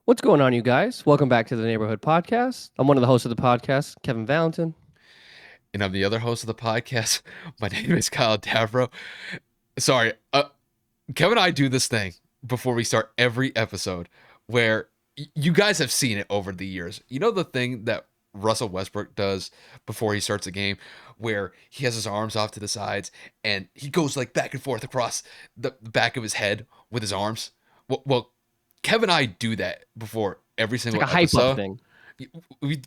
What's going on, you guys? Welcome back to the Neighborhood Podcast. I'm one of the hosts of the podcast, Kevin Valentin. And I'm the other host of the podcast. My name is Kyle Davro. Sorry, Kevin and I do this thing before we start every episode where you guys have seen it over the years. You know the thing that Russell Westbrook does before he starts a game where he has his arms off to the sides and he goes like back and forth across the back of his head with his arms? Well, Kevin and I do that before every It's like single a hype up episode. thing. We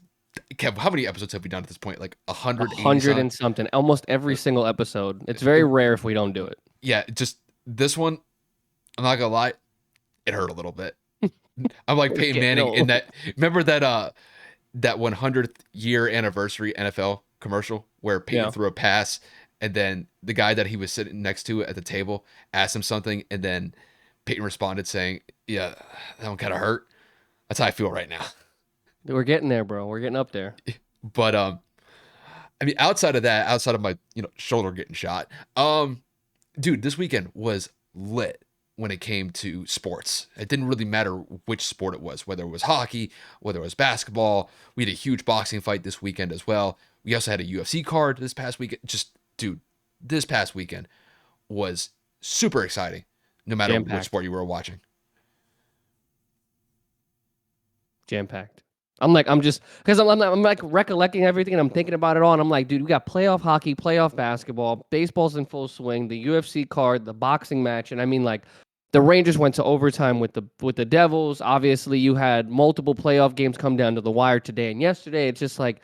Kev, how many episodes have we done at this point? Like A 180 hundred something? and something, almost every single episode. It's very rare if we don't do it. Yeah, just this one, I'm not gonna lie, it hurt a little bit. I'm like We're Peyton getting Manning in old. remember that 100th year anniversary NFL commercial where Peyton Yeah. threw a pass and then the guy that he was sitting next to at the table asked him something and then Peyton responded saying, "Yeah, that one kind of hurt." That's how I feel right now. We're getting there, bro. We're getting up there. But I mean, outside of that, outside of my shoulder getting shot, dude, this weekend was lit when it came to sports. It didn't really matter which sport it was, whether it was hockey, whether it was basketball. We had a huge boxing fight this weekend as well. We also had a UFC card this past weekend. Just, dude, this past weekend was super exciting, no matter Jam which packed. sport you were watching. Jam packed. I'm just because I'm like recollecting everything and I'm thinking about it all. And I'm like, dude, we got playoff hockey, playoff basketball, baseball's in full swing, the UFC card, the boxing match, and I mean, like, the Rangers went to overtime with the Devils. Obviously, you had multiple playoff games come down to the wire today and yesterday. It's just like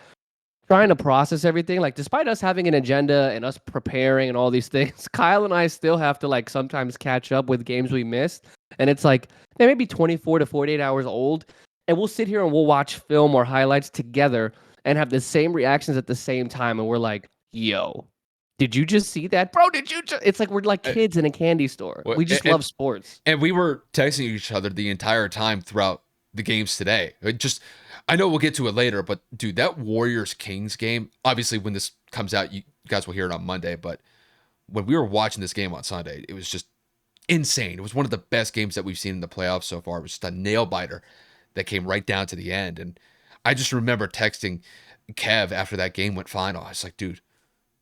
trying to process everything. Like, despite us having an agenda and us preparing and all these things, Kyle and I still have to like sometimes catch up with games we missed. And it's like they may be 24 to 48 hours old, and we'll sit here and we'll watch film or highlights together and have the same reactions at the same time. And we're like, yo, did you just see that? Bro, did you just? It's like we're like Uh, kids in a candy store. well, We just love sports. And we were texting each other the entire time throughout the games today. I know we'll get to it later, but dude, that Warriors Kings game, obviously when this comes out, you guys will hear it on Monday, but when we were watching this game on Sunday, it was just insane. It was one of the best games that we've seen in the playoffs so far. It was just a nail biter that came right down to the end. And I just remember texting Kev after that game went final. I was like, dude,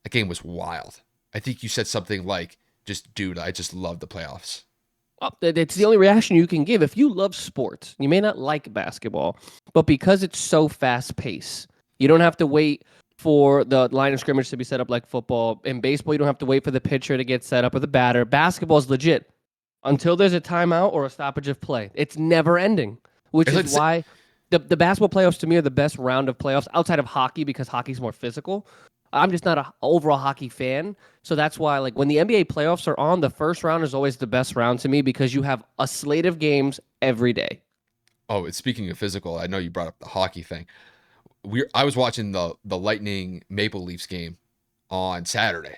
that game was wild. I think you said something like, just dude, I just love the playoffs. Well, it's the only reaction you can give. If you love sports, you may not like basketball, but because it's so fast paced, you don't have to wait for the line of scrimmage to be set up like football. In baseball, you don't have to wait for the pitcher to get set up or the batter. Basketball is legit. Until there's a timeout or a stoppage of play, it's never ending, which It's is like why the basketball playoffs to me are the best round of playoffs outside of hockey because hockey's more physical. I'm just not an overall hockey fan. So that's why, like, when the NBA playoffs are on, the first round is always the best round to me because you have a slate of games every day. Oh, it's speaking of physical, I know you brought up the hockey thing. I was watching the Lightning Maple Leafs game on Saturday.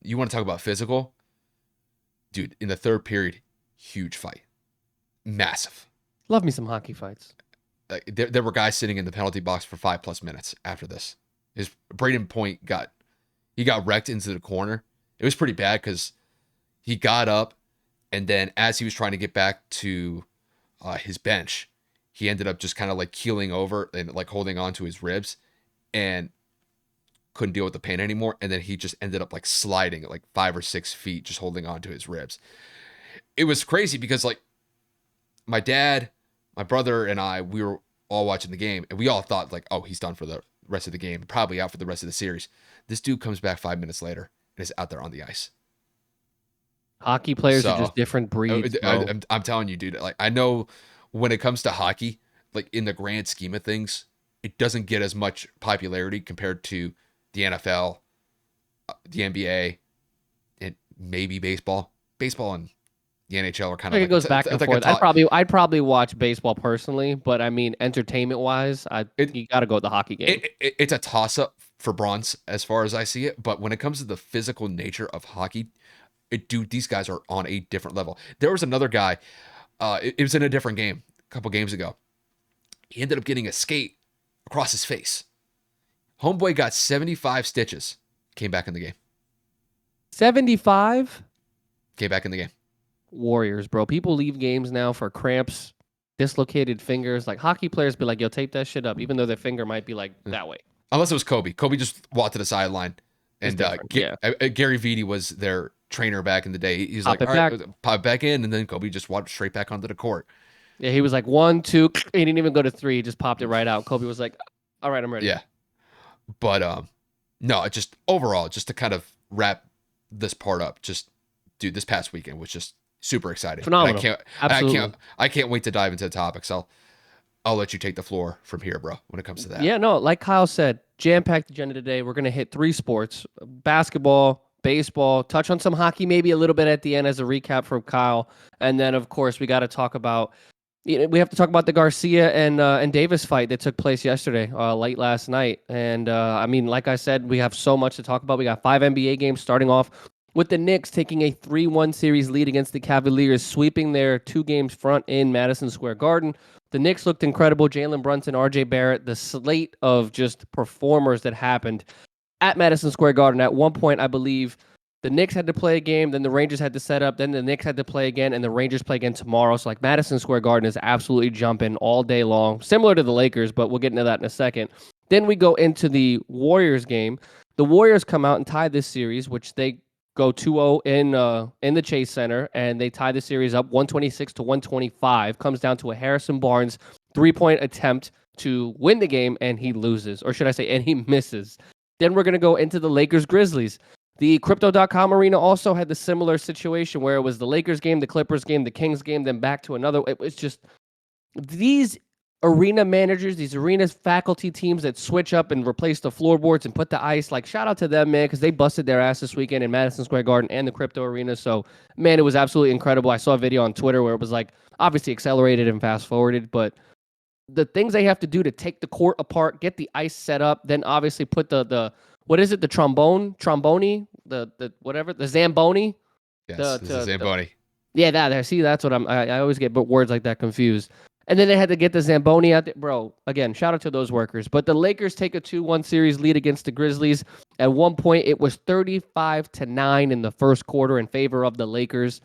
You want to talk about physical? Dude, in the third period, huge fight. Massive. Love me some hockey fights. Like, there were guys sitting in the penalty box for 5+ minutes after this. His Braden Point got wrecked into the corner. It was pretty bad because he got up and then as he was trying to get back to his bench, he ended up just kind of like keeling over and like holding on to his ribs and couldn't deal with the pain anymore. And then he just ended up like sliding like 5 or 6 feet, just holding on to his ribs. It was crazy because like my dad, my brother, and we were all watching the game and we all thought like, oh, he's done for the rest of the game, probably out for the rest of the series. This dude comes back 5 minutes later and is out there on the ice. Hockey players are So just different breeds, bro. I'm telling you, dude. Like I know when it comes to hockey, like in the grand scheme of things, it doesn't get as much popularity compared to the NFL, the NBA, and maybe baseball. Baseball and the NHL are kind of Like, it like goes back it's and like a forth. top. I'd probably watch baseball personally, but I mean, entertainment wise, It, you got to go with the hockey game. it's a toss up for bronze as far as I see it. But when it comes to the physical nature of hockey, dude, these guys are on a different level. There was another guy. It was in a different game a couple games ago. He ended up getting a skate across his face. Homeboy got 75 stitches. Came back in the game. 75 Came back in the game. Warriors, bro. People leave games now for cramps. dislocated fingers. Like hockey players be like, yo, tape that shit up, even though their finger might be like that way. Unless it was Kobe. Kobe just walked to the sideline. It's And different, yeah. Gary Vitti was their trainer back in the day. He's Pop like, it all right, back. pop it back in. And then Kobe just walked straight back onto the court. Yeah, he was like 1, 2. He didn't even go to 3. He just popped it right out. Kobe was like, all right, I'm ready. Yeah. But no, it just overall, just to kind of wrap this part up, just dude, this past weekend was just super exciting. Phenomenal. And Absolutely. I can't wait to dive into the topics. I'll let you take the floor from here, bro, when it comes to that. Yeah, no, like Kyle said, jam-packed agenda today. We're going to hit 3 sports, basketball, baseball, touch on some hockey, maybe a little bit at the end as a recap from Kyle. And then, of course, we got to talk about, we have to talk about the Garcia and Davis fight that took place yesterday, late last night. And, I mean, like I said, we have so much to talk about. We got 5 NBA games starting off with the Knicks taking a 3-1 series lead against the Cavaliers, sweeping their 2 games front in Madison Square Garden. The Knicks looked incredible. Jalen Brunson, R.J. Barrett, the slate of just performers that happened at Madison Square Garden. At one point, I believe the Knicks had to play a game, then the Rangers had to set up, then the Knicks had to play again, and the Rangers play again tomorrow. So, like, Madison Square Garden is absolutely jumping all day long, similar to the Lakers, but we'll get into that in a second. Then we go into the Warriors game. The Warriors come out and tie this series, which they go 2-0 in the Chase Center, and they tie the series up 126-125. Comes down to a Harrison Barnes 3-point attempt to win the game, and he loses. Or should I say, and he misses. Then we're going to go into the Lakers-Grizzlies. The Crypto.com arena also had the similar situation where it was the Lakers game, the Clippers game, the Kings game, then back to another. It was just these arena managers, these arena faculty teams that switch up and replace the floorboards and put the ice. Like, shout out to them, man, because they busted their ass this weekend in Madison Square Garden and the Crypto Arena. So, man, it was absolutely incredible. I saw a video on Twitter where it was like obviously accelerated and fast forwarded, but the things they have to do to take the court apart, get the ice set up, then obviously put the what is it, the trombone, the whatever, the Zamboni. Yes, this is Zamboni. Yeah, that's what I always get words like that confused. And then they had to get the Zamboni out there. Bro, again, shout out to those workers. But the Lakers take a 2-1 series lead against the Grizzlies. At one point, it was 35-9 in the first quarter in favor of the Lakers.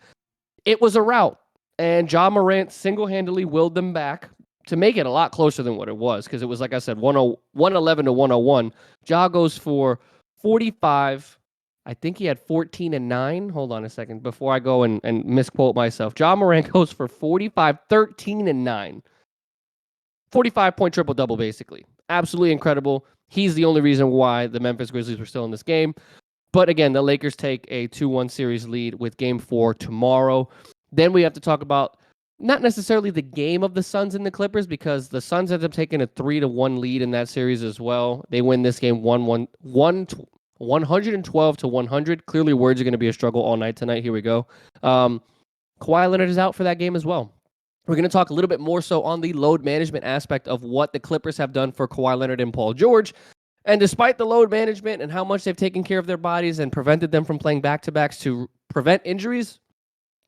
It was a rout. And Ja Morant single-handedly willed them back to make it a lot closer than what it was. Because it was, like I said, 111 to 101. Ja goes for 45. I think he had 14 and 9. Hold on a second before I go and misquote myself. Ja Morant goes for 45, 13 and 9. 45-point triple-double, basically. Absolutely incredible. He's the only reason why the Memphis Grizzlies were still in this game. But again, the Lakers take a 2-1 series lead with Game 4 tomorrow. Then we have to talk about not necessarily the game of the Suns and the Clippers, because the Suns ended up taking a 3-1 lead in that series as well. They win this game 112 to 100. Clearly, words are going to be a struggle all night tonight. Here we go. Kawhi Leonard is out for that game as well. We're going to talk a little bit more so on the load management aspect of what the Clippers have done for Kawhi Leonard and Paul George. And despite the load management and how much they've taken care of their bodies and prevented them from playing back-to-backs to prevent injuries,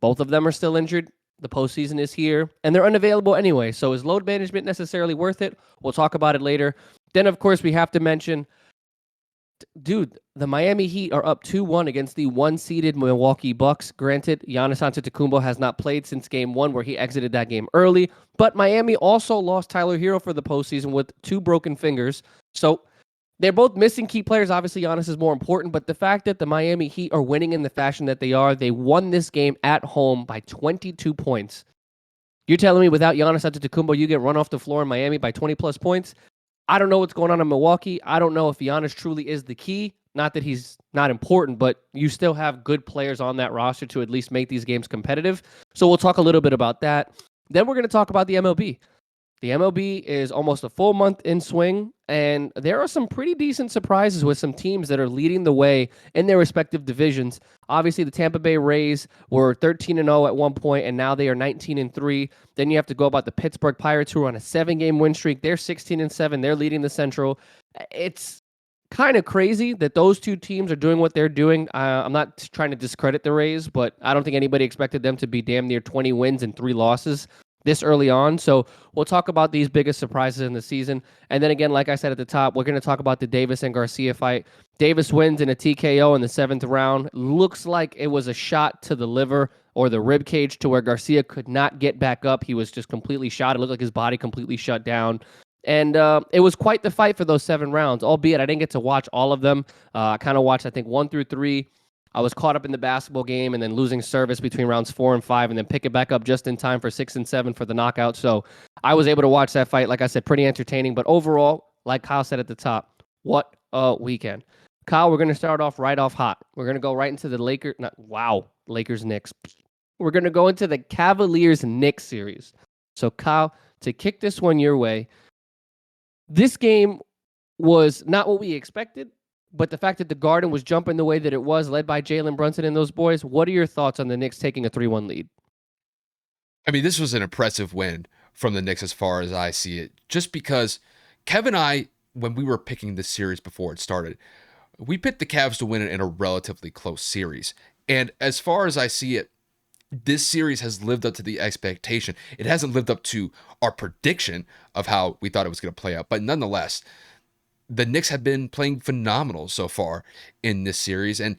both of them are still injured. The postseason is here, and they're unavailable anyway. So is load management necessarily worth it? We'll talk about it later. Then, of course, we have to mention, dude, the Miami Heat are up 2-1 against the 1-seeded Milwaukee Bucks. Granted, Giannis Antetokounmpo has not played since Game 1, where he exited that game early. But Miami also lost Tyler Hero for the postseason with 2 broken fingers. So they're both missing key players. Obviously, Giannis is more important, but the fact that the Miami Heat are winning in the fashion that they are, they won this game at home by 22 points. You're telling me without Giannis Antetokounmpo, you get run off the floor in Miami by 20-plus points? I don't know what's going on in Milwaukee. I don't know if Giannis truly is the key. Not that he's not important, but you still have good players on that roster to at least make these games competitive. So we'll talk a little bit about that. Then we're going to talk about the MLB. The MLB is almost a full month in swing, and there are some pretty decent surprises with some teams that are leading the way in their respective divisions. Obviously, the Tampa Bay Rays were 13-0 at one point, and now they are 19-3. Then you have to go about the Pittsburgh Pirates, who are on a 7-game win streak. They're 16-7. They're leading the Central. It's kind of crazy that those two teams are doing what they're doing. I'm not trying to discredit the Rays, but I don't think anybody expected them to be damn near 20 wins and 3 losses this early on. So we'll talk about these biggest surprises in the season. And then again, like I said at the top, we're going to talk about the Davis and Garcia fight. Davis wins in a TKO in the 7th round. Looks like it was a shot to the liver. or the rib cage to where Garcia could not get back up. He was just completely shot. It looked like his body completely shut down. And it was quite the fight for those 7 rounds, albeit I didn't get to watch all of them. I kind of watched, I think, 1 through 3. I was caught up in the basketball game and then losing service between rounds 4 and 5 and then pick it back up just in time for 6 and 7 for the knockout. So I was able to watch that fight. Like I said, pretty entertaining. But overall, like Kyle said at the top, what a weekend. Kyle, we're going to start off right off hot. We're going to go right into the Lakers-Knicks. We're going to go into the Cavaliers-Knicks series. So Kyle, to kick this one your way, this game was not what we expected, but the fact that the Garden was jumping the way that it was, led by Jalen Brunson and those boys, what are your thoughts on the Knicks taking a 3-1 lead? I mean, this was an impressive win from the Knicks as far as I see it, just because Kev and I, when we were picking this series before it started, we picked the Cavs to win it in a relatively close series. And as far as I see it, this series has lived up to the expectation. It hasn't lived up to our prediction of how we thought it was going to play out. But nonetheless, the Knicks have been playing phenomenal so far in this series. And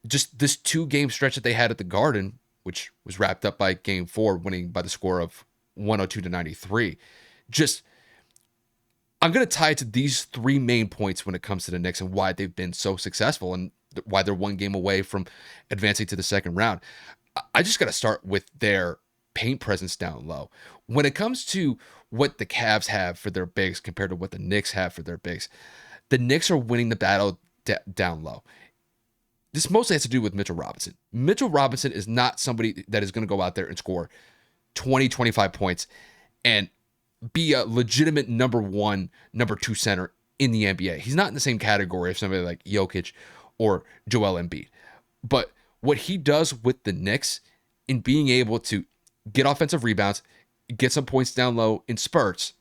just this 2-game stretch that they had at the Garden, which was wrapped up by Game 4, winning by the score of 102-93. I'm going to tie it to these 3 main points when it comes to the Knicks and why they've been so successful and why they're 1 game away from advancing to the second round. I just got to start with their paint presence down low. When it comes to what the Cavs have for their bigs compared to what the Knicks have for their bigs, the Knicks are winning the battle down low. This mostly has to do with Mitchell Robinson. Mitchell Robinson is not somebody that is going to go out there and score 20, 25 points and be a legitimate number 1, number 2 center in the NBA. He's not in the same category of somebody like Jokic or Joel Embiid. But what he does with the Knicks in being able to get offensive rebounds, get some points down low in spurts,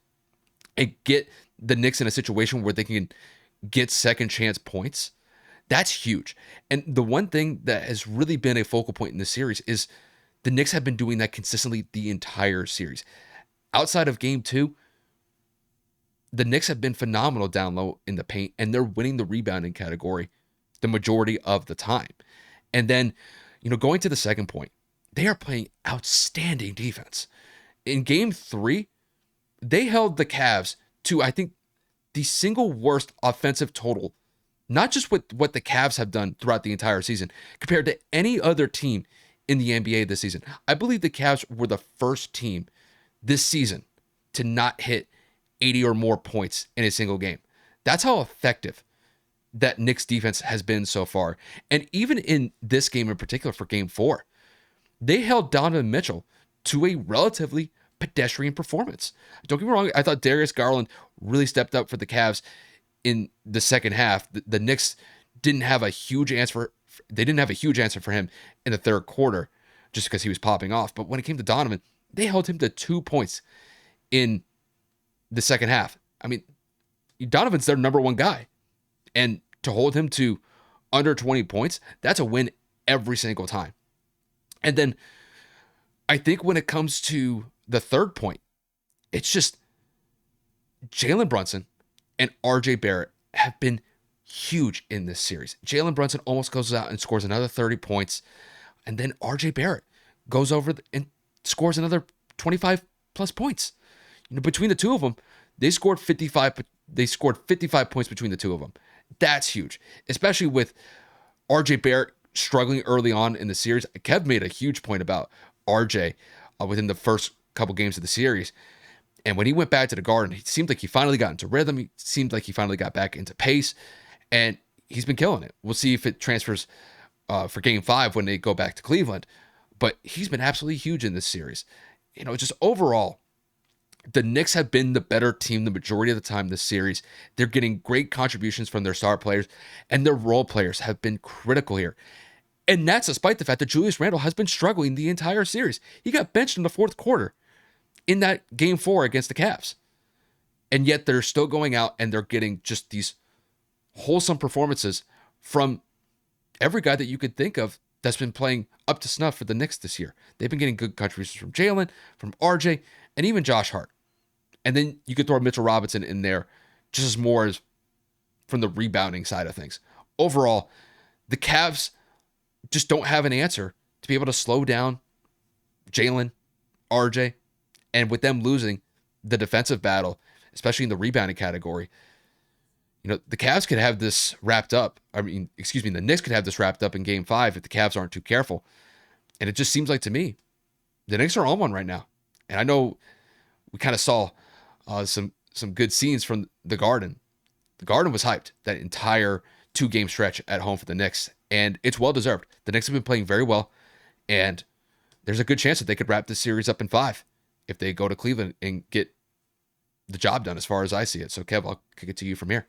and get the Knicks in a situation where they can get second chance points, that's huge. And the one thing that has really been a focal point in this series is the Knicks have been doing that consistently the entire series. Outside of Game 2, the Knicks have been phenomenal down low in the paint, and they're winning the rebounding category the majority of the time. And then, going to the second point, they are playing outstanding defense. In Game 3, they held the Cavs to, I think, the single worst offensive total, not just with what the Cavs have done throughout the entire season, compared to any other team in the NBA this season. I believe the Cavs were the first team this season to not hit 80 or more points in a single game. That's how effective that Knicks defense has been so far. And even in this game in particular for Game 4, they held Donovan Mitchell to a relatively pedestrian performance. Don't get me wrong, I thought Darius Garland really stepped up for the Cavs in the second half. The Knicks didn't have a huge answer. They didn't have a huge answer for him in the third quarter just because he was popping off. But when it came to Donovan, they held him to 2 points in the second half. I mean, Donovan's their number 1 guy. And to hold him to under 20 points, that's a win every single time. And then I think when it comes to the third point, it's just Jalen Brunson and RJ Barrett have been huge in this series. Jalen Brunson almost goes out and scores another 30 points. And then RJ Barrett goes over and scores another 25 plus points. Between the two of them, they scored 55 points between the two of them. That's huge, especially with RJ Barrett struggling early on in the series. Kev made a huge point about RJ within the first couple games of the series. And when he went back to the Garden, it seemed like he finally got into rhythm. He seemed like he finally got back into pace. And he's been killing it. We'll see if it transfers for Game 5 when they go back to Cleveland. But he's been absolutely huge in this series. Just overall, the Knicks have been the better team the majority of the time this series. They're getting great contributions from their star players, and their role players have been critical here. And that's despite the fact that Julius Randle has been struggling the entire series. He got benched in the fourth quarter in that Game 4 against the Cavs. And yet they're still going out and they're getting just these wholesome performances from every guy that you could think of that's been playing up to snuff for the Knicks this year. They've been getting good contributions from Jalen, from RJ, and even Josh Hart. And then you could throw Mitchell Robinson in there just as more as from the rebounding side of things. Overall, the Cavs just don't have an answer to be able to slow down Jalen, RJ, and with them losing the defensive battle, especially in the rebounding category, the Cavs could have this wrapped up. The Knicks could have this wrapped up in Game 5 if the Cavs aren't too careful. And it just seems like to me, the Knicks are on one right now. And I know we kind of saw some good scenes from the Garden. The Garden was hyped that entire 2-game stretch at home for the Knicks, and it's well deserved. The Knicks have been playing very well, and there's a good chance that they could wrap this series up in 5 if they go to Cleveland and get the job done, as far as I see it. So, Kev, I'll kick it to you from here.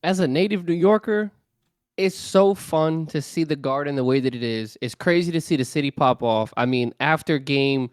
As a native New Yorker, it's so fun to see the Garden the way that it is. It's crazy to see the city pop off. I mean, after Game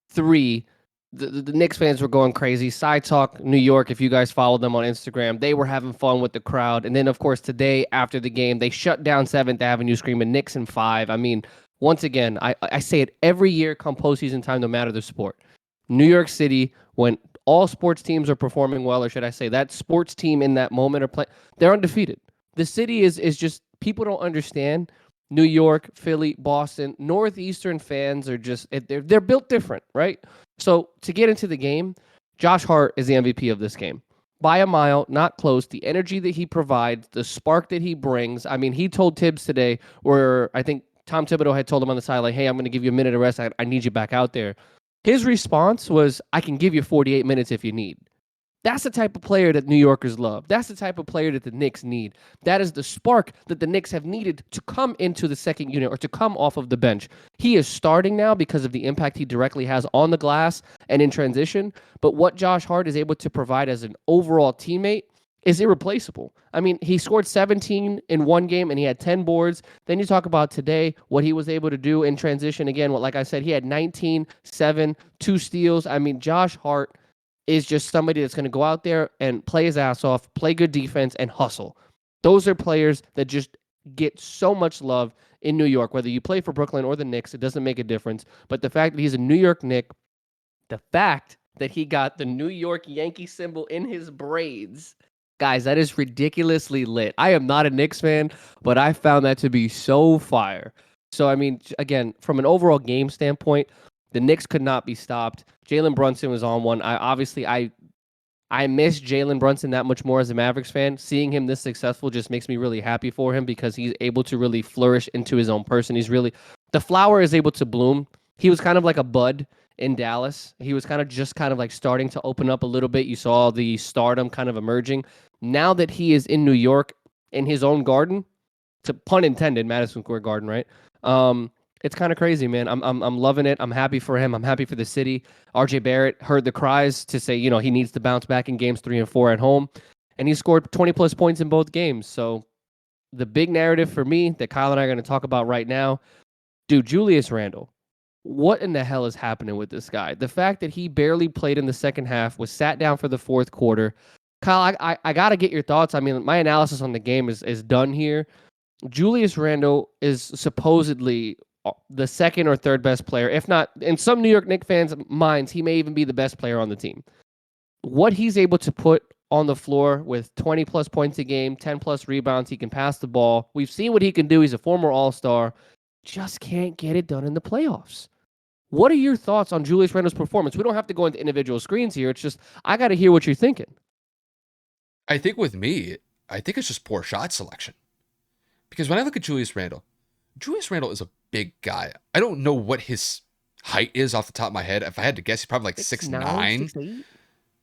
3, the Knicks fans were going crazy. Side Talk New York, if you guys follow them on Instagram, they were having fun with the crowd. And then, of course, today after the game, they shut down 7th Avenue screaming Knicks in 5. I mean, once again, I say it every year come postseason time, no matter the sport. New York City, when all sports teams are performing well, or should I say that sports team in that moment are playing, they're undefeated. The city is just, people don't understand. New York, Philly, Boston, Northeastern fans are just, they're built different, right? So to get into the game, Josh Hart is the MVP of this game. By a mile, not close. The energy that he provides, the spark that he brings. I mean, he told Tibbs today, where I think Tom Thibodeau had told him on the side, like, hey, I'm going to give you a minute of rest. I need you back out there. His response was, I can give you 48 minutes if you need. That's the type of player that New Yorkers love. That's the type of player that the Knicks need. That is the spark that the Knicks have needed to come into the second unit or to come off of the bench. He is starting now because of the impact he directly has on the glass and in transition. But what Josh Hart is able to provide as an overall teammate is irreplaceable. I mean, he scored 17 in one game and he had 10 boards. Then you talk about today, what he was able to do in transition. Again, like I said, he had 19, 7, 2 steals. I mean, Josh Hart is just somebody that's going to go out there and play his ass off, play good defense, and hustle. Those are players that just get so much love in New York. Whether you play for Brooklyn or the Knicks, it doesn't make a difference. But the fact that he's a New York Knick, the fact that he got the New York Yankee symbol in his braids, guys, that is ridiculously lit. I am not a Knicks fan, but I found that to be so fire. So, I mean, again, from an overall game standpoint, the Knicks could not be stopped. Jalen Brunson was on one. I miss Jalen Brunson that much more as a Mavericks fan. Seeing him this successful just makes me really happy for him because he's able to really flourish into his own person. The flower is able to bloom. He was kind of like a bud in Dallas. He was kind of like starting to open up a little bit. You saw the stardom kind of emerging. Now that he is in New York in his own garden, to pun intended, Madison Square Garden, right? It's kind of crazy, man. I'm loving it. I'm happy for him. I'm happy for the city. RJ Barrett heard the cries to say, he needs to bounce back in games 3 and 4 at home. And he scored 20 plus points in both games. So the big narrative for me that Kyle and I are going to talk about right now, dude, Julius Randle, what in the hell is happening with this guy? The fact that he barely played in the second half, was sat down for the fourth quarter. Kyle, I got to get your thoughts. I mean, my analysis on the game is done here. Julius Randle is supposedly the second or third best player, if not, in some New York Knicks fans' minds, he may even be the best player on the team. What he's able to put on the floor with 20 plus points a game, 10 plus rebounds, he can pass the ball. We've seen what he can do. He's a former All-Star. Just can't get it done in the playoffs. What are your thoughts on Julius Randle's performance? We don't have to go into individual screens here. It's just, I got to hear what you're thinking. I think with me, it's just poor shot selection. Because when I look at Julius Randle is a big guy. I don't know what his height is off the top of my head. If I had to guess, he's probably like 6'9", 6'8",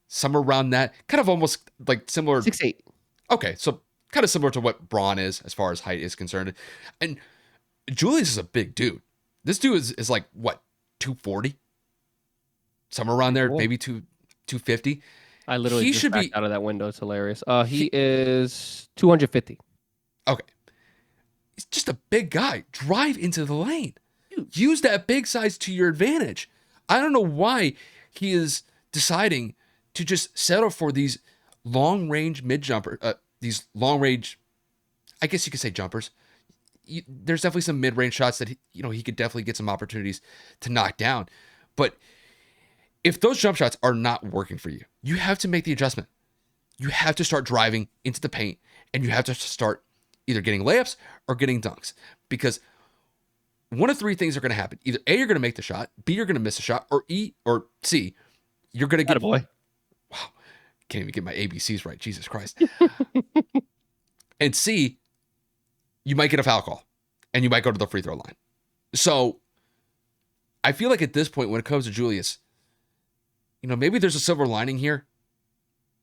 somewhere around that. Kind of almost like similar. 6'8". Okay, so kind of similar to what Braun is as far as height is concerned. And Julius is a big dude. This dude is like, what, 240? Somewhere around there, maybe 250. I literally just backed out of that window. It's hilarious. He is 250. Okay. He's just a big guy. Drive into the lane. Use that big size to your advantage. I don't know why he is deciding to just settle for these long-range mid-jumper, these long-range, I guess you could say jumpers. There's definitely some mid-range shots that he could definitely get some opportunities to knock down. But if those jump shots are not working for you, you have to make the adjustment. You have to start driving into the paint, and you have to start either getting layups or getting dunks. Because one of three things are going to happen. Either A, you're going to make the shot, B, you're going to miss a shot, or E or C, you're going to get boy. Wow. Can't even get my ABCs right. Jesus Christ. And C, you might get a foul call and you might go to the free throw line. So I feel like at this point, when it comes to Julius, maybe there's a silver lining here.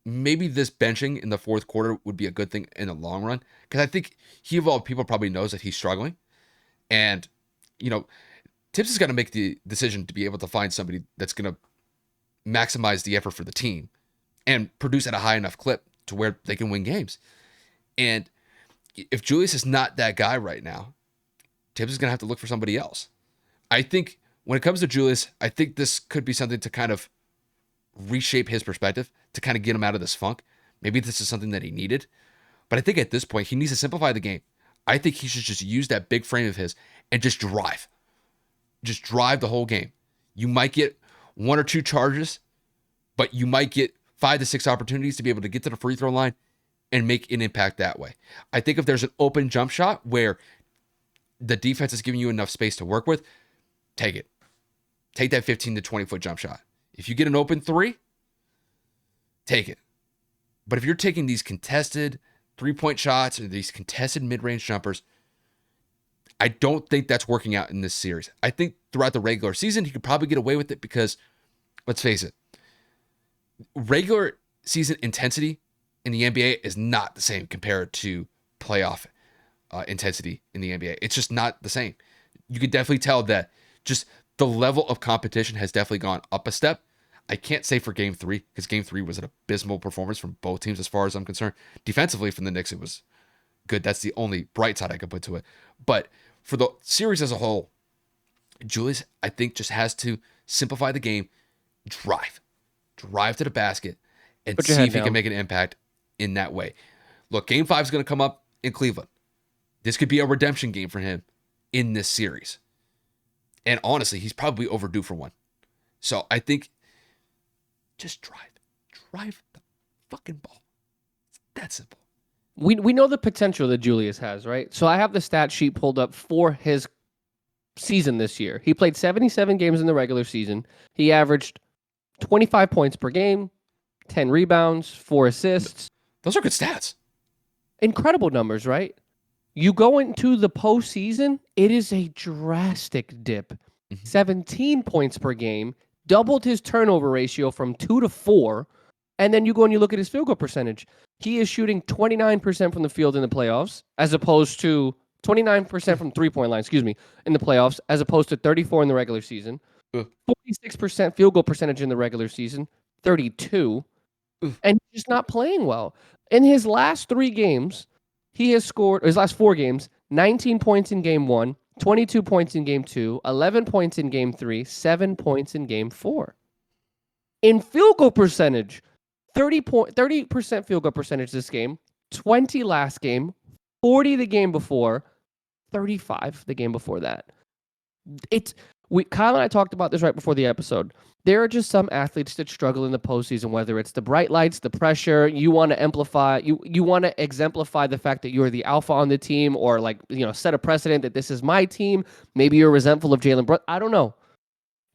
Maybe this benching in the fourth quarter would be a good thing in the long run. Because I think he, of all people, probably knows that he's struggling. And, Tibbs has got to make the decision to be able to find somebody that's going to maximize the effort for the team and produce at a high enough clip to where they can win games. And if Julius is not that guy right now, Tibbs is going to have to look for somebody else. I think when it comes to Julius, I think this could be something to kind of reshape his perspective, to kind of get him out of this funk. Maybe this is something that he needed. But I think at this point, he needs to simplify the game. I think he should just use that big frame of his and just drive. Just drive the whole game. You might get 1 or 2 charges, but you might get 5 to 6 opportunities to be able to get to the free throw line and make an impact that way. I think if there's an open jump shot where the defense is giving you enough space to work with, take it. Take that 15 to 20 foot jump shot. If you get an open 3, take it. But if you're taking these contested 3-point shots or these contested mid-range jumpers, I don't think that's working out in this series. I think throughout the regular season, he could probably get away with it because, let's face it, regular season intensity in the NBA is not the same compared to playoff intensity in the NBA. It's just not the same. You could definitely tell that just the level of competition has definitely gone up a step. I can't say for game 3 because game 3 was an abysmal performance from both teams as far as I'm concerned. Defensively from the Knicks, it was good. That's the only bright side I could put to it. But for the series as a whole, Julius, I think, just has to simplify the game, drive to the basket, and see if he can make an impact in that way. Look, game 5 is going to come up in Cleveland. This could be a redemption game for him in this series. And honestly, he's probably overdue for one. So I think just drive the fucking ball. It's that simple. We know the potential that Julius has, right? So I have the stat sheet pulled up for his season this year. He played 77 games in the regular season. He averaged 25 points per game, 10 rebounds, 4 assists. Those are good stats. Incredible numbers, right? You go into the postseason, it is a drastic dip. 17 points per game, doubled his turnover ratio from 2 to 4. And then you go and you look at his field goal percentage. He is shooting 29% from the field in the playoffs, as opposed to 29% from 3-point line, in the playoffs, as opposed to 34 in the regular season. 46% field goal percentage in the regular season, 32. And he's just not playing well. In his last 3 games, he has scored, his last 4 games, 19 points in game 1, 22 points in game 2, 11 points in game 3, 7 points in game 4. In field goal percentage, 30% field goal percentage this game, 20 last game, 40 the game before, 35 the game before that. Kyle and I talked about this right before the episode. There are just some athletes that struggle in the postseason, whether it's the bright lights, the pressure, you want to amplify, you want to exemplify the fact that you're the alpha on the team, or set a precedent that this is my team. Maybe you're resentful of Jalen Brunson. I don't know.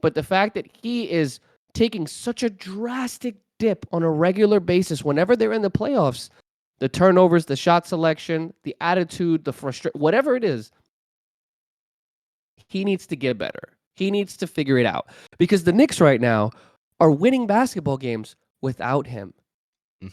But the fact that he is taking such a drastic dip on a regular basis whenever they're in the playoffs, the turnovers, the shot selection, the attitude, the frustration, whatever it is, he needs to get better. He needs to figure it out, because the Knicks right now are winning basketball games without him.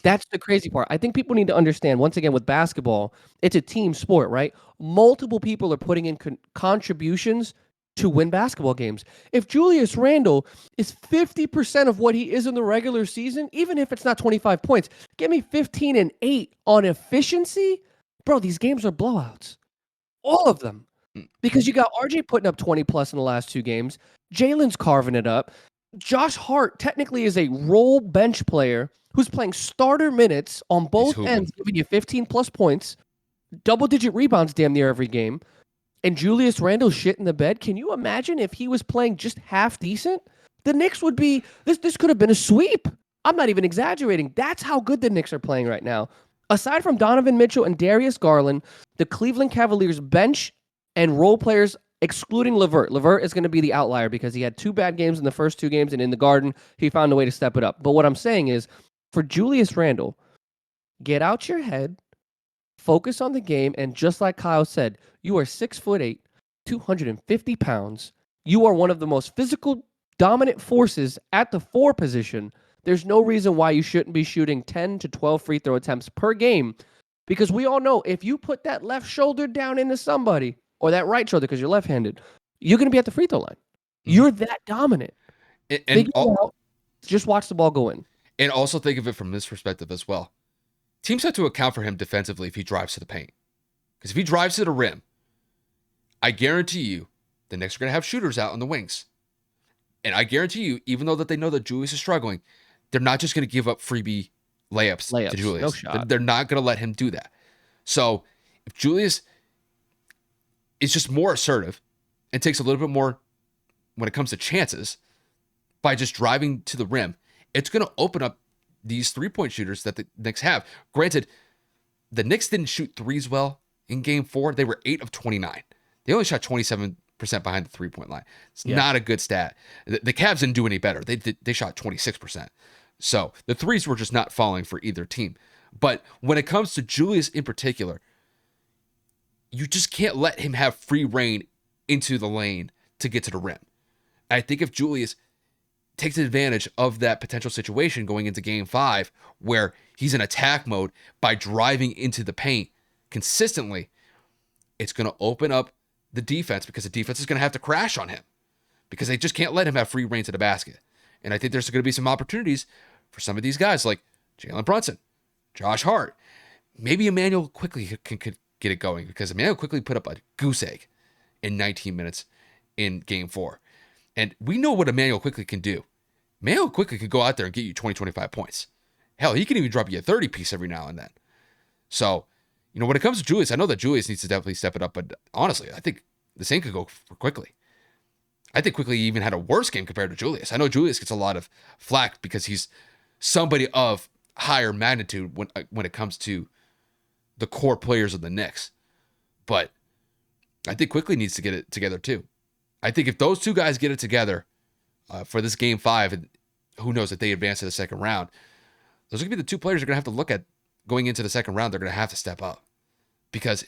That's the crazy part. I think people need to understand, once again, with basketball, it's a team sport, right? Multiple people are putting in contributions to win basketball games. If Julius Randle is 50% of what he is in the regular season, even if it's not 25 points, give me 15 and 8 on efficiency, bro, these games are blowouts. All of them. Because you got RJ putting up 20 plus in the last 2 games. Jalen's carving it up. Josh Hart technically is a role bench player who's playing starter minutes on both ends, giving you 15 plus points, double-digit rebounds damn near every game. And Julius Randle shit in the bed. Can you imagine if he was playing just half decent? The Knicks would be, this could have been a sweep. I'm not even exaggerating. That's how good the Knicks are playing right now. Aside from Donovan Mitchell and Darius Garland, the Cleveland Cavaliers bench and role players excluding Levert. Levert is going to be the outlier because he had 2 bad games in the first 2 games, and in the Garden, he found a way to step it up. But what I'm saying is, for Julius Randle, get out your head, focus on the game, and just like Kyle said, you are 6'8", 250 pounds. You are one of the most physical, dominant forces at the 4 position. There's no reason why you shouldn't be shooting 10 to 12 free throw attempts per game, because we all know if you put that left shoulder down into somebody, or that right shoulder because you're left-handed, you're going to be at the free throw line. You're that dominant. And out, just watch the ball go in. And also think of it from this perspective as well. Teams have to account for him defensively if he drives to the paint. Because if he drives to the rim, I guarantee you the Knicks are going to have shooters out on the wings. And I guarantee you, even though that they know that Julius is struggling, they're not just going to give up freebie layups to Julius. No shot. They're not going to let him do that. So if Julius is just more assertive and takes a little bit more when it comes to chances by just driving to the rim, it's going to open up these three-point shooters that the Knicks have. Granted, the Knicks didn't shoot threes well in Game 4. They were 8 of 29. They only shot 27% behind the three-point line. It's not a good stat. The Cavs didn't do any better. They shot 26%. So the threes were just not falling for either team. But when it comes to Julius in particular, you just can't let him have free reign into the lane to get to the rim. I think if Julius takes advantage of that potential situation going into Game 5, where he's in attack mode by driving into the paint consistently, it's going to open up the defense, because the defense is going to have to crash on him because they just can't let him have free reign to the basket. And I think there's going to be some opportunities for some of these guys like Jalen Brunson, Josh Hart, maybe Emmanuel Quickley can get it going, because Emmanuel Quickley put up a goose egg in 19 minutes in Game 4. And we know what Emmanuel Quickley can do. Emmanuel Quickley can go out there and get you 20, 25 points. Hell, he can even drop you a 30 piece every now and then. So, when it comes to Julius, I know that Julius needs to definitely step it up, but honestly, I think the same could go for Quickley. I think Quickley even had a worse game compared to Julius. I know Julius gets a lot of flack because he's somebody of higher magnitude when it comes to the core players of the Knicks. But I think Quickley needs to get it together too. I think if those two guys get it together for this Game 5, and who knows if they advance to the second round, those are going to be the two players you're going to have to look at going into the second round. They're going to have to step up. Because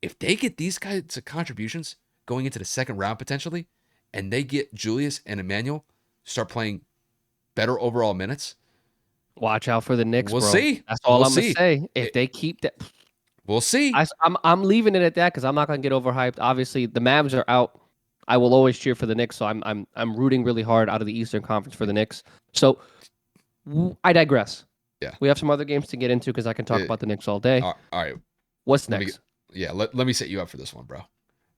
if they get these kinds of contributions going into the second round potentially, and they get Julius and Emmanuel start playing better overall minutes, watch out for the Knicks, we'll bro. see. That's all We'll I'm going see. to say. If they keep that... We'll see. I'm leaving it at that because I'm not going to get overhyped. Obviously, the Mavs are out. I will always cheer for the Knicks, so I'm rooting really hard out of the Eastern Conference for the Knicks. So I digress. Yeah. We have some other games to get into because I can talk about the Knicks all day. All right. What's next? Let me set you up for this one, bro.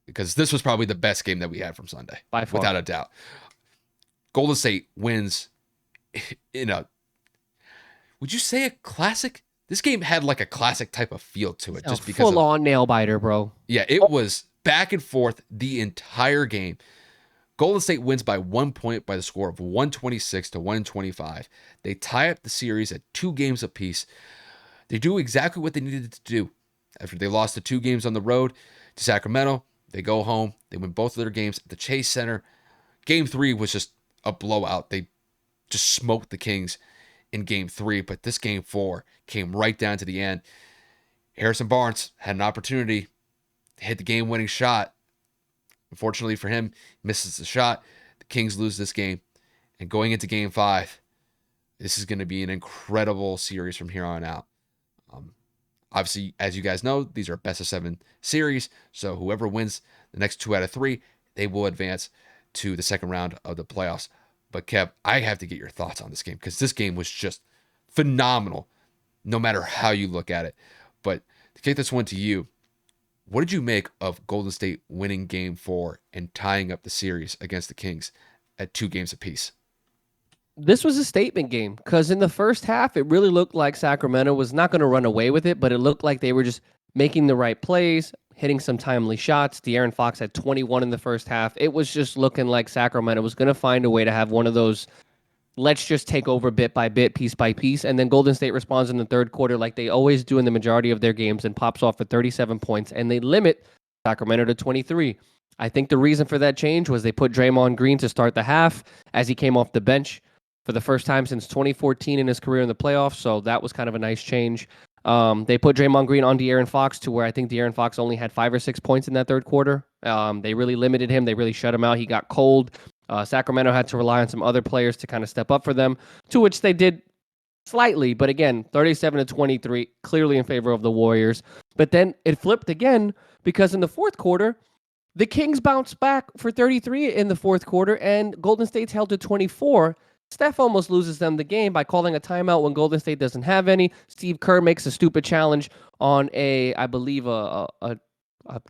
Because this was probably the best game that we had from Sunday. By far. Without a doubt. Golden State wins in a... Would you say a classic? This game had like a classic type of feel to it. Just because full-on nail-biter, bro. Yeah, it was back and forth the entire game. Golden State wins by 1 point by the score of 126 to 125. They tie up the series at 2 games apiece. They do exactly what they needed to do. After they lost the 2 games on the road to Sacramento, they go home. They win both of their games at the Chase Center. Game 3 was just a blowout. They just smoked the Kings in Game 3, but this Game 4 came right down to the end. Harrison Barnes had an opportunity to hit the game-winning shot. Unfortunately for him, misses the shot. The Kings lose this game. And going into Game 5, this is going to be an incredible series from here on out. Obviously, as you guys know, these are best-of-7 series, so whoever wins the next 2 out of 3, they will advance to the second round of the playoffs. But Kev, I have to get your thoughts on this game because this game was just phenomenal, no matter how you look at it. But to kick this one to you, what did you make of Golden State winning Game 4 and tying up the series against the Kings at 2 games apiece? This was a statement game because in the first half, it really looked like Sacramento was not going to run away with it, but it looked like they were just making the right plays, hitting some timely shots. De'Aaron Fox had 21 in the first half. It was just looking like Sacramento was going to find a way to have one of those, let's just take over bit by bit, piece by piece. And then Golden State responds in the third quarter like they always do in the majority of their games and pops off for 37 points. And they limit Sacramento to 23. I think the reason for that change was they put Draymond Green to start the half as he came off the bench for the first time since 2014 in his career in the playoffs. So that was kind of a nice change. They put Draymond Green on De'Aaron Fox to where I think De'Aaron Fox only had 5 or 6 points in that third quarter. They really limited him. They really shut him out. He got cold. Sacramento had to rely on some other players to kind of step up for them, to which they did slightly. But again, 37-23, clearly in favor of the Warriors. But then it flipped again because in the fourth quarter, the Kings bounced back for 33 in the fourth quarter, and Golden State's held to 24. Steph almost loses them the game by calling a timeout when Golden State doesn't have any. Steve Kerr makes a stupid challenge on I believe, a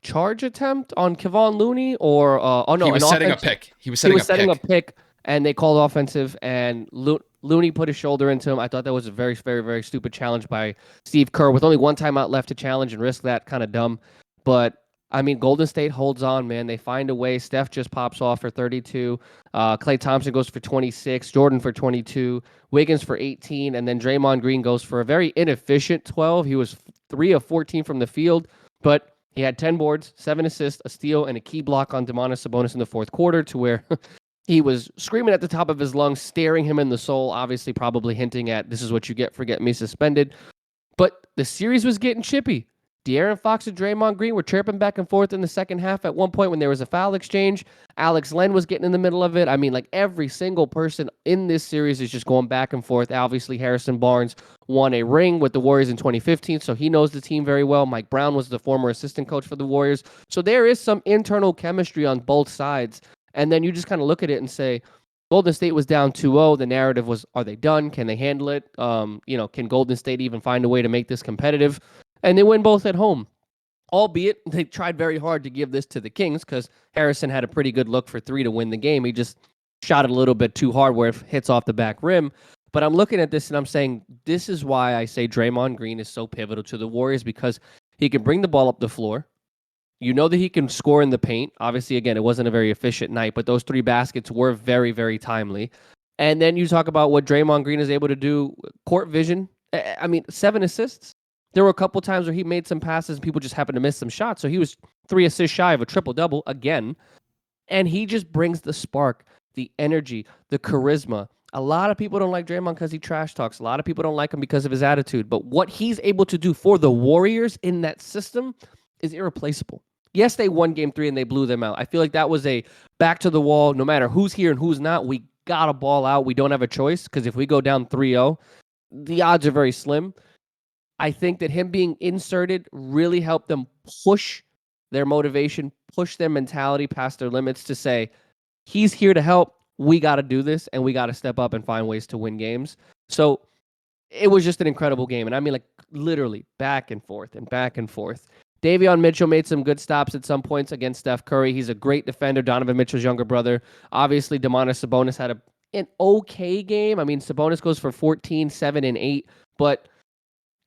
charge attempt on Kevon Looney, or he was setting a pick. He was setting a pick, and they called offensive, and Looney put his shoulder into him. I thought that was a very, very, very stupid challenge by Steve Kerr with only one timeout left to challenge and risk that. Kind of dumb, but I mean, Golden State holds on, man. They find a way. Steph just pops off for 32. Klay Thompson goes for 26. Jordan for 22. Wiggins for 18. And then Draymond Green goes for a very inefficient 12. He was 3 of 14 from the field, but he had 10 boards, 7 assists, a steal, and a key block on Domantas Sabonis in the fourth quarter, to where he was screaming at the top of his lungs, staring him in the soul, obviously probably hinting at, this is what you get for getting me suspended. But the series was getting chippy. De'Aaron Fox and Draymond Green were chirping back and forth in the second half at one point when there was a foul exchange. Alex Len was getting in the middle of it. I mean, like, every single person in this series is just going back and forth. Obviously, Harrison Barnes won a ring with the Warriors in 2015, so he knows the team very well. Mike Brown was the former assistant coach for the Warriors. So there is some internal chemistry on both sides. And then you just kind of look at it and say, Golden State was down 2-0. The narrative was, are they done? Can they handle it? Can Golden State even find a way to make this competitive? And they win both at home, albeit they tried very hard to give this to the Kings because Harrison had a pretty good look for 3 to win the game. He just shot it a little bit too hard where it hits off the back rim. But I'm looking at this and I'm saying, this is why I say Draymond Green is so pivotal to the Warriors, because he can bring the ball up the floor. You know that he can score in the paint. Obviously, again, it wasn't a very efficient night, but those 3 baskets were very, very timely. And then you talk about what Draymond Green is able to do, court vision. I mean, 7 assists. There were a couple times where he made some passes and people just happened to miss some shots. So he was 3 assists shy of a triple-double again. And he just brings the spark, the energy, the charisma. A lot of people don't like Draymond because he trash talks. A lot of people don't like him because of his attitude. But what he's able to do for the Warriors in that system is irreplaceable. Yes, they won game 3 and they blew them out. I feel like that was a back to the wall. No matter who's here and who's not, we got to ball out. We don't have a choice, because if we go down 3-0, the odds are very slim. I think that him being inserted really helped them push their motivation, push their mentality past their limits to say, he's here to help. We got to do this, and we got to step up and find ways to win games. So it was just an incredible game. And I mean, like, literally back and forth and back and forth. Davion Mitchell made some good stops at some points against Steph Curry. He's a great defender, Donovan Mitchell's younger brother. Obviously, Domantas Sabonis had an okay game. I mean, Sabonis goes for 14, 7, and 8, but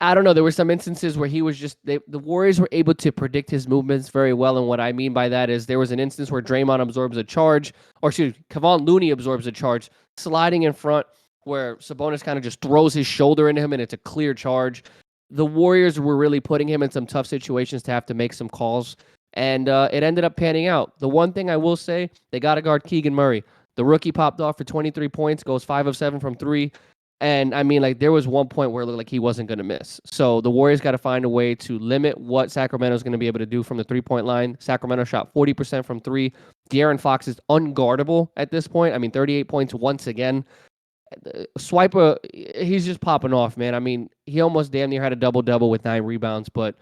I don't know. There were some instances where he was just, the Warriors were able to predict his movements very well. And what I mean by that is there was an instance where Draymond absorbs a charge, or excuse me, Kevon Looney absorbs a charge, sliding in front, where Sabonis kind of just throws his shoulder into him and it's a clear charge. The Warriors were really putting him in some tough situations to have to make some calls. And it ended up panning out. The one thing I will say, they got to guard Keegan Murray. The rookie popped off for 23 points, goes 5 of 7 from 3. And I mean, like, there was one point where it looked like he wasn't going to miss. So the Warriors got to find a way to limit what Sacramento is going to be able to do from the 3-point line. Sacramento shot 40% from 3. De'Aaron Fox is unguardable at this point. I mean, 38 points once again. Swiper, he's just popping off, man. I mean, he almost damn near had a double-double with 9 rebounds, but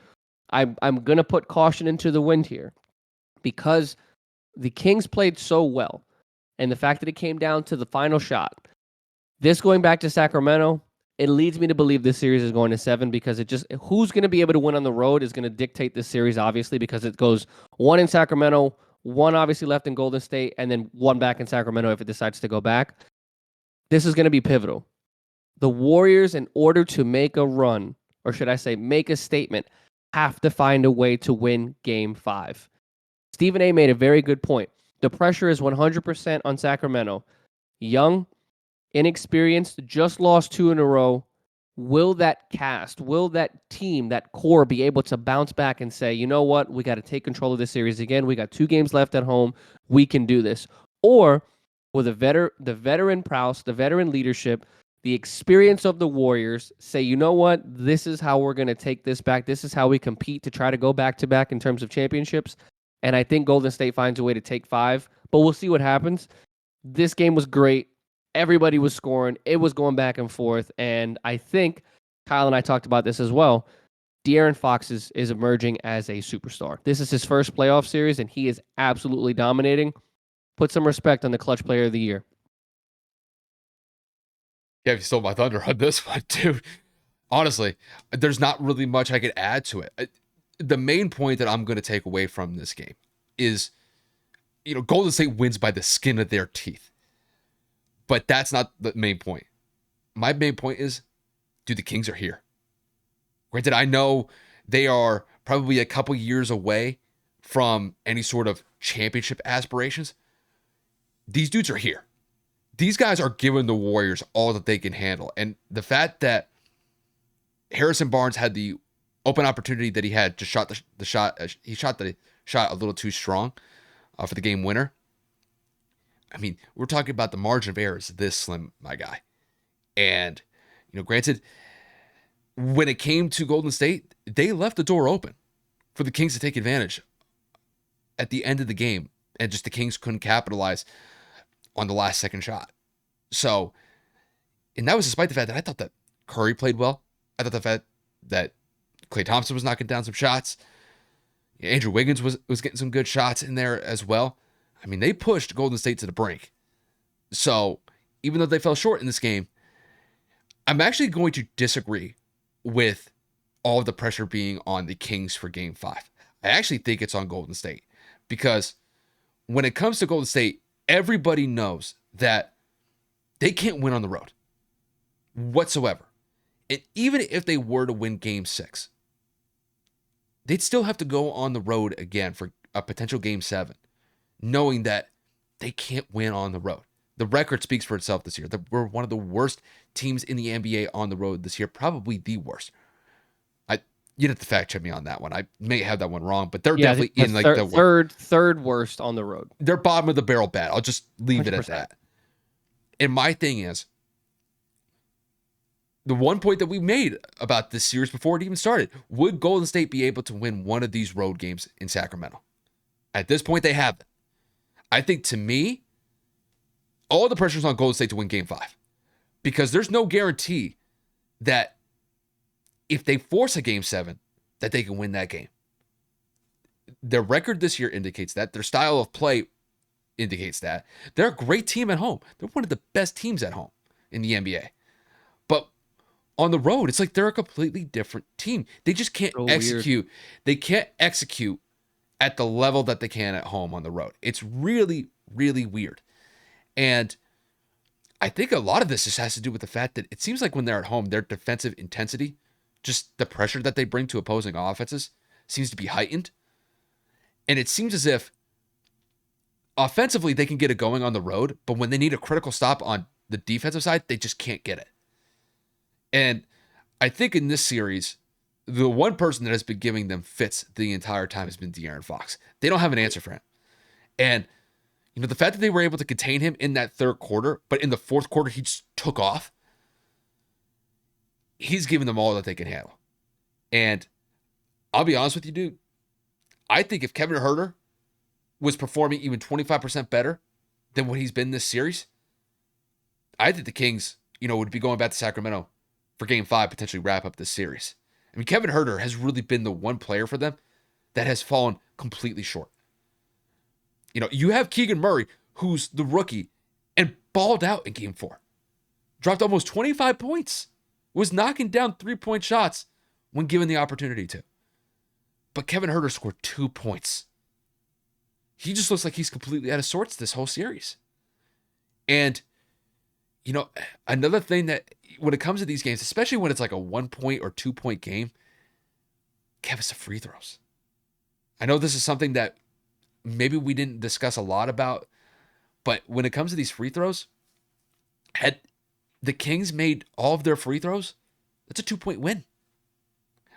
I'm going to put caution into the wind here because the Kings played so well, and the fact that it came down to the final shot, this going back to Sacramento, it leads me to believe this series is going to 7, because it just, who's going to be able to win on the road is going to dictate this series, obviously, because it goes 1 in Sacramento, 1 obviously left in Golden State, and then 1 back in Sacramento if it decides to go back. This is going to be pivotal. The Warriors, in order to make a run, or should I say make a statement, have to find a way to win Game 5. Stephen A. made a very good point. The pressure is 100% on Sacramento. Young, inexperienced, just lost 2 in a row. will that cast, will that team, that core be able to bounce back and say, you know what, we got to take control of this series again. We got 2 games left at home. We can do this. Or will the veteran prowess, the veteran leadership, the experience of the Warriors say, you know what, this is how we're going to take this back. This is how we compete to try to go back to back in terms of championships. And I think Golden State finds a way to take 5, but we'll see what happens. This game was great. Everybody was scoring. It was going back and forth. And I think Kyle and I talked about this as well. De'Aaron Fox is emerging as a superstar. This is his first playoff series, and he is absolutely dominating. Put some respect on the clutch player of the year. Yeah, you stole my thunder on this one, dude. Honestly, there's not really much I could add to it. The main point that I'm going to take away from this game is, Golden State wins by the skin of their teeth. But that's not the main point. My main point is, dude, the Kings are here. Granted, I know they are probably a couple years away from any sort of championship aspirations. These dudes are here. These guys are giving the Warriors all that they can handle. And the fact that Harrison Barnes had the open opportunity that he had to shot the shot, he shot the shot a little too strong for the game winner. I mean, we're talking about the margin of error is this slim, my guy. And, granted, when it came to Golden State, they left the door open for the Kings to take advantage at the end of the game. And just the Kings couldn't capitalize on the last second shot. So, and that was despite the fact that I thought that Curry played well. I thought the fact that Klay Thompson was knocking down some shots. Andrew Wiggins was getting some good shots in there as well. I mean, they pushed Golden State to the brink. So, even though they fell short in this game, I'm actually going to disagree with all of the pressure being on the Kings for Game 5. I actually think it's on Golden State because when it comes to Golden State, everybody knows that they can't win on the road whatsoever. And even if they were to win Game 6, they'd still have to go on the road again for a potential Game 7, knowing that they can't win on the road. The record speaks for itself this year. We're one of the worst teams in the NBA on the road this year, probably the worst. You'd have to fact check me on that one. I may have that one wrong, but they're definitely in like the third worst on the road. They're bottom of the barrel bad. I'll just leave 100%. It at that. And my thing is, the one point that we made about this series before it even started, would Golden State be able to win one of these road games in Sacramento? At this point, they haven't. I think, to me, all the pressure is on Golden State to win Game 5 because there's no guarantee that if they force a Game 7, that they can win that game. Their record this year indicates that. Their style of play indicates that. They're a great team at home. They're one of the best teams at home in the NBA. But on the road, it's like they're a completely different team. They just can't execute. Weird. They can't execute at the level that they can at home on the road. It's really, really weird. And I think a lot of this just has to do with the fact that it seems like when they're at home, their defensive intensity, just the pressure that they bring to opposing offenses, seems to be heightened. And it seems as if offensively they can get it going on the road, but when they need a critical stop on the defensive side, they just can't get it. And I think in this series, the one person that has been giving them fits the entire time has been De'Aaron Fox. They don't have an answer for him. And, the fact that they were able to contain him in that third quarter, but in the fourth quarter, he just took off. He's giving them all that they can handle. And I'll be honest with you, dude. I think if Kevin Huerter was performing even 25% better than what he's been this series, I think the Kings, would be going back to Sacramento for Game 5, potentially wrap up this series. I mean, Kevin Huerter has really been the one player for them that has fallen completely short. You have Keegan Murray, who's the rookie, and balled out in Game 4. Dropped almost 25 points. Was knocking down 3-point shots when given the opportunity to. But Kevin Huerter scored 2 points. He just looks like he's completely out of sorts this whole series. And, another thing that when it comes to these games, especially when it's like a 1-point or 2-point game, Kevin's the free throws. I know this is something that maybe we didn't discuss a lot about, but when it comes to these free throws, had the Kings made all of their free throws That's a 2-point win.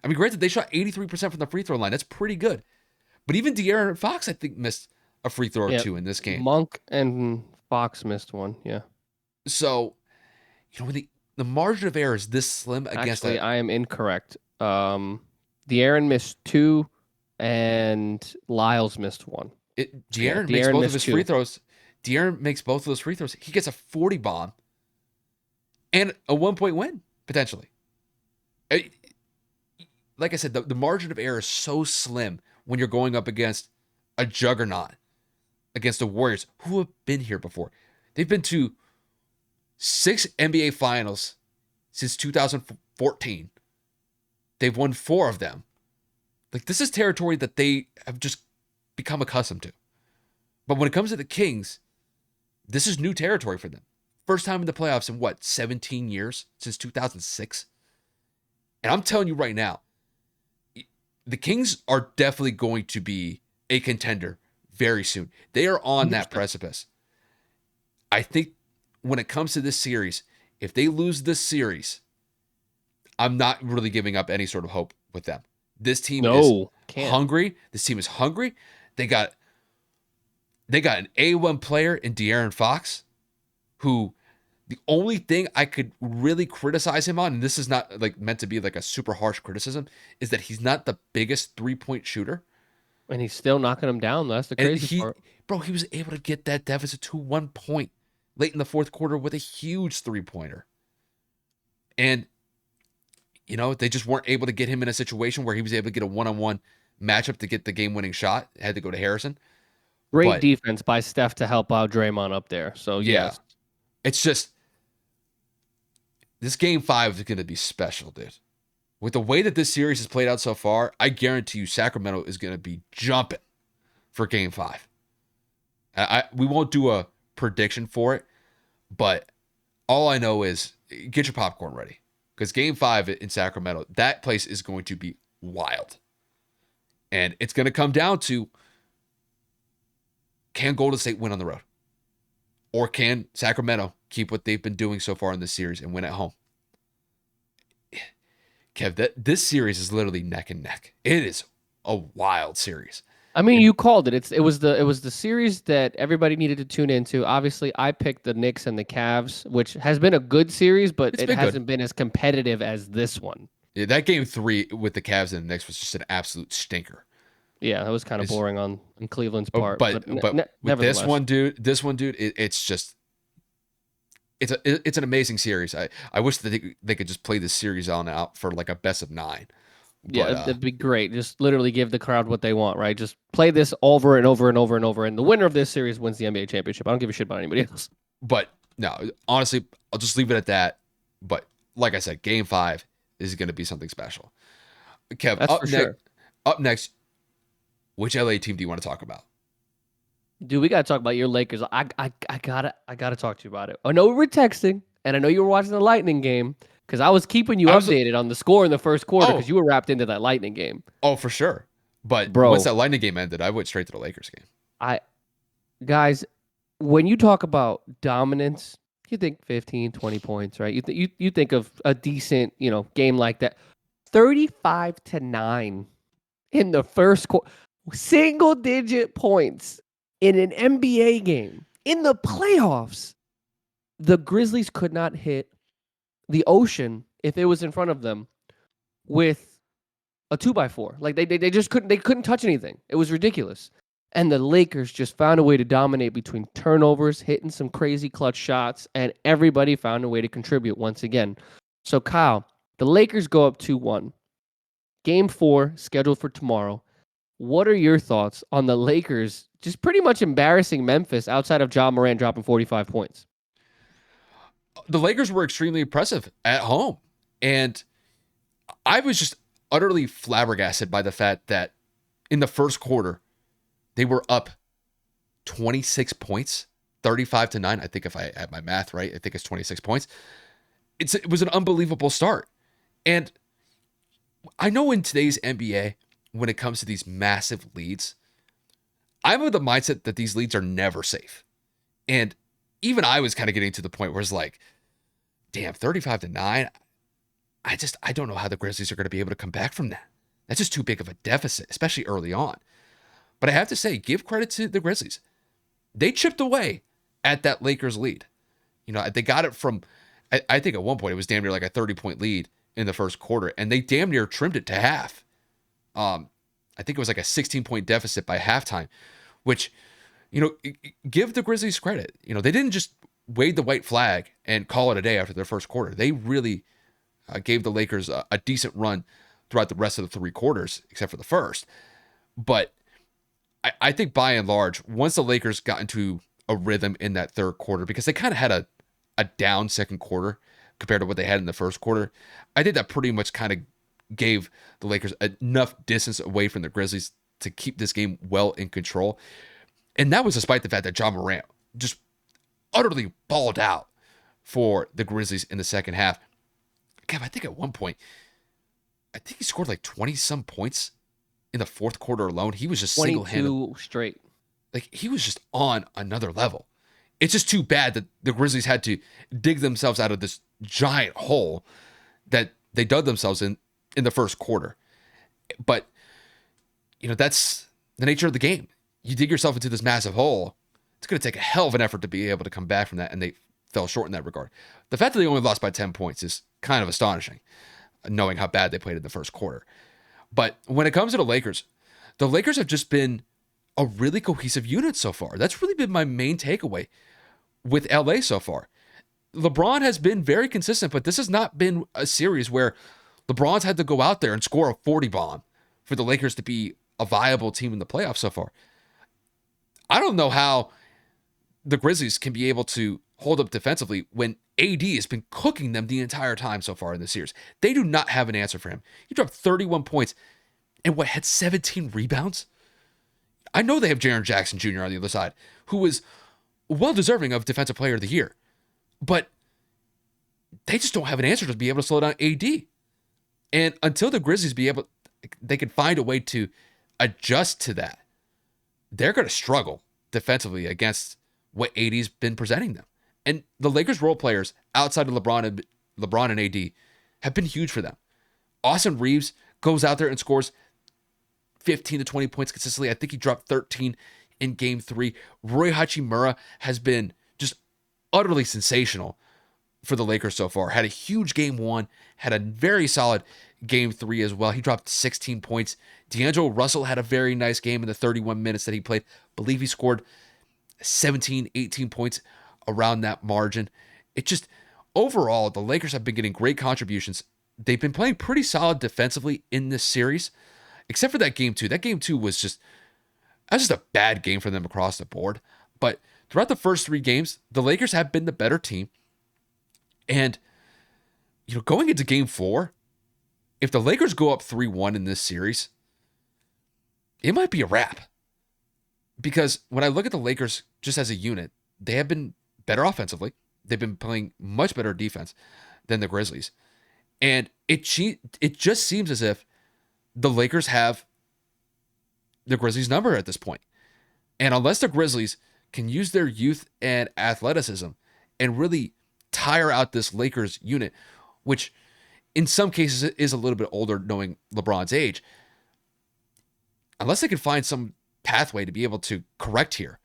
I mean, granted, they shot 83% from the free throw line. That's pretty good. But even De'Aaron Fox, I think, missed a free throw or Yeah, two in this game. Monk and Fox missed one. Yeah. So, when the margin of error is this slim against Actually, I am incorrect. De'Aaron missed 2, and Lyles missed 1. De'Aaron makes De'Aaron both of missed his 2. free throws. De'Aaron makes both of those free throws. He gets a 40 bomb and a 1-point win, potentially. Like I said, the margin of error is so slim when you're going up against a juggernaut, against the Warriors, who have been here before. They've been to 6 NBA finals since 2014. They've won 4 of them. Like, this is territory that they have just become accustomed to. But when it comes to the Kings, this is new territory for them. First time in the playoffs in 17 years? Since 2006? And I'm telling you right now, the Kings are definitely going to be a contender very soon. They are on that precipice. I think when it comes to this series, if they lose this series, I'm not really giving up any sort of hope with them. This team is hungry. This team is hungry. They got an A1 player in De'Aaron Fox, who the only thing I could really criticize him on, and this is not like meant to be like a super harsh criticism, is that he's not the biggest 3-point shooter. And he's still knocking them down. That's the crazy part. Bro, he was able to get that deficit to 1 point late in the fourth quarter with a huge 3-pointer. And, they just weren't able to get him in a situation where he was able to get a one-on-one matchup to get the game-winning shot. Had to go to Harrison. Great defense by Steph to help out Draymond up there. So, yeah. yes. It's just, this game 5 is going to be special, dude. With the way that this series has played out so far, I guarantee you Sacramento is going to be jumping for game 5. We won't do a prediction for it, but all I know is get your popcorn ready, because game 5 in Sacramento, that place is going to be wild. And it's going to come down to, can Golden State win on the road? Or can Sacramento keep what they've been doing so far in this series and win at home? Kev, this series is literally neck and neck. It is a wild series. I mean, you called it. It was the series that everybody needed to tune into. Obviously, I picked the Knicks and the Cavs, which has been a good series, but it hasn't been as competitive as this one. Yeah, that game 3 with the Cavs and the Knicks was just an absolute stinker. Yeah, that was kind of boring on Cleveland's part. But with this one, dude, it's just, it's an amazing series. I wish that they could just play this series on out for like a best of 9. Yeah, it'd be great. Just literally give the crowd what they want, right? Just play this over and over and over and over, and the winner of this series wins the NBA championship. I don't give a shit about anybody else. But no, honestly, I'll just leave it at that. But like I said, game 5 is going to be something special. Kev, up next, which LA team do you want to talk about? Dude, we gotta talk about your Lakers. I gotta talk to you about it. I know we were texting, and I know you were watching the Lightning game, because I was keeping you updated on the score in the first quarter, because you were wrapped into that Lightning game. Oh, for sure. But bro, once that Lightning game ended, I went straight to the Lakers game. Guys, when you talk about dominance, you think 15, 20 points, right? You think of a decent, game like that. 35-9 in the first quarter. Single-digit points in an NBA game. In the playoffs, the Grizzlies could not hit the Ocean, if it was in front of them, with a 2x4. Like, they just couldn't touch anything. It was ridiculous. And the Lakers just found a way to dominate between turnovers, hitting some crazy clutch shots, and everybody found a way to contribute once again. So, Kyle, the Lakers go up 2-1. Game 4, scheduled for tomorrow. What are your thoughts on the Lakers just pretty much embarrassing Memphis outside of Ja Morant dropping 45 points? The Lakers were extremely impressive at home. And I was just utterly flabbergasted by the fact that in the first quarter, they were up 26 points, 35-9. I think if I had my math right, I think it's 26 points. It was an unbelievable start. And I know in today's NBA, when it comes to these massive leads, I'm of the mindset that these leads are never safe. And even I was kind of getting to the point where it's like, damn, 35-9. I don't know how the Grizzlies are going to be able to come back from that. That's just too big of a deficit, especially early on. But I have to say, give credit to the Grizzlies. They chipped away at that Lakers lead. They got it from, I think at one point it was damn near like a 30-point lead in the first quarter, and they damn near trimmed it to half. I think it was like a 16-point deficit by halftime, which, give the Grizzlies credit. They didn't just wave the white flag and call it a day after their first quarter. They really gave the Lakers a decent run throughout the rest of the three quarters, except for the first. But I think by and large, once the Lakers got into a rhythm in that third quarter, because they kind of had a down second quarter compared to what they had in the first quarter, I think that pretty much kind of gave the Lakers enough distance away from the Grizzlies to keep this game well in control. And that was despite the fact that Ja Morant just utterly balled out for the Grizzlies in the second half. Kev, I think at one point, I think he scored like 20-some points in the fourth quarter alone. He was just single-handed. 22 straight. Like, he was just on another level. It's just too bad that the Grizzlies had to dig themselves out of this giant hole that they dug themselves in the first quarter. But, that's the nature of the game. You dig yourself into this massive hole, it's going to take a hell of an effort to be able to come back from that, and they fell short in that regard. The fact that they only lost by 10 points is kind of astonishing, knowing how bad they played in the first quarter. But when it comes to the Lakers have just been a really cohesive unit so far. That's really been my main takeaway with LA so far. LeBron has been very consistent, but this has not been a series where LeBron's had to go out there and score a 40 bomb for the Lakers to be a viable team in the playoffs so far. I don't know how the Grizzlies can be able to hold up defensively when AD has been cooking them the entire time so far in the series. They do not have an answer for him. He dropped 31 points and had 17 rebounds? I know they have Jaren Jackson Jr. on the other side, who is well deserving of Defensive Player of the Year, but they just don't have an answer to be able to slow down AD. And until the Grizzlies they can find a way to adjust to that, they're going to struggle defensively against what AD's been presenting them. And the Lakers role players outside of LeBron and AD have been huge for them. Austin Reeves goes out there and scores 15 to 20 points consistently. I think he dropped 13 in game 3. Rui Hachimura has been just utterly sensational for the Lakers so far. Had a huge game 1, had a very solid game 3 as well. He dropped 16 points. D'Angelo Russell had a very nice game in the 31 minutes that he played. Believe he scored 17, 18 points around that margin. It just, overall, the Lakers have been getting great contributions. They've been playing pretty solid defensively in this series, except for that game 2. That game 2 was just a bad game for them across the board. But throughout the first 3 games, the Lakers have been the better team. And, going into game 4, if the Lakers go up 3-1 in this series, it might be a wrap. Because when I look at the Lakers just as a unit, they have been better offensively. They've been playing much better defense than the Grizzlies. And it just seems as if the Lakers have the Grizzlies' number at this point. And unless the Grizzlies can use their youth and athleticism and really tire out this Lakers unit, which in some cases is a little bit older knowing LeBron's age, unless they can find some pathway to be able to correct here,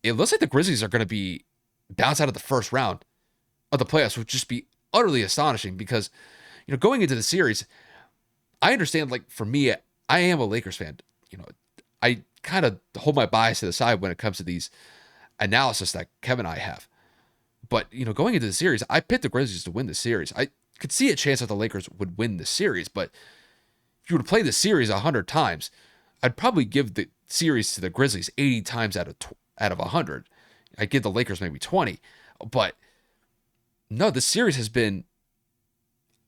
it looks like the Grizzlies are going to be bounced out of the first round of the playoffs, which would just be utterly astonishing because, going into the series, I understand, like, for me, I am a Lakers fan. I kind of hold my bias to the side when it comes to these analysis that Kevin and I have. But, going into the series, I picked the Grizzlies to win the series. I could see a chance that the Lakers would win the series, but if you were to play the series 100 times, I'd probably give the series to the Grizzlies 80 times out of 100. I'd give the Lakers maybe 20. But no, the series has been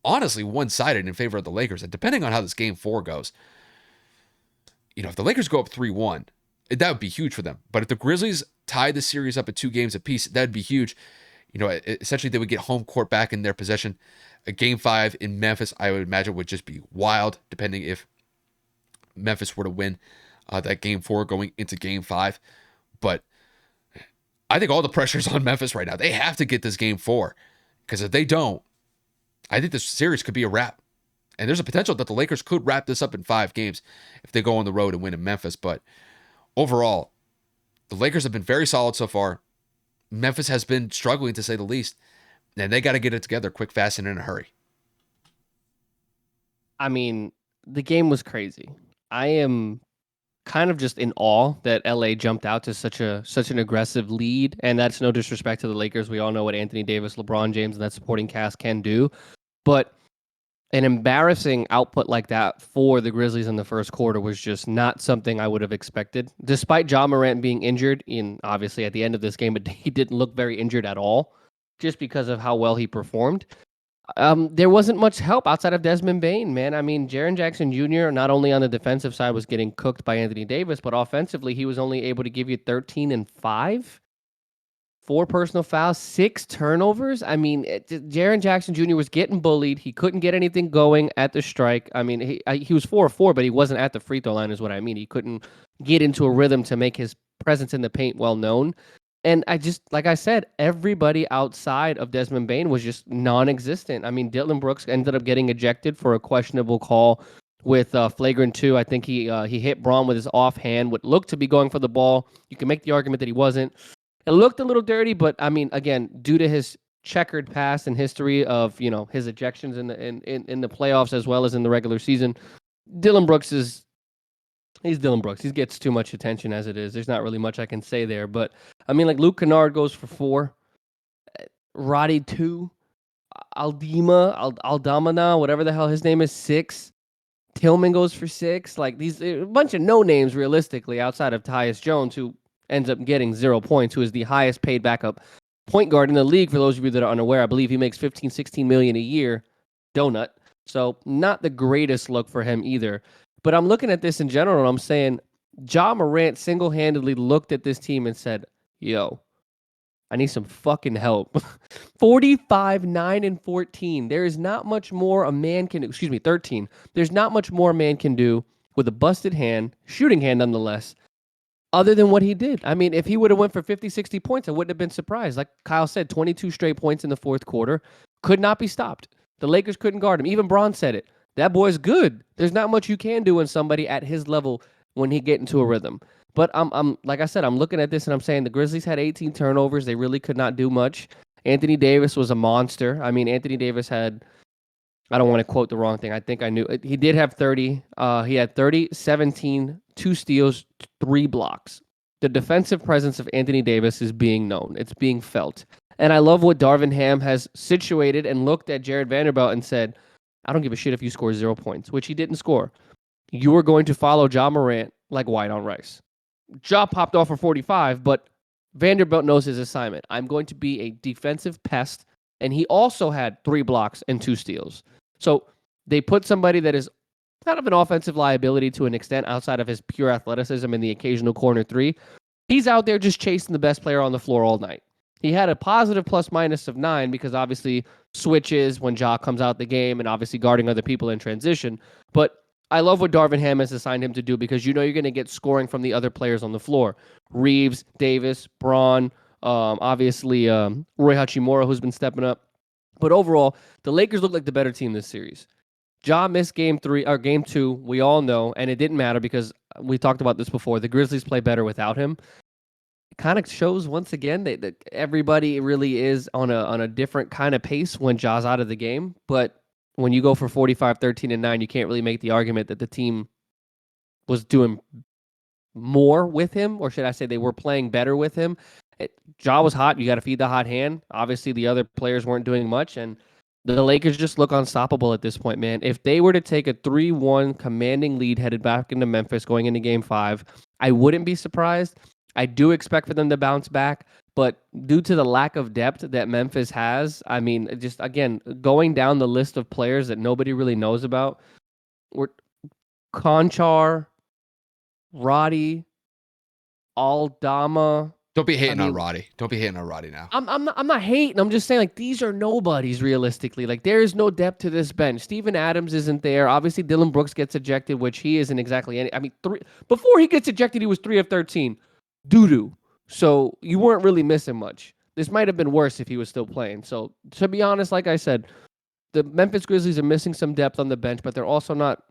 honestly one-sided in favor of the Lakers. And depending on how this game 4 goes, if the Lakers go up 3-1, that would be huge for them. But if the Grizzlies tie the series up at 2 games apiece, that'd be huge. Essentially they would get home court back in their possession. A game 5 in Memphis, I would imagine, would just be wild, depending if Memphis were to win that game 4 going into game 5. But I think all the pressure's on Memphis right now. They have to get this game 4, because if they don't, I think this series could be a wrap. And there's a potential that the Lakers could wrap this up in 5 games if they go on the road and win in Memphis. But overall, the Lakers have been very solid so far. Memphis has been struggling, to say the least. And they got to get it together quick, fast, and in a hurry. I mean, the game was crazy. I am kind of just in awe that LA jumped out to such an aggressive lead, and that's no disrespect to the Lakers. We all know what Anthony Davis, LeBron James, and that supporting cast can do, but an embarrassing output like that for the Grizzlies in the first quarter was just not something I would have expected. Despite Ja Morant being injured obviously at the end of this game, but he didn't look very injured at all, just because of how well he performed. There wasn't much help outside of Desmond Bane, man. I mean, Jaren Jackson Jr., not only on the defensive side, was getting cooked by Anthony Davis, but offensively, he was only able to give you 13 and 5, 4 personal fouls, 6 turnovers. I mean, Jaren Jackson Jr. was getting bullied. He couldn't get anything going at the strike. I mean, he was 4 of 4, but he wasn't at the free throw line, is what I mean. He couldn't get into a rhythm to make his presence in the paint well known. And like I said, everybody outside of Desmond Bane was just non-existent. I mean, Dillon Brooks ended up getting ejected for a questionable call with flagrant 2. I think he hit Braun with his offhand, what looked to be going for the ball. You can make the argument that he wasn't. It looked a little dirty, but I mean, again, due to his checkered past and history of his ejections in the playoffs as well as in the regular season, Dillon Brooks he's Dillon Brooks. He gets too much attention as it is. There's not really much I can say there. But, I mean, like, Luke Kennard goes for 4. Roddy 2. Aldamana, whatever the hell his name is, 6. Tillman goes for 6. Like, a bunch of no-names, realistically, outside of Tyus Jones, who ends up getting 0 points, who is the highest paid backup point guard in the league. For those of you that are unaware, I believe he makes $15-16 million a year. Donut. So, not the greatest look for him either. But I'm looking at this in general, and I'm saying Ja Morant single-handedly looked at this team and said, yo, I need some fucking help. 45, 9, and 14. There is not much more a man can do. 13. There's not much more a man can do with a busted hand, shooting hand nonetheless, other than what he did. I mean, if he would have went for 50, 60 points, I wouldn't have been surprised. Like Kyle said, 22 straight points in the fourth quarter. Could not be stopped. The Lakers couldn't guard him. Even Braun said it. That boy's good. There's not much you can do in somebody at his level when he get into a rhythm. But I'm like I said, I'm looking at this and I'm saying the Grizzlies had 18 turnovers. They really could not do much. Anthony Davis was a monster. I mean, Anthony Davis had, I don't want to quote the wrong thing. I think I knew. He did have 30. He had 30, 17, 2 steals, 3 blocks. The defensive presence of Anthony Davis is being known. It's being felt. And I love what Darvin Ham has situated and looked at Jared Vanderbilt and said, I don't give a shit if you score 0 points, which he didn't score. You are going to follow Ja Morant like white on rice. Ja popped off for 45, but Vanderbilt knows his assignment. I'm going to be a defensive pest, and he also had 3 blocks and 2 steals. So they put somebody that is kind of an offensive liability to an extent outside of his pure athleticism and the occasional corner 3. He's out there just chasing the best player on the floor all night. He had a positive plus-minus of 9 because obviously switches when Ja comes out the game and obviously guarding other people in transition. But I love what Darvin Ham has assigned him to do because you're going to get scoring from the other players on the floor. Reeves, Davis, Braun, obviously Rui Hachimura, who's been stepping up. But overall, the Lakers look like the better team this series. Ja missed game 2, we all know, and it didn't matter because we talked about this before. The Grizzlies play better without him. It kind of shows once again that everybody really is on a different kind of pace when Ja's out of the game. But when you go for 45, 13, and 9, you can't really make the argument that the team was doing more with him, or should I say they were playing better with him. Ja was hot. You got to feed the hot hand. Obviously, the other players weren't doing much, and the Lakers just look unstoppable at this point, man. If they were to take a 3-1 commanding lead headed back into Memphis going into Game 5, I wouldn't be surprised. I do expect for them to bounce back, but due to the lack of depth that Memphis has, I mean, just, again, going down the list of players that nobody really knows about, we're Conchar, Roddy, Aldama. Don't be hating on Roddy. Don't be hating on Roddy now. I'm not hating. I'm just saying, like, these are nobodies realistically. Like, there is no depth to this bench. Steven Adams isn't there. Obviously, Dillon Brooks gets ejected, which he isn't exactly any. I mean, before he gets ejected, he was 3 of 13. Doo-doo. So you weren't really missing much. This might have been worse if he was still playing. So to be honest, like I said, the Memphis Grizzlies are missing some depth on the bench, but they're also not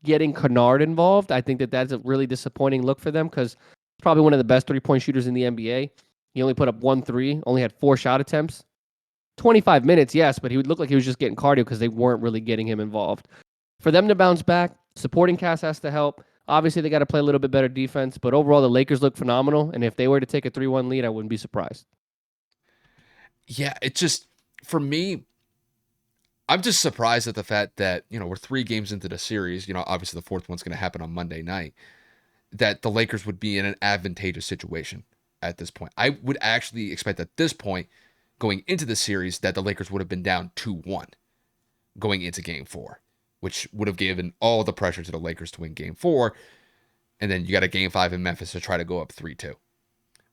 getting Kennard involved. I think that's a really disappointing look for them because he's probably one of the best 3-point shooters in the NBA. He only put up 1 3, only had 4 shot attempts. 25 minutes, yes, but he would look like he was just getting cardio because they weren't really getting him involved. For them to bounce back, supporting cast has to help. Obviously, they got to play a little bit better defense, but overall, the Lakers look phenomenal. And if they were to take a 3-1 lead, I wouldn't be surprised. Yeah, it just, for me, I'm just surprised at the fact that, we're 3 games into the series. Obviously the fourth one's going to happen on Monday night, that the Lakers would be in an advantageous situation at this point. I would actually expect at this point, going into the series, that the Lakers would have been down 2-1 going into game 4, which would have given all the pressure to the Lakers to win game 4. And then you got a game 5 in Memphis to try to go up 3-2.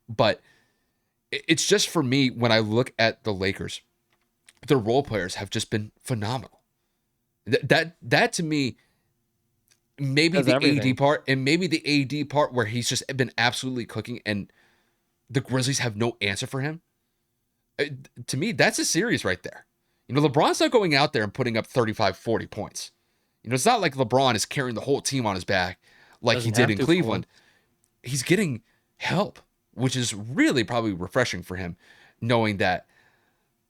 But it's just, for me, when I look at the Lakers, their role players have just been phenomenal. That to me, maybe Does the everything. AD part, and maybe the AD part where he's just been absolutely cooking and the Grizzlies have no answer for him. To me, that's a series right there. LeBron's not going out there and putting up 35, 40 points. It's not like LeBron is carrying the whole team on his back like he Doesn't did have in to for Cleveland. him. He's getting help, which is really probably refreshing for him, knowing that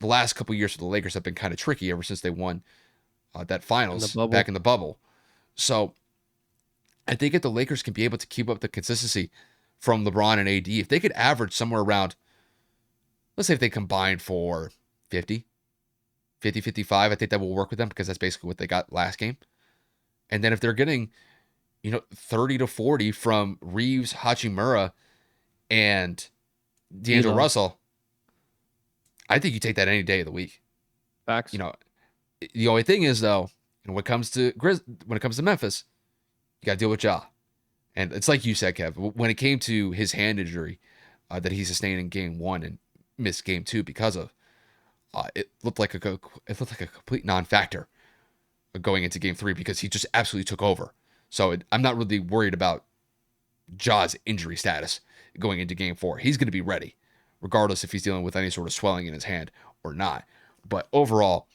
the last couple of years for the Lakers have been kind of tricky ever since they won that finals back in the bubble. So I think if the Lakers can be able to keep up the consistency from LeBron and AD, if they could average somewhere around, let's say if they combined for 50, 55, I think that will work with them because that's basically what they got last game. And then if they're getting, 30 to 40 from Reeves, Hachimura, and D'Angelo Russell, I think you take that any day of the week. Facts. The only thing is, though, when it comes to Memphis, you got to deal with Ja. And it's like you said, Kev, when it came to his hand injury that he sustained in game 1 and missed game 2 because of, it looked like a complete non-factor going into game 3 because he just absolutely took over. So I'm not really worried about Ja's injury status going into game 4. He's going to be ready, regardless if he's dealing with any sort of swelling in his hand or not. But overall,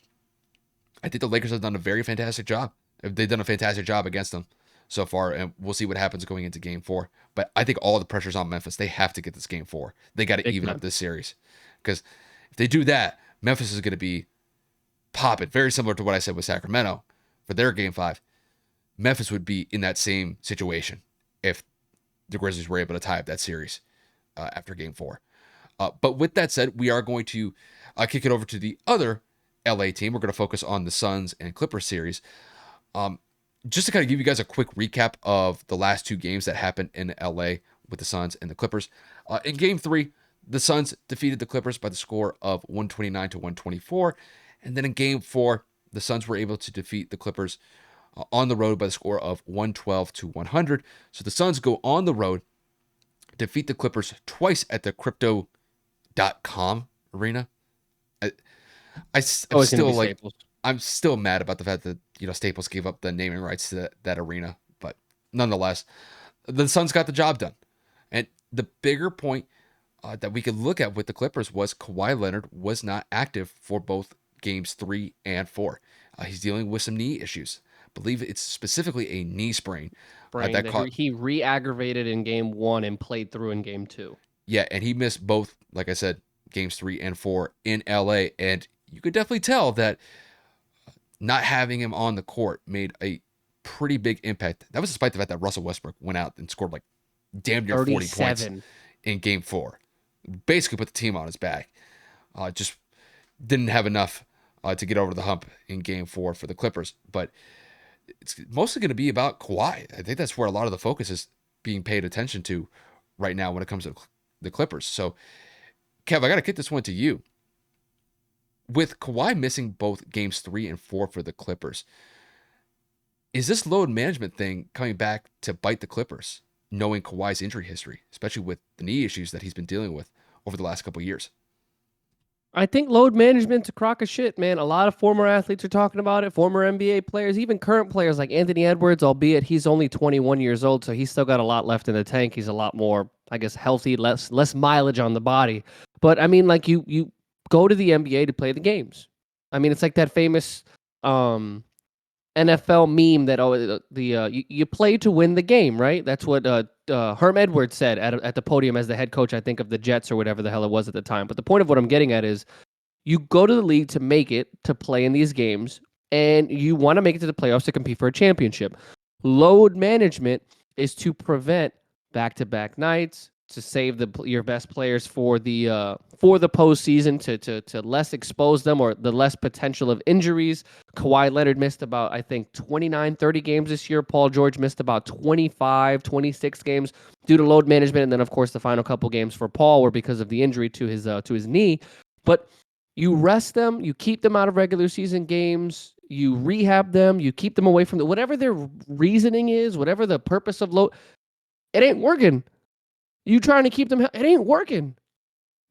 I think the Lakers have done a very fantastic job. They've done a fantastic job against them so far, and we'll see what happens going into game 4. But I think all the pressure's on Memphis. They have to get this game 4. They got to even up this series. Because if they do that, Memphis is going to be popping. Very similar to what I said with Sacramento for their game 5. Memphis would be in that same situation if the Grizzlies were able to tie up that series after game 4. But with that said, we are going to kick it over to the other LA team. We're going to focus on the Suns and Clippers series. Just to kind of give you guys a quick recap of the last 2 games that happened in LA with the Suns and the Clippers. In game 3, the Suns defeated the Clippers by the score of 129 to 124. And then in game 4, the Suns were able to defeat the Clippers on the road by the score of 112 to 100. So the Suns go on the road, defeat the Clippers twice at the Crypto.com arena. I'm still mad about the fact that Staples gave up the naming rights to that arena, but nonetheless, the Suns got the job done. And the bigger point that we could look at with the Clippers was Kawhi Leonard was not active for both games 3 and 4. He's dealing with some knee issues. I believe it's specifically a knee sprain. He re-aggravated in game 1 and played through in game 2. Yeah, and he missed both, like I said, games 3 and 4 in LA, and you could definitely tell that not having him on the court made a pretty big impact. That was despite the fact that Russell Westbrook went out and scored like damn near 40 points in game 4. Basically put the team on his back. Just didn't have enough to get over the hump in game 4 for the Clippers. But it's mostly going to be about Kawhi. I think that's where a lot of the focus is being paid attention to right now when it comes to the Clippers. So, Kev, I got to kick this one to you. With Kawhi missing both games 3 and 4 for the Clippers, is this load management thing coming back to bite the Clippers, knowing Kawhi's injury history, especially with the knee issues that he's been dealing with over the last couple of years? I think load management's a crock of shit, man. A lot of former athletes are talking about it, former NBA players, even current players like Anthony Edwards, albeit he's only 21 years old, so he's still got a lot left in the tank. He's a lot more, I guess, healthy, less mileage on the body. But I mean, like you go to the NBA to play the games. I mean, it's like that famous NFL meme that you play to win the game, right? That's what Herm Edwards said at the podium as the head coach, I think, of the Jets or whatever the hell it was at the time. But the point of what I'm getting at is you go to the league to make it, to play in these games, and you want to make it to the playoffs to compete for a championship. Load management is to prevent back-to-back nights, to save your best players for the postseason, to less expose them or the less potential of injuries. Kawhi Leonard missed about, I think, 29, 30 games this year. Paul George missed about 25, 26 games due to load management. And then, of course, the final couple games for Paul were because of the injury to his knee. But you rest them, you keep them out of regular season games, you rehab them, you keep them away from whatever their reasoning is, whatever the purpose of load, it ain't working. You trying to keep them, it ain't working.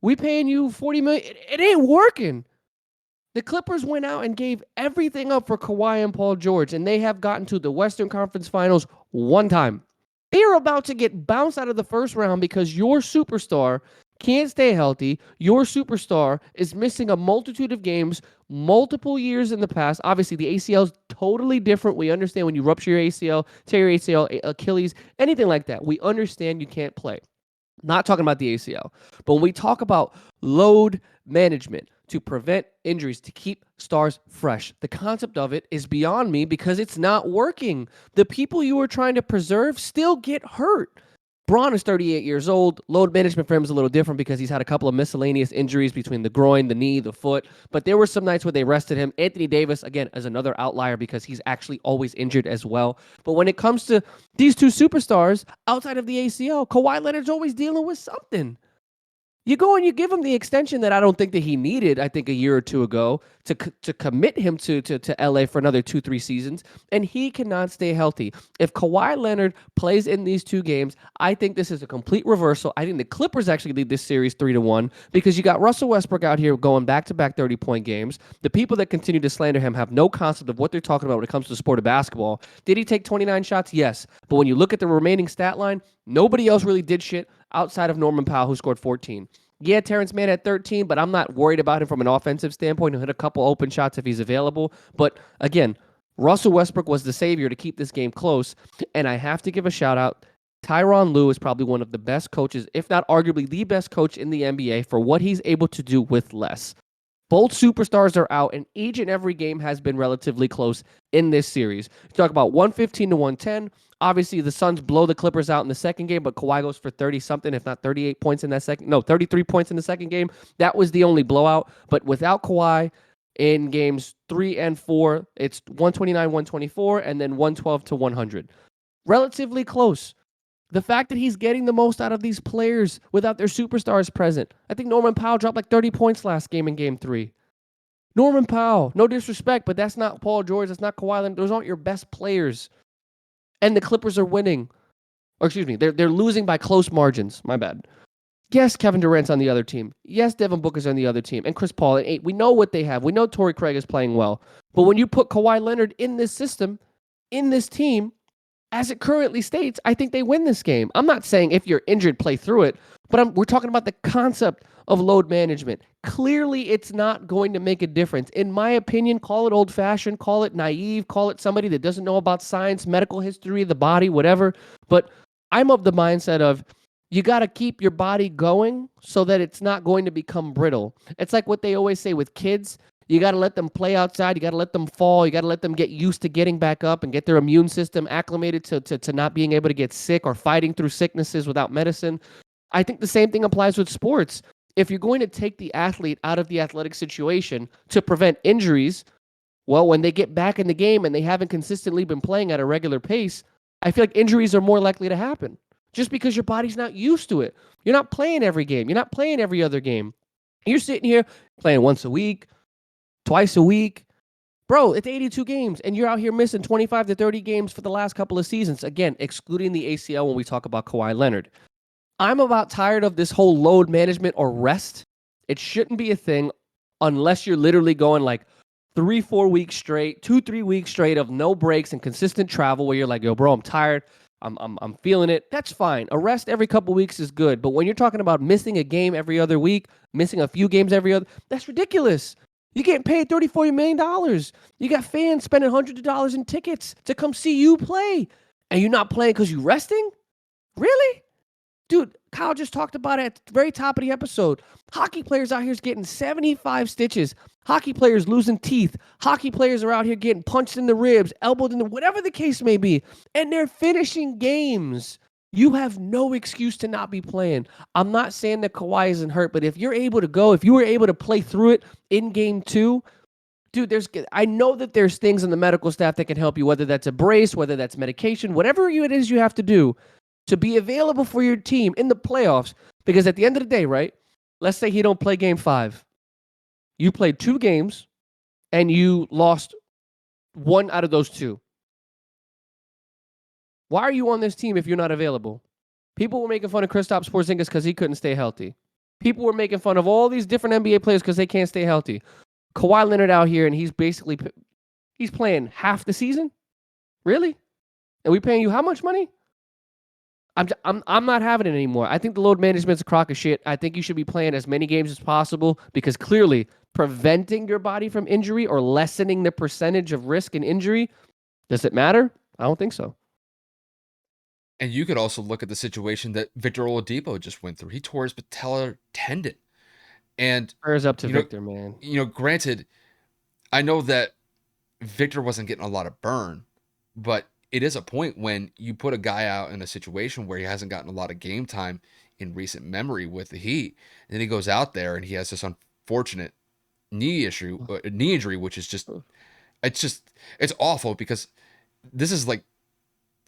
We paying you $40 million, it ain't working. The Clippers went out and gave everything up for Kawhi and Paul George, and they have gotten to the Western Conference Finals one time. They are about to get bounced out of the first round because your superstar can't stay healthy. Your superstar is missing a multitude of games, multiple years in the past. Obviously, the ACL is totally different. We understand when you rupture your ACL, tear your ACL, Achilles, anything like that. We understand you can't play. Not talking about the ACL. But when we talk about load management to prevent injuries, to keep stars fresh, the concept of it is beyond me because it's not working. The people you are trying to preserve still get hurt. Braun is 38 years old. Load management for him is a little different because he's had a couple of miscellaneous injuries between the groin, the knee, the foot. But there were some nights where they rested him. Anthony Davis, again, is another outlier because he's actually always injured as well. But when it comes to these two superstars outside of the ACL, Kawhi Leonard's always dealing with something. You go and you give him the extension that I don't think that he needed, I think a year or two ago, to commit him to LA for another 2-3 seasons, and he cannot stay healthy. If Kawhi Leonard plays in these two games, I think this is a complete reversal. I think the Clippers actually lead this series 3-1 because you got Russell Westbrook out here going back-to-back 30-point games. The people that continue to slander him have no concept of what they're talking about when it comes to the sport of basketball. Did he take 29 shots? Yes. But when you look at the remaining stat line, nobody else really did shit outside of Norman Powell, who scored 14. Yeah, Terrence Mann at 13, but I'm not worried about him from an offensive standpoint. He'll hit a couple open shots if he's available. But again, Russell Westbrook was the savior to keep this game close. And I have to give a shout out. Tyronn Lue is probably one of the best coaches, if not arguably the best coach in the NBA for what he's able to do with less. Both superstars are out, and each and every game has been relatively close in this series. You talk about 115 to 110. Obviously, the Suns blow the Clippers out in the second game, but Kawhi goes for 30-something, if not 38 points in that second. No, 33 points in the second game. That was the only blowout. But without Kawhi in games 3 and 4, it's 129, 124, and then 112 to 100. Relatively close. The fact that he's getting the most out of these players without their superstars present. I think Norman Powell dropped like 30 points last game in game 3. Norman Powell, no disrespect, but that's not Paul George. That's not Kawhi Leonard. Those aren't your best players. And the Clippers are winning. Or excuse me, they're losing by close margins. My bad. Yes, Kevin Durant's on the other team. Yes, Devin Booker's on the other team. And Chris Paul at 8. We know what they have. We know Torrey Craig is playing well. But when you put Kawhi Leonard in this system, in this team, as it currently states, I think they win this game. I'm not saying if you're injured, play through it, but we're talking about the concept of load management. Clearly, it's not going to make a difference. In my opinion, call it old-fashioned, call it naive, call it somebody that doesn't know about science, medical history, the body, whatever. But I'm of the mindset of you got to keep your body going so that it's not going to become brittle. It's like what they always say with kids. You got to let them play outside. You got to let them fall. You got to let them get used to getting back up and get their immune system acclimated to not being able to get sick or fighting through sicknesses without medicine. I think the same thing applies with sports. If you're going to take the athlete out of the athletic situation to prevent injuries, well, when they get back in the game and they haven't consistently been playing at a regular pace, I feel like injuries are more likely to happen just because your body's not used to it. You're not playing every game. You're not playing every other game. You're sitting here playing once a week, twice a week. Bro, it's 82 games, and you're out here missing 25 to 30 games for the last couple of seasons. Again, excluding the ACL when we talk about Kawhi Leonard. I'm about tired of this whole load management or rest. It shouldn't be a thing unless you're literally going like 3-4 weeks straight, 2-3 weeks straight of no breaks and consistent travel where you're like, yo, bro, I'm tired. I'm feeling it. That's fine. A rest every couple weeks is good. But when you're talking about missing a game every other week, missing a few games every other, that's ridiculous. You're getting paid $30, $40 million. You got fans spending hundreds of dollars in tickets to come see you play. And you're not playing because you're resting? Really? Dude, Kyle just talked about it at the very top of the episode. Hockey players out here is getting 75 stitches. Hockey players losing teeth. Hockey players are out here getting punched in the ribs, elbowed in the whatever the case may be. And they're finishing games. You have no excuse to not be playing. I'm not saying that Kawhi isn't hurt, but if you're able to go, if you were able to play through it in game 2, dude, I know that there's things in the medical staff that can help you, whether that's a brace, whether that's medication, whatever it is you have to do to be available for your team in the playoffs. Because at the end of the day, right, let's say he don't play game 5. You played 2 games and you lost 1 out of those 2. Why are you on this team if you're not available? People were making fun of Kristaps Porzingis because he couldn't stay healthy. People were making fun of all these different NBA players because they can't stay healthy. Kawhi Leonard out here, and he's playing half the season? Really? And we paying you how much money? I'm not having it anymore. I think the load management's a crock of shit. I think you should be playing as many games as possible because clearly preventing your body from injury or lessening the percentage of risk and injury, does it matter? I don't think so. And you could also look at the situation that Victor Oladipo just went through. He tore his patellar tendon. And prayers up to Victor, man. Granted, I know that Victor wasn't getting a lot of burn, but it is a point when you put a guy out in a situation where he hasn't gotten a lot of game time in recent memory with the Heat, and then he goes out there and he has this unfortunate knee injury, which is just, it's awful because this is like,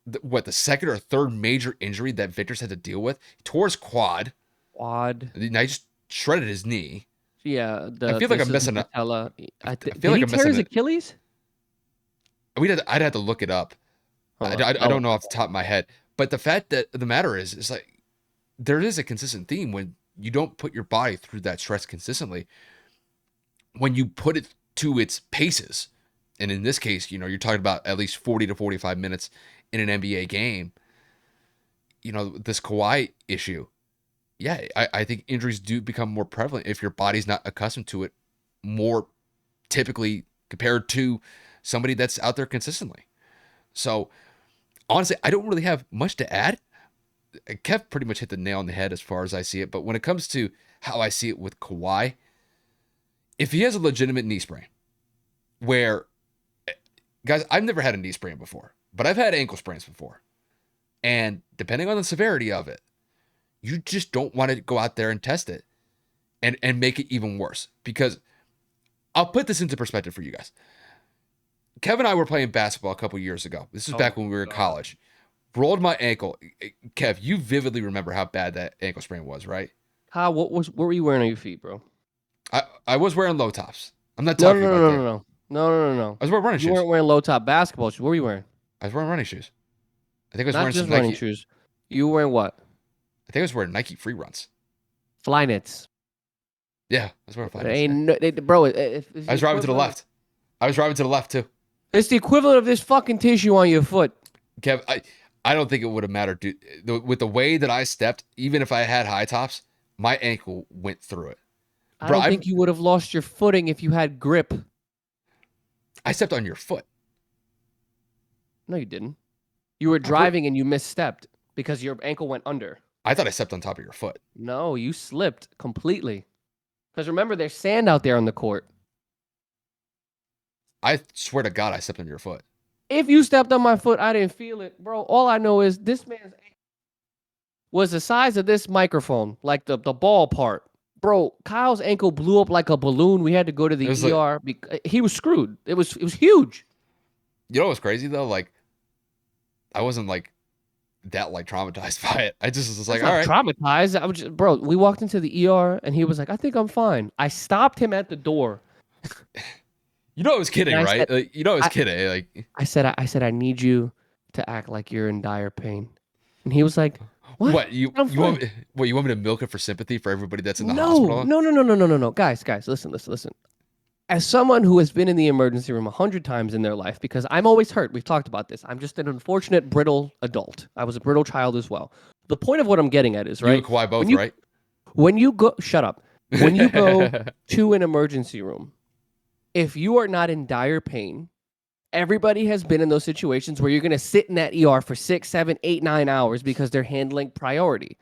the second or third major injury that Victor's had to deal with. He tore his quad. Now he just shredded his knee. Yeah, I feel like I'm missing it. I feel like I'm missing his Achilles. I'd have to look it up. I don't know off the top of my head. But the fact that the matter is like there is a consistent theme when you don't put your body through that stress consistently. When you put it to its paces, and in this case, you're talking about at least 40 to 45 minutes in an NBA game, this Kawhi issue, yeah, I think injuries do become more prevalent if your body's not accustomed to it more typically compared to somebody that's out there consistently. So honestly, I don't really have much to add. Kev pretty much hit the nail on the head as far as I see it. But when it comes to how I see it with Kawhi, if he has a legitimate knee sprain, where, guys, I've never had a knee sprain before, but I've had ankle sprains before. And depending on the severity of it, you just don't want to go out there and test it and make it even worse. Because I'll put this into perspective for you guys. Kev and I were playing basketball a couple years ago. This was back when we were in college. Rolled my ankle. Kev, you vividly remember how bad that ankle sprain was, right? Kyle, what were you wearing on your feet, bro? I was wearing low tops. I'm not talking about that. No. I was wearing running shoes. You weren't wearing low top basketball shoes. What were you wearing? I was wearing running shoes. I think I was Not wearing just some running Nike shoes. You were wearing what? I think I was wearing Nike free runs. Flyknits. Yeah, I was wearing Flyknits. I was driving to the left. I was driving to the left too. It's the equivalent of this fucking tissue on your foot. Kev, I don't think it would have mattered, dude. With the way that I stepped, even if I had high tops, my ankle went through it. I don't think you would have lost your footing if you had grip. I stepped on your foot. No, you didn't. You were driving and you misstepped because your ankle went under. I thought I stepped on top of your foot. No, you slipped completely. Because remember, there's sand out there on the court. I swear to God, I stepped on your foot. If you stepped on my foot, I didn't feel it. Bro, all I know is this man's ankle was the size of this microphone, like the ball part. Bro, Kyle's ankle blew up like a balloon. We had to go to the ER. He was screwed. It was huge. You know what's crazy, though? Like, I wasn't, like, that, like, traumatized by it. I just was like, all right. Traumatized? I was just, bro, we walked into the ER, and he was like, I think I'm fine. I stopped him at the door. You know I was kidding, right? You know I was kidding. Like I said, I need you to act like you're in dire pain. And he was like, what? You want me to milk it for sympathy for everybody that's in the hospital? No. Guys, listen. As someone who has been in the emergency room 100 times in their life, because I'm always hurt. We've talked about this. I'm just an unfortunate, brittle adult. I was a brittle child as well. The point of what I'm getting at is, right? You and Kawhi both, right? When you go, shut up. When you go to an emergency room, if you are not in dire pain, everybody has been in those situations where you're going to sit in that ER for 6, 7, 8, 9 hours because they're handling priority.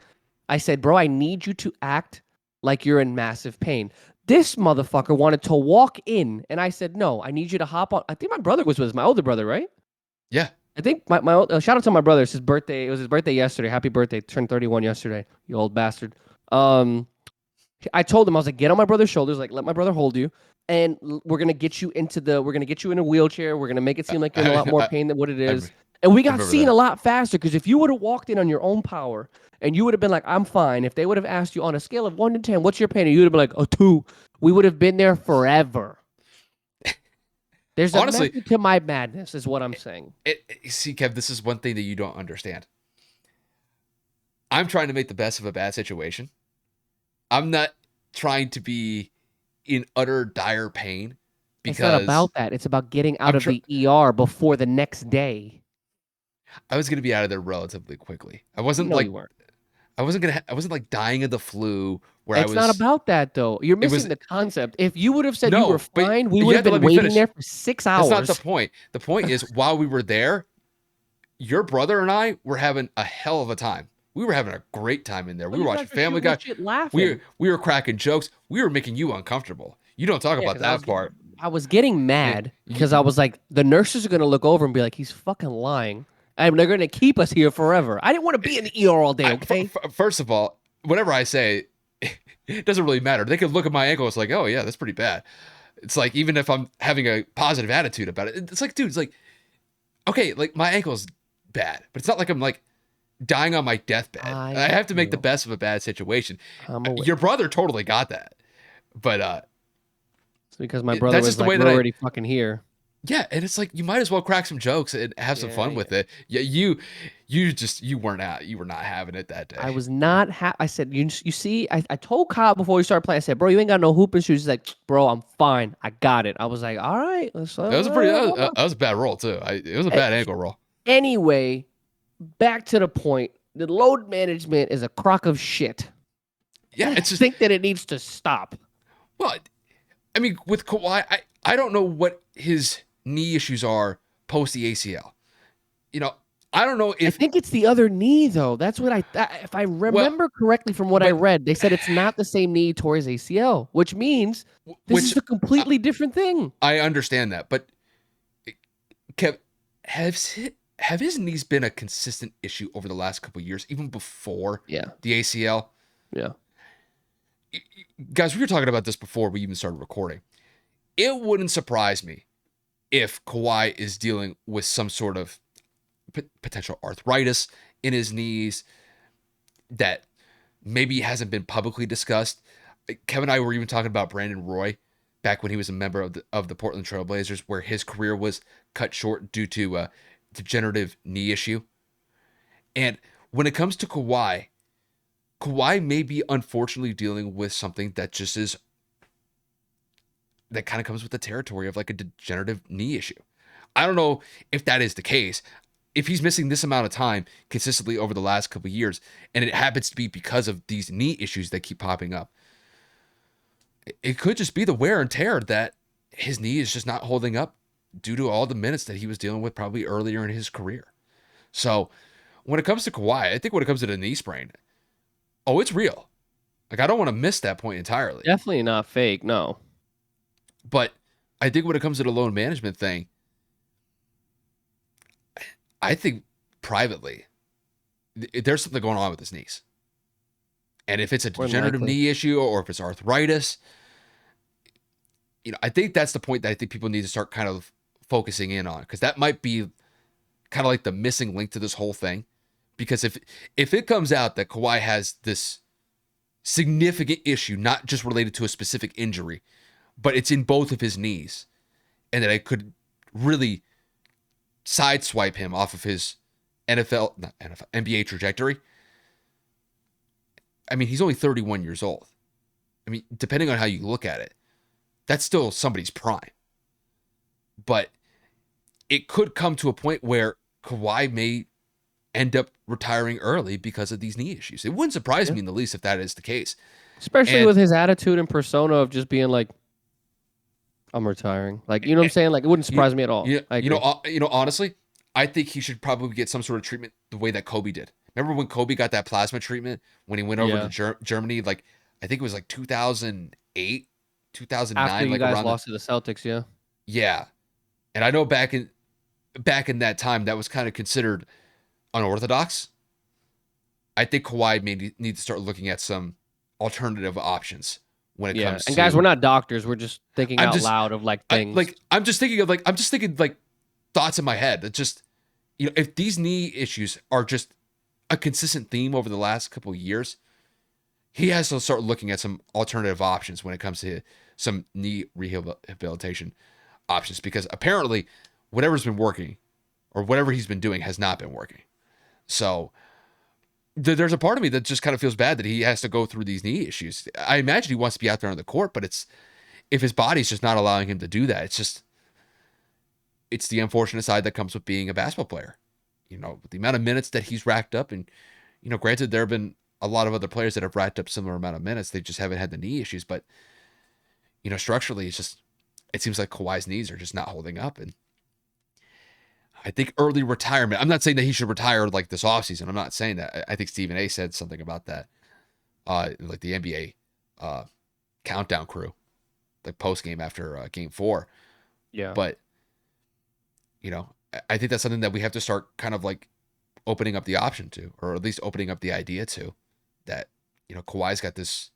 I said, bro, I need you to act like you're in massive pain. This motherfucker wanted to walk in, and I said, no, I need you to hop on. I think my brother was with us, my older brother, right? Yeah. I think my shout out to my brother. It's his birthday. It was his birthday yesterday. Happy birthday. Turned 31 yesterday. You old bastard. I told him, I was like, get on my brother's shoulders, like let my brother hold you, and we're gonna get you we're gonna get you in a wheelchair. We're gonna make it seem like you're in a lot more pain than what it is. And we got seen a lot faster because if you would have walked in on your own power and you would have been like, I'm fine. If they would have asked you on a scale of 1 to 10, what's your pain? And you would have been like, a 2. We would have been there forever. There's honestly, a method to my madness, is what I'm saying. See, Kev, this is one thing that you don't understand. I'm trying to make the best of a bad situation. I'm not trying to be in utter dire pain. Because it's not about that. It's about getting out of the ER before the next day. I was going to be out of there relatively quickly. I wasn't no, like you weren't. I wasn't like dying of the flu where it's not about that though. You're missing the concept. If you would have said you were fine, we would have been waiting there for 6 hours. That's not the point. The point is while we were there, your brother and I were having a hell of a time. We were having a great time in there. We were watching Family Guy. We were cracking jokes. We were making you uncomfortable. You don't talk about that part. I was getting mad because I was like, the nurses are going to look over and be like, he's fucking lying. And they're going to keep us here forever. I didn't want to be in the ER all day, okay? First of all, whatever I say, it doesn't really matter. They could look at my ankle. It's like, oh, yeah, that's pretty bad. It's like, even if I'm having a positive attitude about it, it's like, dude, it's like, okay, like my ankle's bad, but it's not like I'm like dying on my deathbed. I have to make the best of a bad situation. Your brother totally got that. But it's because my brother was like, we're already fucking here. Yeah, and it's like you might as well crack some jokes and have some fun with it. Yeah, you were not having it that day. I was not. I said, you see, I told Kyle before we started playing. I said, bro, you ain't got no hooping shoes. He's like, bro, I'm fine. I got it. I was like, all right. That was a bad roll too. It was a bad ankle roll. Anyway, back to the point. The load management is a crock of shit. Yeah, I think that it needs to stop. Well, I mean, with Kawhi, I don't know what his knee issues are post the ACL. You know, I don't know if... I think it's the other knee, though. That's what if I remember correctly from what I read, they said it's not the same knee towards ACL, which means this is a completely different thing. I understand that, but Kev, have his knees been a consistent issue over the last couple of years, even before the ACL? Yeah. Guys, we were talking about this before we even started recording. It wouldn't surprise me if Kawhi is dealing with some sort of potential arthritis in his knees that maybe hasn't been publicly discussed. Kevin and I were even talking about Brandon Roy back when he was a member of the Portland Trail Blazers, where his career was cut short due to a degenerative knee issue. And when it comes to Kawhi may be unfortunately dealing with something that just is that kind of comes with the territory of like a degenerative knee issue. I don't know if that is the case. If he's missing this amount of time consistently over the last couple of years, and it happens to be because of these knee issues that keep popping up, it could just be the wear and tear that his knee is just not holding up due to all the minutes that he was dealing with probably earlier in his career. So when it comes to Kawhi, I think when it comes to the knee sprain, it's real. Like, I don't want to miss that point entirely. Definitely not fake, no. But I think when it comes to the load management thing, I think privately, there's something going on with his knees. And if it's a degenerative knee issue or if it's arthritis, I think that's the point that I think people need to start kind of focusing in on, because that might be kind of like the missing link to this whole thing. Because if it comes out that Kawhi has this significant issue, not just related to a specific injury, but it's in both of his knees, and that I could really sideswipe him off of his NBA trajectory. I mean, he's only 31 years old. I mean, depending on how you look at it, that's still somebody's prime. But it could come to a point where Kawhi may end up retiring early because of these knee issues. It wouldn't surprise me in the least if that is the case. Especially with his attitude and persona of just being like, I'm retiring. Like, you know what I'm saying? Like, it wouldn't You, surprise me at all. I agree. honestly, I think he should probably get some sort of treatment the way that Kobe did. Remember when Kobe got that plasma treatment when he went over to Yeah. Germany? Like, I think it was like 2008, After 2009, you like guys around the lost to the Celtics, yeah. yeah. And I know back in that time that was kind of considered unorthodox. I think Kawhi may need to start looking at some alternative options when it Yeah. comes And guys, we're to. not doctors. We're just thinking I'm out just loud of like things. I'm just thinking like thoughts in my head that just if these knee issues are just a consistent theme over the last couple of years, he has to start looking at some alternative options when it comes to some knee rehabilitation options because apparently whatever's been working or whatever he's been doing has not been working. So there's a part of me that just kind of feels bad that he has to go through these knee issues. I imagine he wants to be out there on the court, but it's if his body's just not allowing him to do that, it's the unfortunate side that comes with being a basketball player. The amount of minutes that he's racked up, and granted, there have been a lot of other players that have racked up similar amount of minutes. They just haven't had the knee issues, but structurally, it seems like Kawhi's knees are just not holding up, and I think early retirement. I'm not saying that he should retire like this offseason. I'm not saying that. I think Stephen A. said something about that, like the NBA countdown crew, like post game after Game 4. Yeah. But I think that's something that we have to start kind of like opening up the option to, or at least opening up the idea to, that Kawhi's got this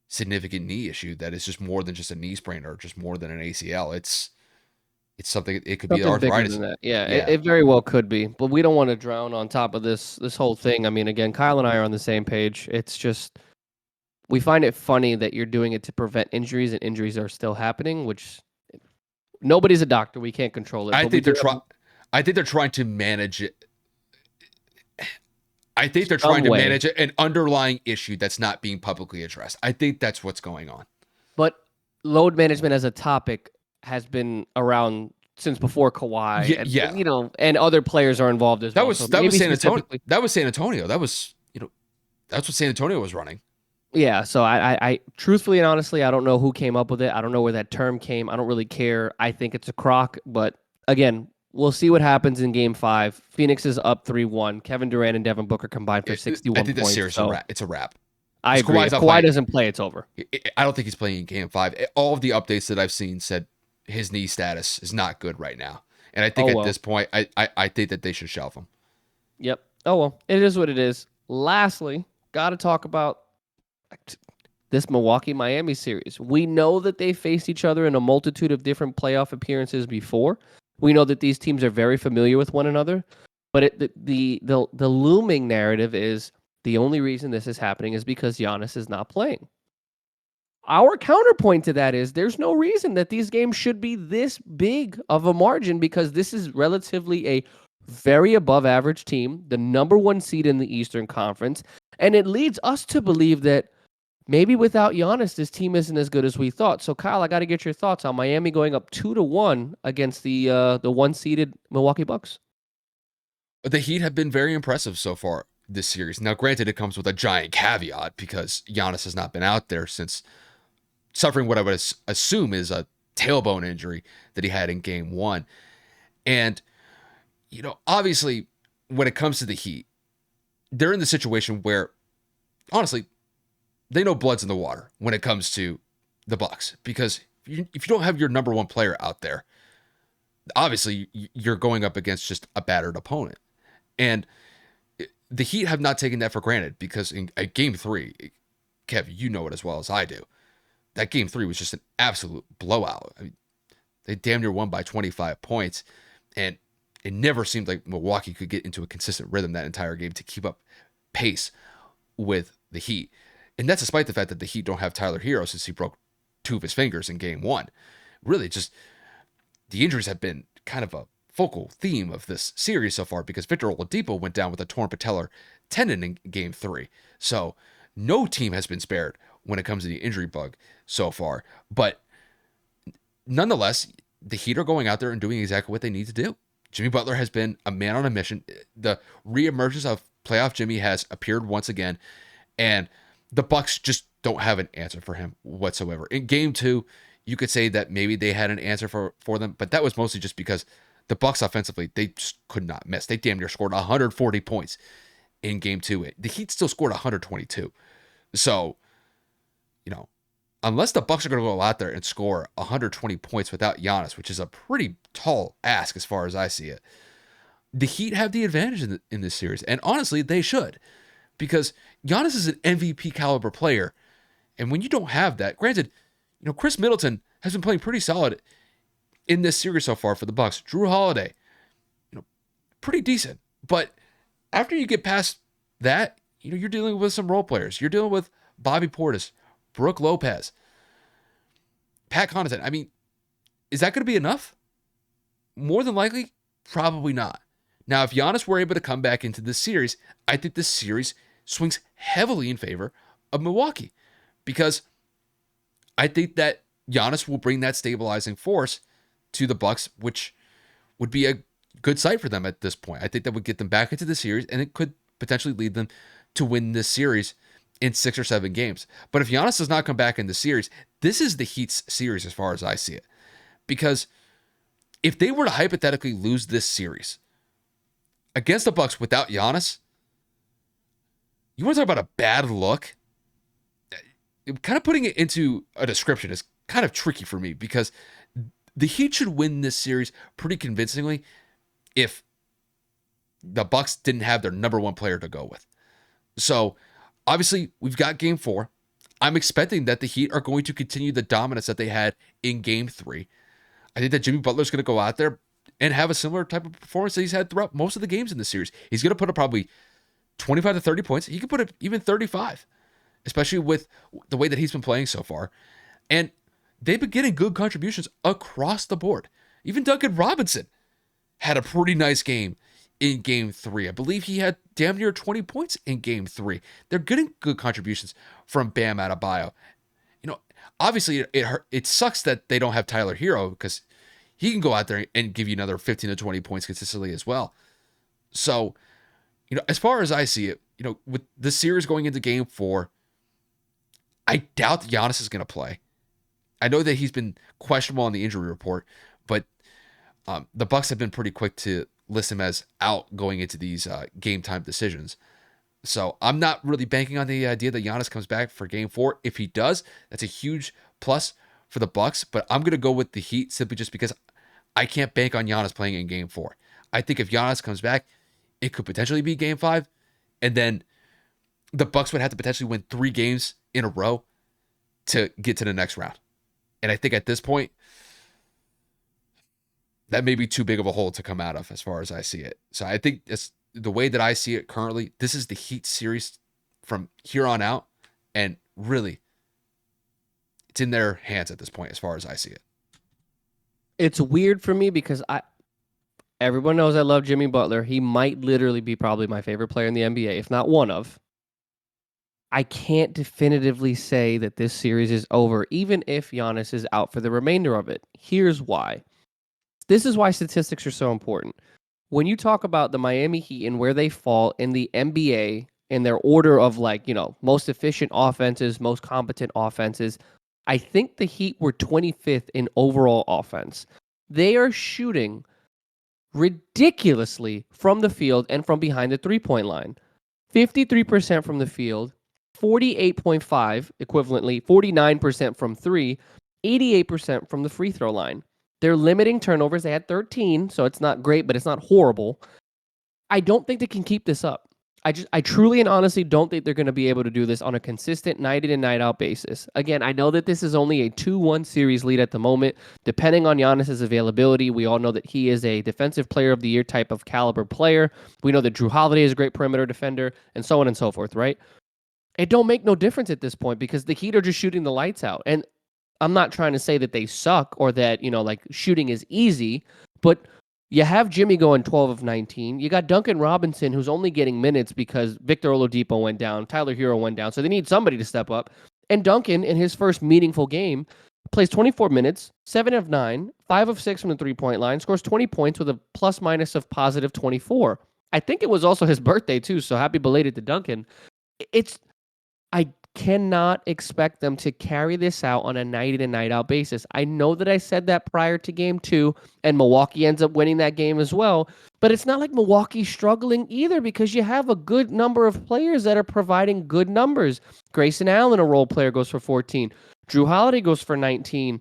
significant knee issue that is just more than just a knee sprain or just more than an ACL. It's something. It could be Something bigger arthritis. than that. Yeah, Yeah. it very well could be. But we don't want to drown on top of this whole thing. I mean, again, Kyle and I are on the same page. It's just we find it funny that you're doing it to prevent injuries and injuries are still happening, which nobody's a doctor. We can't control it. I But we think they're do trying. I think they're trying to manage it. I think they're some trying to way. manage an underlying issue that's not being publicly addressed. I think that's what's going on. But load management as a topic has been around since before Kawhi, Yeah, and yeah. and other players are involved as well. That was So that was maybe San Antonio. specifically- That was San Antonio. That was that's what San Antonio was running. Yeah, so I truthfully and honestly, I don't know who came up with it. I don't know where that term came. I don't really care. I think it's a crock, but again, we'll see what happens in Game 5. Phoenix is up 3-1. Kevin Durant and Devin Booker combined for 61 I think points. that's serious. So It's a wrap. I agree. Kawhi's If not Kawhi playing. doesn't play, it's over. I don't think he's playing in Game 5. All of the updates that I've seen said his knee status is not good right now, and I think Oh, well. at this point, I think that they should shelve him. Yep. Oh well, it is what it is. Lastly, got to talk about this Milwaukee-Miami series. We know that they faced each other in a multitude of different playoff appearances before. We know that these teams are very familiar with one another, but the looming narrative is the only reason this is happening is because Giannis is not playing. Our counterpoint to that is there's no reason that these games should be this big of a margin because this is relatively a very above average team, the number 1 seed in the Eastern Conference, and it leads us to believe that maybe without Giannis, this team isn't as good as we thought. So, Kyle, I got to get your thoughts on Miami going up 2-1 against the 1-seeded Milwaukee Bucks. The Heat have been very impressive so far this series. Now, granted, it comes with a giant caveat because Giannis has not been out there since suffering what I would assume is a tailbone injury that he had in Game 1. And, obviously, when it comes to the Heat, they're in the situation where, honestly, they know blood's in the water when it comes to the Bucks because if you don't have your number 1 player out there, obviously you're going up against just a battered opponent. And the Heat have not taken that for granted because in Game 3, Kev, you know it as well as I do, that Game 3 was just an absolute blowout. I mean, they damn near won by 25 points, and it never seemed like Milwaukee could get into a consistent rhythm that entire game to keep up pace with the Heat. And that's despite the fact that the Heat don't have Tyler Hero since he broke 2 of his fingers in Game 1. Really, just the injuries have been kind of a focal theme of this series so far because Victor Oladipo went down with a torn patellar tendon in Game 3. So no team has been spared when it comes to the injury bug so far. But nonetheless, the Heat are going out there and doing exactly what they need to do. Jimmy Butler has been a man on a mission. The reemergence of playoff Jimmy has appeared once again, and the Bucks just don't have an answer for him whatsoever. In Game 2, you could say that maybe they had an answer for them, but that was mostly just because the Bucks offensively, they just could not miss. They damn near scored 140 points in game 2. The Heat still scored 122. So, unless the Bucks are going to go out there and score 120 points without Giannis, which is a pretty tall ask as far as I see it, the Heat have the advantage in this series. And honestly, they should, because Giannis is an MVP caliber player. And when you don't have that, granted, Chris Middleton has been playing pretty solid in this series so far for the Bucks. Drew Holiday, pretty decent. But after you get past that, you're dealing with some role players. You're dealing with Bobby Portis, Brooke Lopez, Pat Connaughton. I mean, is that going to be enough? More than likely, probably not. Now, if Giannis were able to come back into this series, I think this series swings heavily in favor of Milwaukee, because I think that Giannis will bring that stabilizing force to the Bucks, which would be a good sight for them at this point. I think that would get them back into the series, and it could potentially lead them to win this series in 6 or 7 games. But if Giannis does not come back in the series, this is the Heat's series as far as I see it. Because if they were to hypothetically lose this series against the Bucks without Giannis, you want to talk about a bad look? Kind of putting it into a description is kind of tricky for me, because the Heat should win this series pretty convincingly if the Bucks didn't have their number 1 player to go with. So obviously we've got game 4. I'm expecting that the Heat are going to continue the dominance that they had in game 3. I think that Jimmy Butler's going to go out there and have a similar type of performance that he's had throughout most of the games in the series. He's going to put up probably 25 to 30 points. He could put up even 35, especially with the way that he's been playing so far. And they've been getting good contributions across the board. Even Duncan Robinson had a pretty nice game in game 3. I believe he had damn near 20 points in game 3. They're getting good contributions from Bam Adebayo. Obviously it sucks that they don't have Tyler Hero, because he can go out there and give you another 15 to 20 points consistently as well. So, as far as I see it, with the series going into game 4, I doubt that Giannis is going to play. I know that he's been questionable on the injury report, but the Bucks have been pretty quick to list him as out going into these game time decisions. So I'm not really banking on the idea that Giannis comes back for game 4. If he does, that's a huge plus for the Bucks, but I'm going to go with the Heat simply just because I can't bank on Giannis playing in game 4. I think if Giannis comes back, it could potentially be game 5, and then the Bucks would have to potentially win 3 games in a row to get to the next round. And I think at this point, that may be too big of a hole to come out of as far as I see it. So I think it's the way that I see it currently. This is the Heat series from here on out. And really, it's in their hands at this point as far as I see it. It's weird for me because everyone knows I love Jimmy Butler. He might literally be probably my favorite player in the NBA, if not one of. I can't definitively say that this series is over, even if Giannis is out for the remainder of it. Here's why. This is why statistics are so important. When you talk about the Miami Heat and where they fall in the NBA in their order of most efficient offenses, most competent offenses, I think the Heat were 25th in overall offense. They are shooting ridiculously from the field and from behind the three-point line. 53% from the field, 48.5 equivalently, 49% from 3, 88% from the free throw line. They're limiting turnovers. They had 13, so it's not great, but it's not horrible. I don't think they can keep this up. I truly and honestly don't think they're going to be able to do this on a consistent night in and night out basis. Again, I know that this is only a 2-1 series lead at the moment. Depending on Giannis's availability, we all know that he is a defensive player of the year type of caliber player. We know that Drew Holiday is a great perimeter defender, and so on and so forth, right? It don't make no difference at this point because the Heat are just shooting the lights out. And I'm not trying to say that they suck or that, shooting is easy, but you have Jimmy going 12 of 19. You got Duncan Robinson, who's only getting minutes because Victor Oladipo went down, Tyler Hero went down, so they need somebody to step up. And Duncan, in his first meaningful game, plays 24 minutes, 7 of 9, 5 of 6 from the three-point line, scores 20 points with a plus-minus of positive 24. I think it was also his birthday, too, so happy belated to Duncan. I cannot expect them to carry this out on a night in and night out basis. I know that I said that prior to game 2, and Milwaukee ends up winning that game as well. But it's not like Milwaukee's struggling either, because you have a good number of players that are providing good numbers. Grayson Allen, a role player, goes for 14. Drew Holiday goes for 19.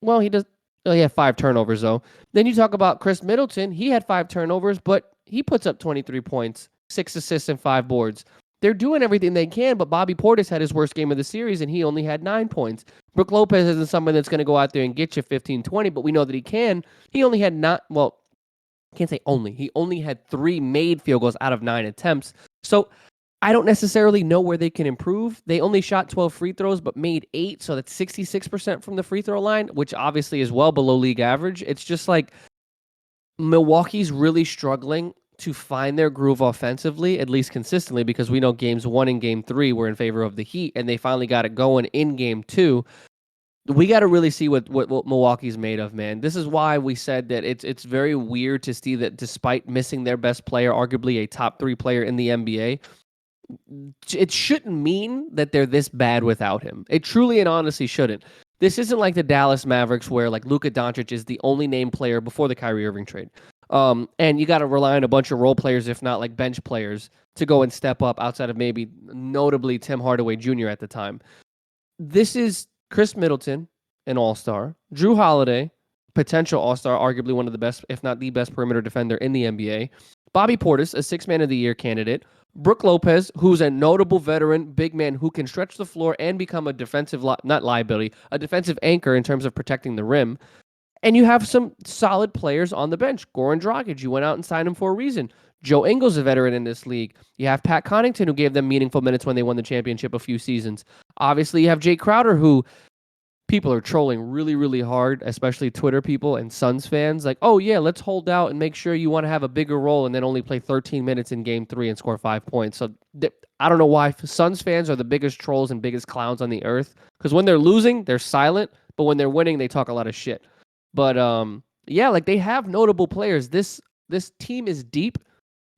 Well, he does. Oh, he had 5 turnovers, though. Then you talk about Chris Middleton. He had 5 turnovers, but he puts up 23 points, 6 assists, and 5 boards. They're doing everything they can, but Bobby Portis had his worst game of the series, and he only had 9 points. Brook Lopez isn't someone that's going to go out there and get you 15, 20, but we know that he can. He only had not, well, can't say only. He only had 3 made field goals out of 9 attempts. So I don't necessarily know where they can improve. They only shot 12 free throws, but made 8. So that's 66% from the free throw line, which obviously is well below league average. It's just like Milwaukee's really struggling to find their groove offensively, at least consistently, because we know games 1 and game 3 were in favor of the Heat, and they finally got it going in game 2. We got to really see what Milwaukee's made of, man. This is why we said that it's very weird to see that despite missing their best player, arguably a top 3 player in the NBA, it shouldn't mean that they're this bad without him. It truly and honestly shouldn't. This isn't like the Dallas Mavericks where like Luka Doncic is the only named player before the Kyrie Irving trade. And you got to rely on a bunch of role players, if not like bench players, to go and step up outside of maybe notably Tim Hardaway Jr. at the time. This is Chris Middleton, an all-star. Drew Holiday, potential all-star, arguably one of the best, if not the best perimeter defender in the NBA. Bobby Portis, a 6th Man of the Year candidate. Brook Lopez, who's a notable veteran, big man who can stretch the floor and become a defensive, not liability, a defensive anchor in terms of protecting the rim. And you have some solid players on the bench. Goran Dragic, you went out and signed him for a reason. Joe Ingles, a veteran in this league. You have Pat Connaughton, who gave them meaningful minutes when they won the championship a few seasons. Obviously, you have Jay Crowder, who people are trolling really, really hard, especially Twitter people and Suns fans. Like, oh, yeah, let's hold out and make sure you want to have a bigger role and then only play 13 minutes in game 3 and score 5 points. So I don't know why Suns fans are the biggest trolls and biggest clowns on the earth. Because when they're losing, they're silent. But when they're winning, they talk a lot of shit. But yeah, like they have notable players. This team is deep.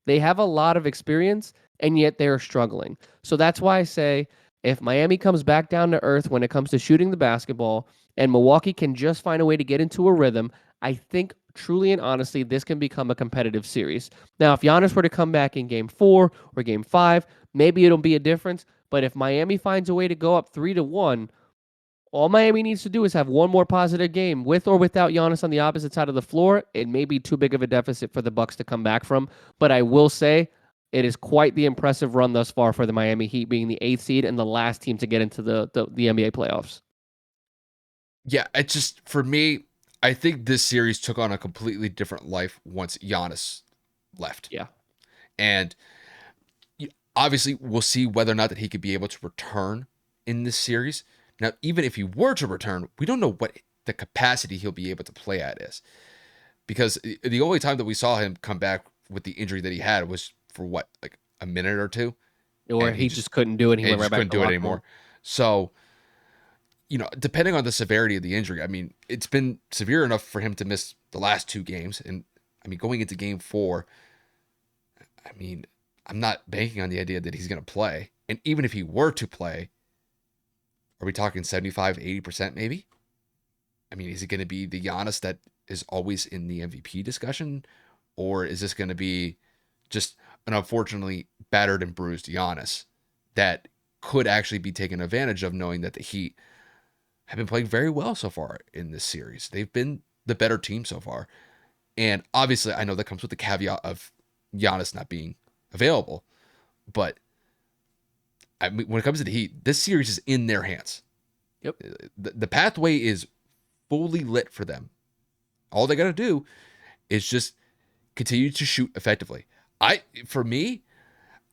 They have a lot of experience, and yet they're struggling. So that's why I say if Miami comes back down to earth when it comes to shooting the basketball, and Milwaukee can just find a way to get into a rhythm, I think truly and honestly this can become a competitive series. Now, if Giannis were to come back in game 4 or game 5, maybe it'll be a difference. But if Miami finds a way to go up 3-1, all Miami needs to do is have one more positive game with or without Giannis on the opposite side of the floor. It may be too big of a deficit for the Bucks to come back from, but I will say it is quite the impressive run thus far for the Miami Heat, being the 8th seed and the last team to get into the NBA playoffs. Yeah, it just, for me, I think this series took on a completely different life once Giannis left. Yeah. And obviously, we'll see whether or not that he could be able to return in this series. Now, even if he were to return, we don't know what the capacity he'll be able to play at is. Because the only time that we saw him come back with the injury that he had was for what, like a minute or 2? Or he just couldn't do it. He went right back couldn't do it anymore. So, depending on the severity of the injury, I mean, it's been severe enough for him to miss the last 2 games. And, I mean, going into game 4, I mean, I'm not banking on the idea that he's going to play. And even if he were to play, are we talking 75, 80% maybe? I mean, is it going to be the Giannis that is always in the MVP discussion? Or is this going to be just an unfortunately battered and bruised Giannis that could actually be taken advantage of, knowing that the Heat have been playing very well so far in this series? They've been the better team so far. And obviously, I know that comes with the caveat of Giannis not being available. But I mean, when it comes to the Heat, this series is in their hands. Yep. The pathway is fully lit for them. All they got to do is just continue to shoot effectively. For me,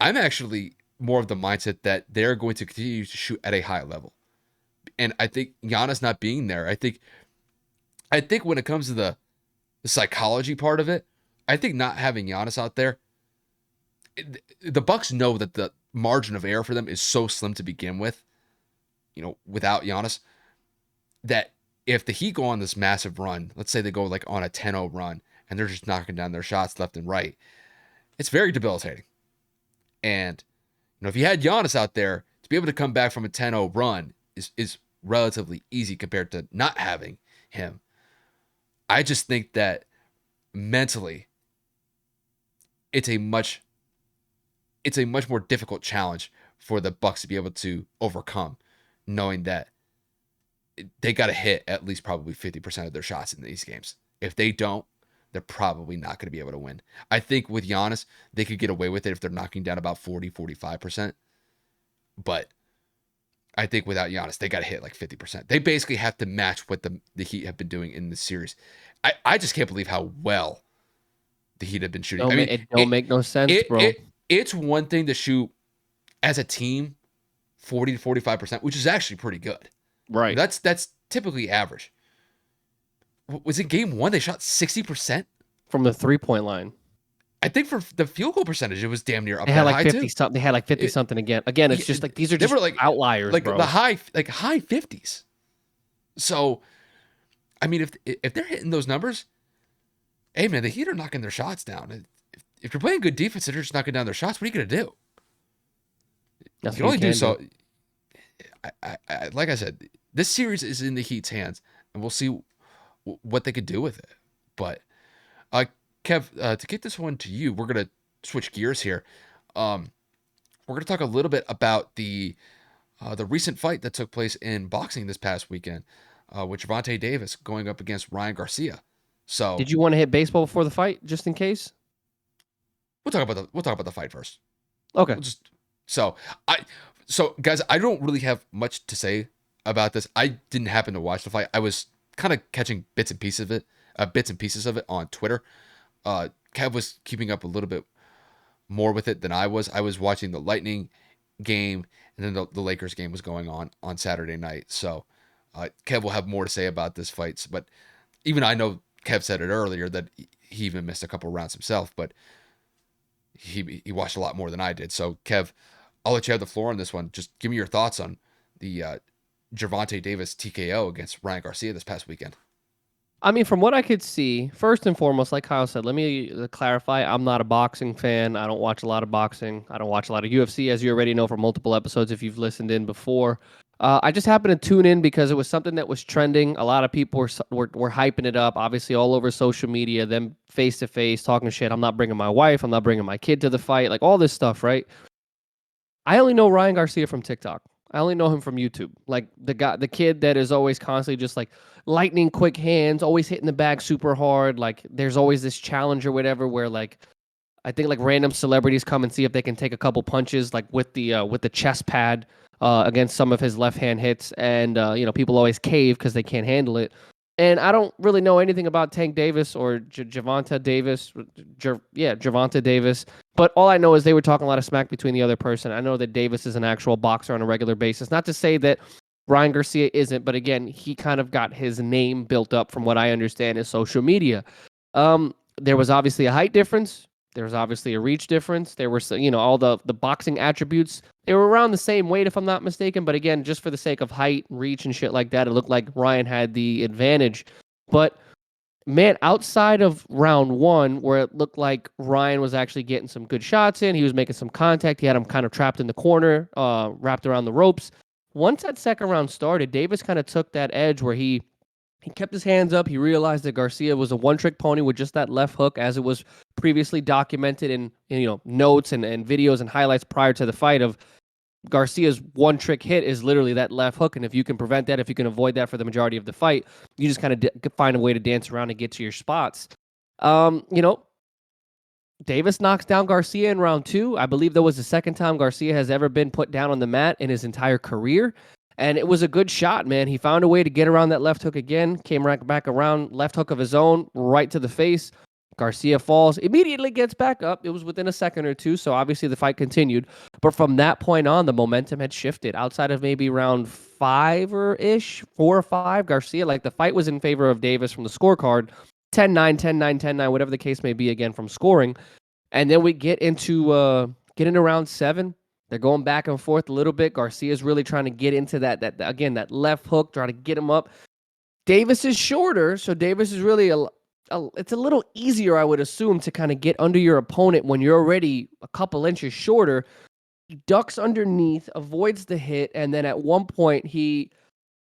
I'm actually more of the mindset that they're going to continue to shoot at a high level. And I think Giannis not being there, I think when it comes to the psychology part of it, I think not having Giannis out there, the Bucks know that the margin of error for them is so slim to begin with, without Giannis, that if the Heat go on this massive run, let's say they go like on a 10-0 run and they're just knocking down their shots left and right, it's very debilitating. And if you had Giannis out there to be able to come back from a 10-0 run is relatively easy compared to not having him. I just think that mentally, it's a much more difficult challenge for the Bucks to be able to overcome, knowing that they got to hit at least probably 50% of their shots in these games. If they don't, they're probably not going to be able to win. I think with Giannis, they could get away with it if they're knocking down about 40-45%. But I think without Giannis, they got to hit like 50%. They basically have to match what the Heat have been doing in the series. I just can't believe how well the Heat have been shooting. It don't make no sense, bro. It's one thing to shoot as a team 40-45%, which is actually pretty good. Right. That's typically average. Was it game 1 they shot 60% from the 3-point line? I think for the field goal percentage, it was damn near up They had like high 50 too. something. They had like 50 something again. Again, it's just like these are just like outliers, like bro. the high 50s. So, I mean, if they're hitting those numbers, hey man, the Heat are knocking their shots down. If you're playing good defense and you're just knocking down their shots, what are you gonna do? That's you can only do so. I like I said, this series is in the Heat's hands, and we'll see what they could do with it. But, Kev, to get this one to you, we're gonna switch gears here. We're gonna talk a little bit about the recent fight that took place in boxing this past weekend, with Gervonta Davis going up against Ryan Garcia. So, did you want to hit baseball before the fight, just in case? We'll talk about the fight first. Okay. So guys, I don't really have much to say about this. I didn't happen to watch the fight. I was kind of catching bits and pieces of it on Twitter. Kev was keeping up a little bit more with it than I was. I was watching the Lightning game, and then the Lakers game was going on Saturday night. So Kev will have more to say about this fight. But even I know Kev said it earlier that he even missed a couple rounds himself, but he watched a lot more than I did. So Kev, I'll let you have the floor on this one. Just give me your thoughts on the Gervonta Davis TKO against Ryan Garcia this past weekend. I mean, from what I could see, first and foremost, like Kyle said, let me clarify. I'm not a boxing fan. I don't watch a lot of boxing. I don't watch a lot of UFC, as you already know from multiple episodes if you've listened in before. I just happened to tune in because it was something that was trending. A lot of people were hyping it up, obviously all over social media, them face-to-face, talking shit. I'm not bringing my wife. I'm not bringing my kid to the fight. Like all this stuff, right? I only know Ryan Garcia from TikTok. I only know him from YouTube. Like the kid that is always constantly just like lightning quick hands, always hitting the bag super hard. Like there's always this challenge or whatever where like I think like random celebrities come and see if they can take a couple punches like with the chest pad against some of his left hand hits, and people always cave because they can't handle it. And I don't really know anything about Tank Davis or Gervonta Davis. Gervonta Davis. But all I know is they were talking a lot of smack between the other person. I know that Davis is an actual boxer on a regular basis. Not to say that Ryan Garcia isn't, but again, he kind of got his name built up from what I understand is social media. There was obviously a height difference. There was obviously a reach difference. There were, all the boxing attributes. They were around the same weight, if I'm not mistaken. But again, just for the sake of height, reach, and shit like that, it looked like Ryan had the advantage. But man, outside of round 1, where it looked like Ryan was actually getting some good shots in, he was making some contact. He had him kind of trapped in the corner, wrapped around the ropes. Once that second round started, Davis kind of took that edge where he kept his hands up. He realized that Garcia was a one-trick pony with just that left hook, as it was previously documented in notes and videos and highlights prior to the fight of Garcia's one-trick hit is literally that left hook. And if you can prevent that, if you can avoid that for the majority of the fight, you just kind of find a way to dance around and get to your spots. Davis knocks down Garcia in round 2. I believe that was the second time Garcia has ever been put down on the mat in his entire career. And it was a good shot, man. He found a way to get around that left hook again, came right back around, left hook of his own, right to the face. Garcia falls, immediately gets back up. It was within a second or two, so obviously the fight continued. But from that point on, the momentum had shifted. Outside of maybe round 5 or-ish, 4 or 5, Garcia, like the fight was in favor of Davis from the scorecard, 10-9, 10-9, 10-9, whatever the case may be, again, from scoring. And then we get into round 7. They're going back and forth a little bit. Garcia's really trying to get into that left hook, trying to get him up. Davis is shorter, so Davis is really it's a little easier, I would assume, to kind of get under your opponent when you're already a couple inches shorter. He ducks underneath, avoids the hit, and then at one point he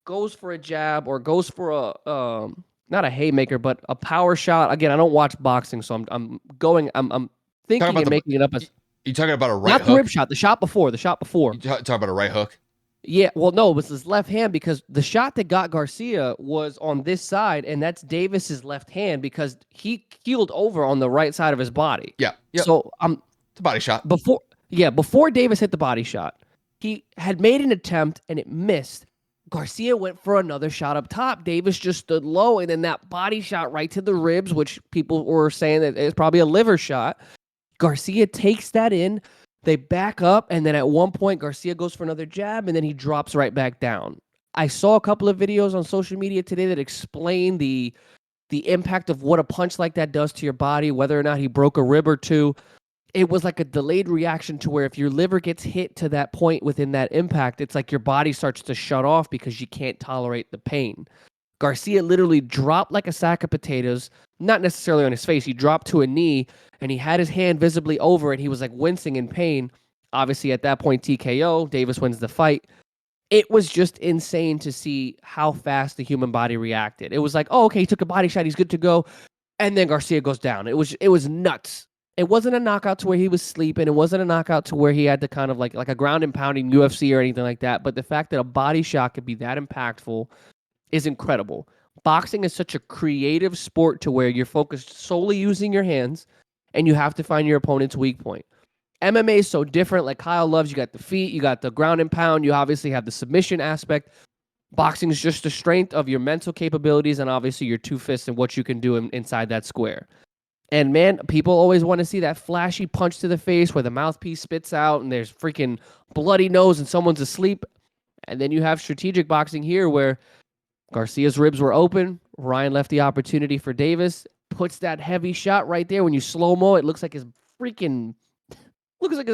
goes for a jab or goes for a not a haymaker, but a power shot. Again, I don't watch boxing, so I'm Talking thinking about and making it up you as you talking about a right not the rib hook? shot, the shot before, the shot before. You talking about a right hook? Yeah, well, no, it was his left hand because the shot that got Garcia was on this side, and that's Davis's left hand because he keeled over on the right side of his body. Yeah. Yep. So It's a body shot. before Davis hit the body shot, he had made an attempt and it missed. Garcia went for another shot up top. Davis just stood low, and then that body shot right to the ribs, which people were saying that it's probably a liver shot. Garcia takes that in. They back up, and then at one point, Garcia goes for another jab, and then he drops right back down. I saw a couple of videos on social media today that explain the impact of what a punch like that does to your body, whether or not he broke a rib or two. It was like a delayed reaction to where if your liver gets hit to that point within that impact, it's like your body starts to shut off because you can't tolerate the pain. Garcia literally dropped like a sack of potatoes, not necessarily on his face. He dropped to a knee and he had his hand visibly over it. He was like wincing in pain. Obviously, at that point, TKO. Davis wins the fight. It was just insane to see how fast the human body reacted. It was like, oh, okay, he took a body shot. He's good to go. And then Garcia goes down. It was nuts. It wasn't a knockout to where he was sleeping. It wasn't a knockout to where he had to kind of like a ground and pounding UFC or anything like that. But the fact that a body shot could be that impactful is incredible. Boxing is such a creative sport to where you're focused solely using your hands and you have to find your opponent's weak point. MMA is so different. Like Kyle loves, you got the feet, you got the ground and pound, you obviously have the submission aspect. Boxing is just the strength of your mental capabilities and obviously your two fists and what you can do inside that square. And man, people always want to see that flashy punch to the face where the mouthpiece spits out and there's freaking bloody nose and someone's asleep. And then you have strategic boxing here where Garcia's ribs were open. Ryan left the opportunity for Davis. Puts that heavy shot right there. When you slow-mo, it looks like his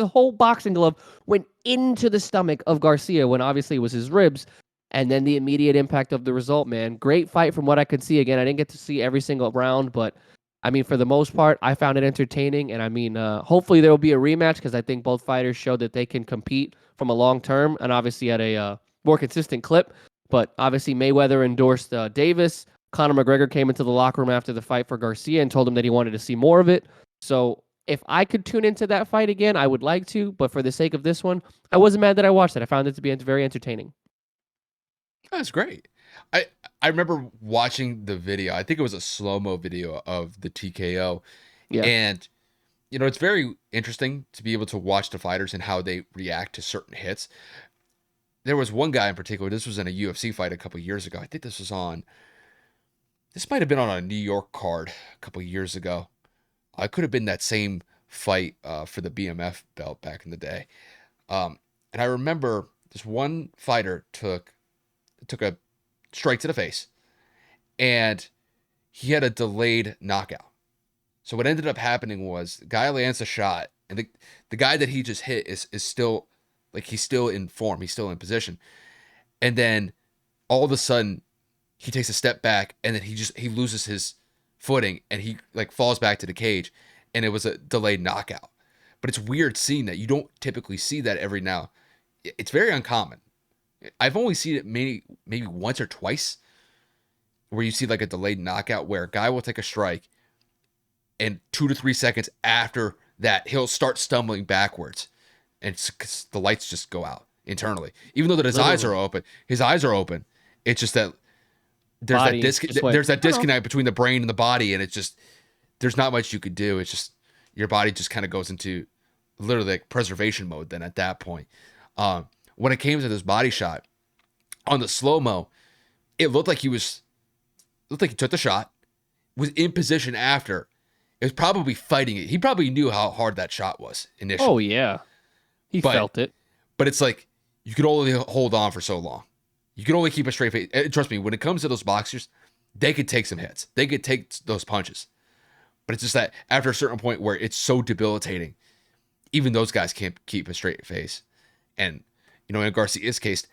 whole boxing glove went into the stomach of Garcia when obviously it was his ribs. And then the immediate impact of the result, man. Great fight from what I could see. Again, I didn't get to see every single round, but I mean, for the most part, I found it entertaining. And I mean, hopefully there will be a rematch because I think both fighters showed that they can compete from a long term and obviously at a more consistent clip. But obviously Mayweather endorsed Davis. Conor McGregor came into the locker room after the fight for Garcia and told him that he wanted to see more of it. So if I could tune into that fight again, I would like to. But for the sake of this one, I wasn't mad that I watched it. I found it to be very entertaining. That's great. I remember watching the video. I think it was a slow-mo video of the TKO. Yeah. And it's very interesting to be able to watch the fighters and how they react to certain hits. There was one guy in particular, this was in a UFC fight a couple years ago. I think this might have been on a New York card a couple years ago. It could have been that same fight for the BMF belt back in the day. And I remember this one fighter took a strike to the face, and he had a delayed knockout. So what ended up happening was the guy lands a shot, and the guy that he just hit is still, like, he's still in form, he's still in position. And then all of a sudden he takes a step back, and then he loses his footing, and he like falls back to the cage, and it was a delayed knockout. But it's weird seeing that. You don't typically see that every now. It's very uncommon. I've only seen it maybe once or twice where you see like a delayed knockout where a guy will take a strike and 2 to 3 seconds after that, he'll start stumbling backwards and the lights just go out internally. Even though that his eyes are open, it's just that there's that disconnect between the brain and the body. And it's just, there's not much you could do. It's just, your body just kind of goes into literally like preservation mode then at that point. When it came to this body shot on the slow-mo, it looked like he took the shot, was in position after. It was probably fighting it. He probably knew how hard that shot was initially. Oh, yeah. He felt it. But it's like, you could only hold on for so long. You can only keep a straight face. Trust me, when it comes to those boxers, they could take some hits. They could take those punches. But it's just that after a certain point where it's so debilitating, even those guys can't keep a straight face. And in Garcia's case,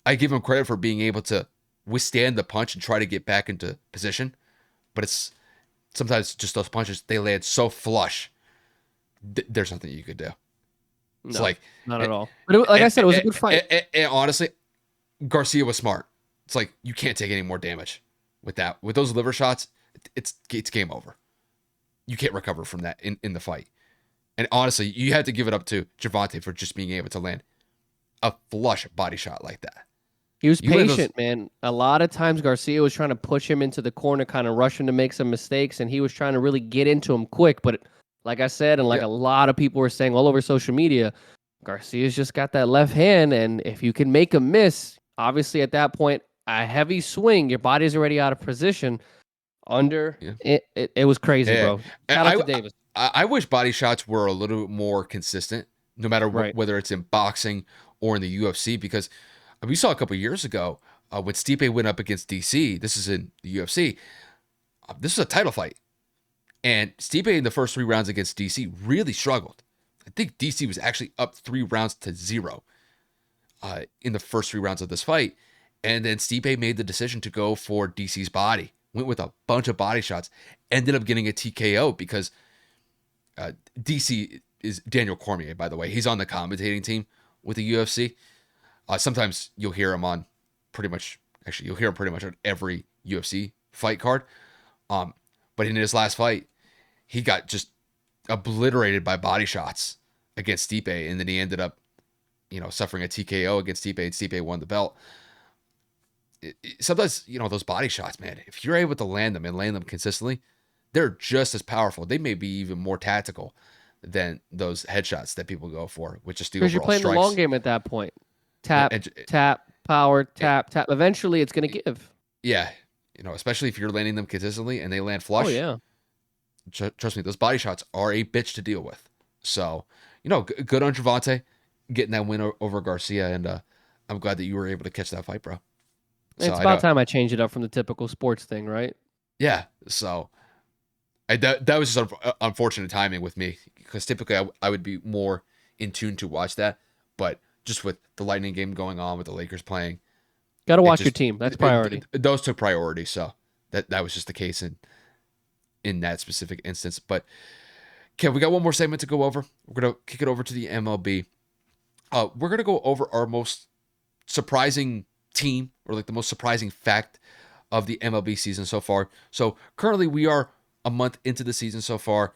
I give him credit for being able to withstand the punch and try to get back into position. But it's sometimes just those punches, they land so flush, there's nothing you could do. It's No, like, not at and, all. But like I said, it was a good fight. and honestly, Garcia was smart. It's like you can't take any more damage with that. With those liver shots, it's game over. You can't recover from that in the fight. And honestly, you had to give it up to Gervonta for just being able to land a flush body shot like that. He was You land those, patient, man. A lot of times Garcia was trying to push him into the corner, kind of rush him to make some mistakes, and he was trying to really get into him quick. But like I said, and like yeah, a lot of people were saying all over social media, Garcia's just got that left hand, and if you can make him miss, obviously at that point, a heavy swing, your body's already out of position. yeah, It was crazy, yeah. bro. And Shout out to Davis. I wish body shots were a little bit more consistent, no matter Right. whether it's in boxing or in the UFC, because we saw a couple of years ago when Stipe went up against DC. This is in the UFC. This is a title fight, and Stipe in the first 3 rounds against DC really struggled. I think DC was actually up 3 rounds to 0 in the first 3 rounds of this fight, and then Stipe made the decision to go for DC's body. Went with a bunch of body shots, ended up getting a TKO because DC is Daniel Cormier, by the way. He's on the commentating team with the UFC. Sometimes you'll hear him on you'll hear him pretty much on every UFC fight card. But in his last fight, he got just obliterated by body shots against Stipe, and then he ended up, suffering a TKO against Stipe, and Stipe won the belt. Sometimes, those body shots, man, if you're able to land them and land them consistently, they're just as powerful. They may be even more tactical than those headshots that people go for, which is the Because you're overall playing strikes. the long game at that point. Tap, And- tap, power, tap, tap. Eventually, it's going to give. yeah, especially if you're landing them consistently and they land flush. Oh, yeah. Trust me, those body shots are a bitch to deal with. So, good on Gervonta getting that win over Garcia, and I'm glad that you were able to catch that fight, bro. So It's about time I change it up from the typical sports thing, right? Yeah, so that was just unfortunate timing with me, because typically I would be more in tune to watch that, but just with the Lightning game going on, with the Lakers playing, Got to watch your team. That's priority. Those took priority, so that was just the case in that specific instance. But Kev, we got one more segment to go over. We're gonna kick it over to the MLB. We're gonna go over our most surprising team, or like the most surprising fact of the MLB season so far. So currently we are a month into the season so far.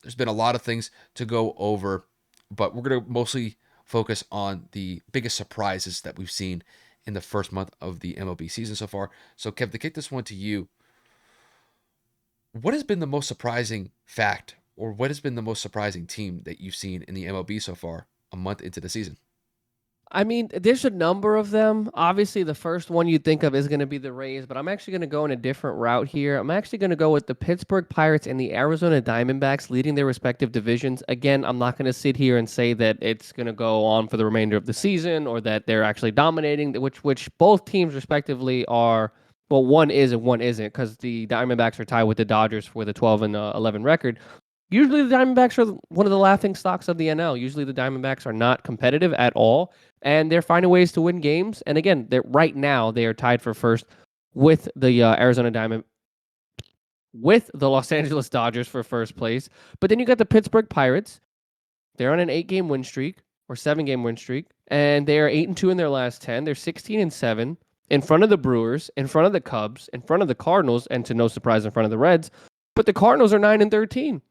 There's been a lot of things to go over, but we're going to mostly focus on the biggest surprises that we've seen in the first month of the MLB season so far. So Kev, to kick this one to you, what has been the most surprising fact, or what has been the most surprising team that you've seen in the MLB so far a month into the season? I mean, there's a number of them. Obviously, the first one you think of is going to be the Rays, but I'm actually going to go in a different route here. I'm actually going to go with the Pittsburgh Pirates and the Arizona Diamondbacks leading their respective divisions. Again, I'm not going to sit here and say that it's going to go on for the remainder of the season, or that they're actually dominating, which both teams respectively are. Well, one is and one isn't, because the Diamondbacks are tied with the Dodgers with a 12-11 record. Usually the Diamondbacks are one of the laughing stocks of the NL. Usually the Diamondbacks are not competitive at all, and they're finding ways to win games. And again, right now they are tied for first with the with the Los Angeles Dodgers for first place. But then you got the Pittsburgh Pirates. They're on an 8-game win streak or 7-game win streak, and they are 8-2 in their last 10. They're 16-7 in front of the Brewers, in front of the Cubs, in front of the Cardinals, and to no surprise, in front of the Reds. But the Cardinals are 9-13.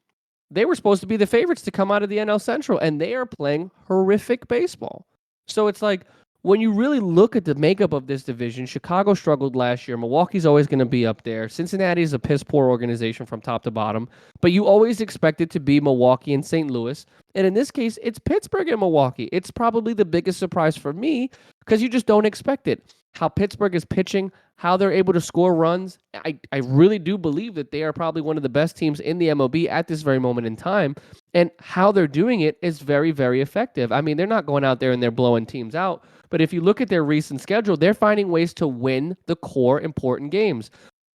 They were supposed to be the favorites to come out of the NL Central, and they are playing horrific baseball. So it's like, when you really look at the makeup of this division, Chicago struggled last year. Milwaukee's always going to be up there. Cincinnati is a piss-poor organization from top to bottom, but you always expect it to be Milwaukee and St. Louis. And in this case, it's Pittsburgh and Milwaukee. It's probably the biggest surprise for me, because you just don't expect it. How Pittsburgh is pitching, how they're able to score runs. I really do believe that they are probably one of the best teams in the MLB at this very moment in time. And how they're doing it is very, very effective. I mean, they're not going out there and they're blowing teams out. But if you look at their recent schedule, they're finding ways to win the core important games.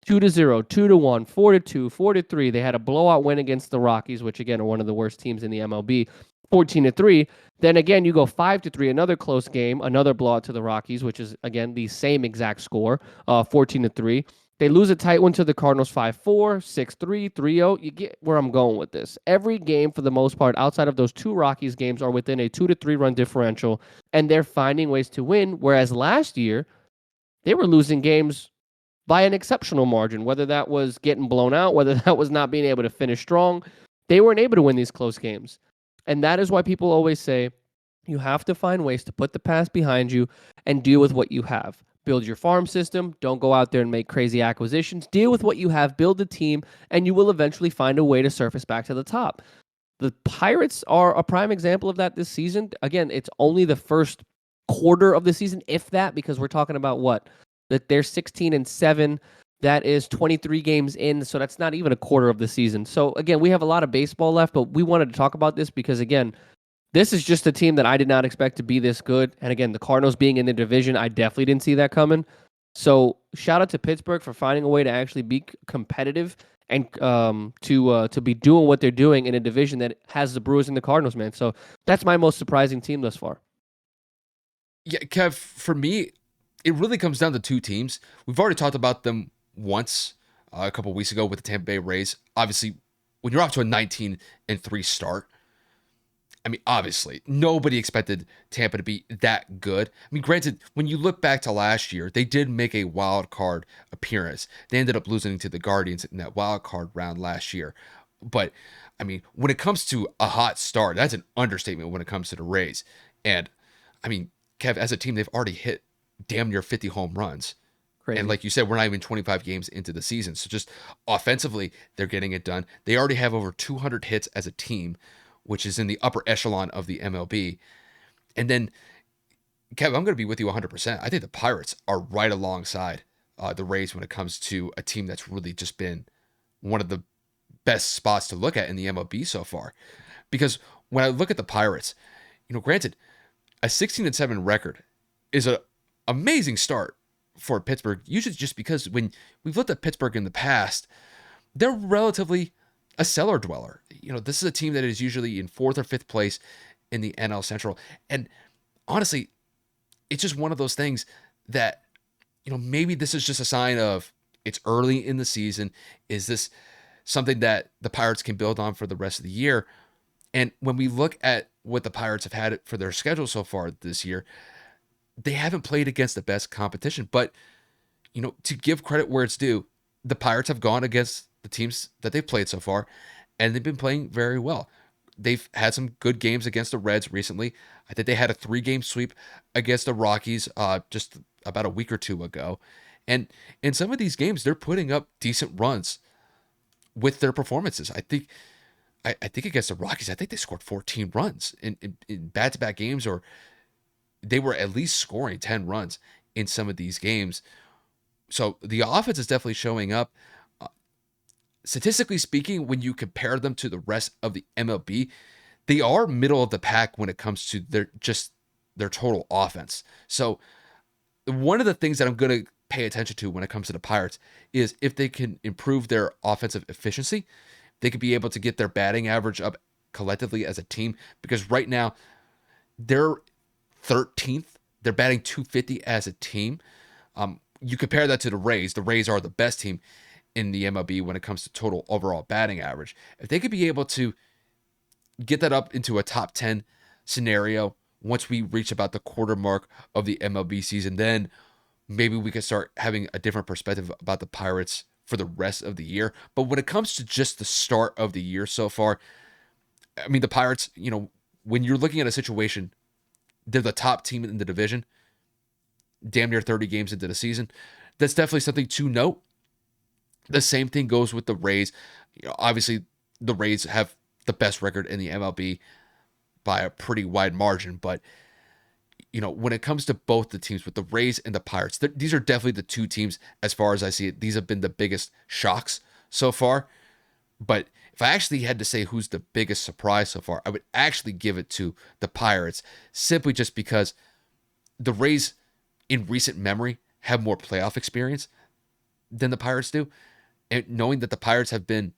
2-0, 2-1, 4-2, 4-3. They had a blowout win against the Rockies, which again are one of the worst teams in the MLB. 14-3. Then again, you go 5-3, another close game, another blowout to the Rockies, which is again the same exact score, 14-3. They lose a tight one to the Cardinals 5-4, 6-3, 3-0. You get where I'm going with this. Every game, for the most part, outside of those two Rockies games, are within a 2 to 3 run differential, and they're finding ways to win. Whereas last year, they were losing games by an exceptional margin, whether that was getting blown out, whether that was not being able to finish strong. They weren't able to win these close games. And that is why people always say you have to find ways to put the past behind you and deal with what you have. Build your farm system. Don't go out there and make crazy acquisitions. Deal with what you have, build a team, and you will eventually find a way to surface back to the top. The Pirates are a prime example of that this season. Again, it's only the first quarter of the season, if that, because we're talking about what? That they're 16-7. That is 23 games in, so that's not even a quarter of the season. So again, we have a lot of baseball left, but we wanted to talk about this because again, this is just a team that I did not expect to be this good. And again, the Cardinals being in the division, I definitely didn't see that coming. So shout out to Pittsburgh for finding a way to actually be competitive and to be doing what they're doing in a division that has the Brewers and the Cardinals, man. So that's my most surprising team thus far. Yeah, Kev, for me, it really comes down to two teams. We've already talked about them once a couple of weeks ago with the Tampa Bay Rays. Obviously, when you're off to a 19-3 start, I mean, obviously, nobody expected Tampa to be that good. I mean, granted, when you look back to last year, they did make a wild card appearance. They ended up losing to the Guardians in that wild card round last year. But, I mean, when it comes to a hot start, that's an understatement when it comes to the Rays. And, I mean, Kev, as a team, they've already hit damn near 50 home runs. Crazy. And like you said, we're not even 25 games into the season. So just offensively, they're getting it done. They already have over 200 hits as a team, which is in the upper echelon of the MLB. And then, Kev, I'm going to be with you 100%. I think the Pirates are right alongside the Rays when it comes to a team that's really just been one of the best spots to look at in the MLB so far. Because when I look at the Pirates, granted, a 16-7 record is an amazing start for Pittsburgh, usually just because when we've looked at Pittsburgh in the past, they're relatively a cellar dweller. This is a team that is usually in 4th or 5th place in the NL Central. And honestly, it's just one of those things that, maybe this is just a sign of it's early in the season. Is this something that the Pirates can build on for the rest of the year? And when we look at what the Pirates have had for their schedule so far this year, they haven't played against the best competition. But, to give credit where it's due, the Pirates have gone against the teams that they've played so far, and they've been playing very well. They've had some good games against the Reds recently. I think they had a 3-game sweep against the Rockies just about a week or two ago. And in some of these games, they're putting up decent runs with their performances. I think against the Rockies, I think they scored 14 runs in back-to-back games, or they were at least scoring 10 runs in some of these games. So the offense is definitely showing up. Statistically speaking, when you compare them to the rest of the MLB, they are middle of the pack when it comes to their total offense. So one of the things that I'm going to pay attention to when it comes to the Pirates is if they can improve their offensive efficiency, they could be able to get their batting average up collectively as a team, because right now they're 13th. They're batting .250 as a team. You compare that to the Rays. The Rays are the best team in the MLB when it comes to total overall batting average. If they could be able to get that up into a top 10 scenario once we reach about the quarter mark of the MLB season, then maybe we could start having a different perspective about the Pirates for the rest of the year. But when it comes to just the start of the year so far, I mean, the Pirates, when you're looking at a situation, they're the top team in the division, damn near 30 games into the season. That's definitely something to note. The same thing goes with the Rays. Obviously, the Rays have the best record in the MLB by a pretty wide margin. But, when it comes to both the teams, with the Rays and the Pirates, these are definitely the two teams, as far as I see it. These have been the biggest shocks so far. But if I actually had to say who's the biggest surprise so far, I would actually give it to the Pirates, simply just because the Rays, in recent memory, have more playoff experience than the Pirates do. And knowing that the Pirates have been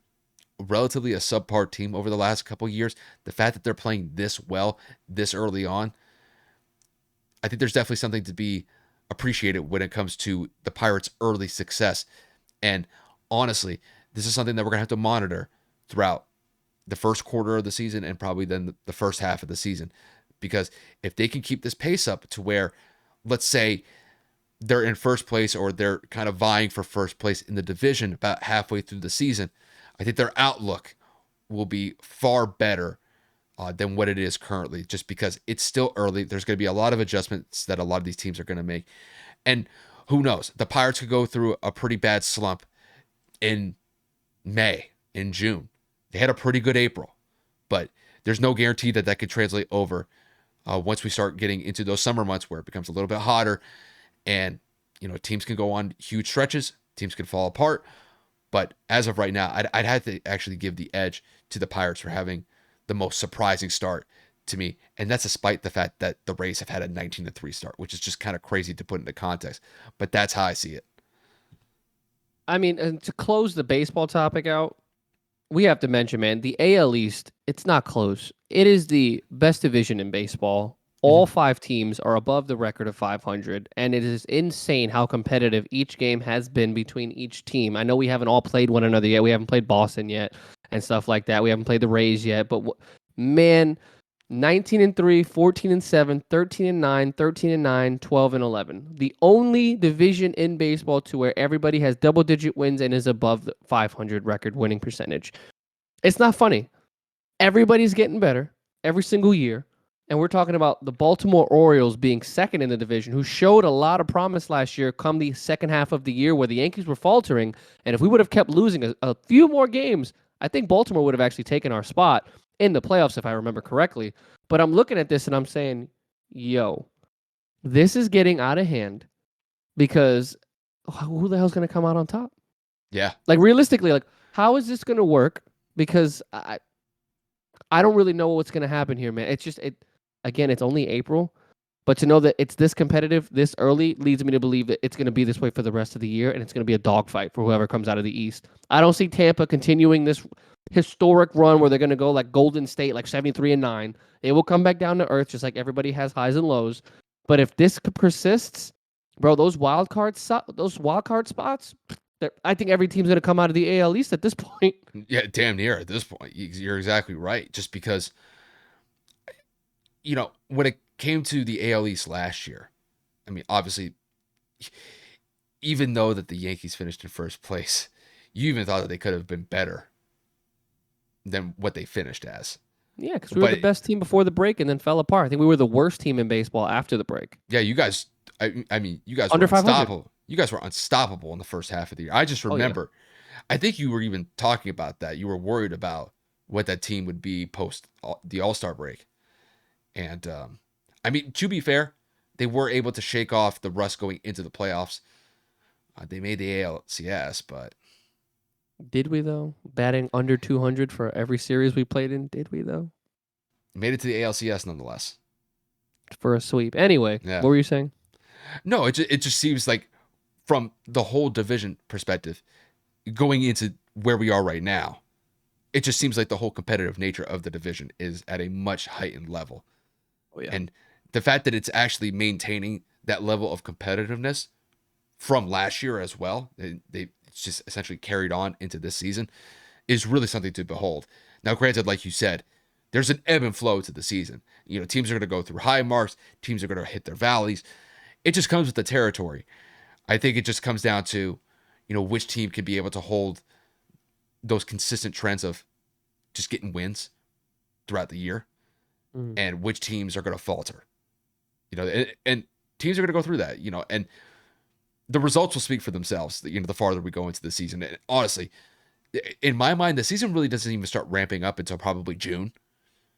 relatively a subpar team over the last couple of years, the fact that they're playing this well this early on, I think there's definitely something to be appreciated when it comes to the Pirates' early success And honestly, this is something that we're going to have to monitor throughout the first quarter of the season and probably then the first half of the season. Because if they can keep this pace up to where, let's say, they're in first place or they're kind of vying for first place in the division about halfway through the season, I think their outlook will be far better than what it is currently, just because it's still early. There's going to be a lot of adjustments that a lot of these teams are going to make. And who knows? The Pirates could go through a pretty bad slump in May, in June. They had a pretty good April, but there's no guarantee that that could translate over once we start getting into those summer months where it becomes a little bit hotter and, teams can go on huge stretches, teams can fall apart. But as of right now, I'd have to actually give the edge to the Pirates for having the most surprising start to me. And that's despite the fact that the Rays have had a 19-3 start, which is just kind of crazy to put into context. But that's how I see it. I mean, and to close the baseball topic out, we have to mention, man, the AL East, it's not close. It is the best division in baseball. All 5 teams are above the record of 500, and it is insane how competitive each game has been between each team. I know we haven't all played one another yet. We haven't played Boston yet and stuff like that. We haven't played the Rays yet, but man, 19-3, 14-7, 13-9, 13-9, 12-11. The only division in baseball to where everybody has double-digit wins and is above the 500 record winning percentage. It's not funny. Everybody's getting better every single year. And we're talking about the Baltimore Orioles being second in the division, who showed a lot of promise last year come the second half of the year where the Yankees were faltering. And if we would have kept losing a few more games, I think Baltimore would have actually taken our spot in the playoffs, if I remember correctly. But I'm looking at this and I'm saying, yo, this is getting out of hand because who the hell's going to come out on top? Yeah. Like, realistically, like, how is this going to work? Because I don't really know what's going to happen here, man. It's just, again, it's only April, but to know that it's this competitive this early leads me to believe that it's going to be this way for the rest of the year, and it's going to be a dogfight for whoever comes out of the East. I don't see Tampa continuing this historic run where they're going to go like Golden State, like 73-9. It will come back down to earth, just like everybody has highs and lows. But if this persists, bro, those wild card spots, I think every team's going to come out of the AL East at this point. Yeah, damn near at this point. You're exactly right. Just because, when it came to the AL East last year, I mean, obviously, even though that the Yankees finished in first place, you even thought that they could have been better than what they finished as. Yeah, because we were the best team before the break and then fell apart. I think we were the worst team in baseball after the break. Yeah, you guys, I mean, you guys Under were 500. unstoppable. You guys were unstoppable in the first half of the year. I just remember, I think you were even talking about that. You were worried about what that team would be post the All-Star break. And, I mean, to be fair, they were able to shake off the rust going into the playoffs. They made the ALCS, but... Did we, though? Batting under 200 for every series we played in? Did we, though? Made it to the ALCS, nonetheless. For a sweep. Anyway, Yeah. What were you saying? No, it just seems like from the whole division perspective, going into where we are right now, it just seems like the whole competitive nature of the division is at a much heightened level. Oh, yeah. And the fact that it's actually maintaining that level of competitiveness from last year as well, it's just essentially carried on into this season, is really something to behold. Now, granted, like you said, there's an ebb and flow to the season. Teams are going to go through high marks. Teams are going to hit their valleys. It just comes with the territory. I think it just comes down to, which team can be able to hold those consistent trends of just getting wins throughout the year, and which teams are going to falter. And teams are going to go through that. And the results will speak for themselves. The farther we go into the season. And honestly, in my mind, the season really doesn't even start ramping up until probably June.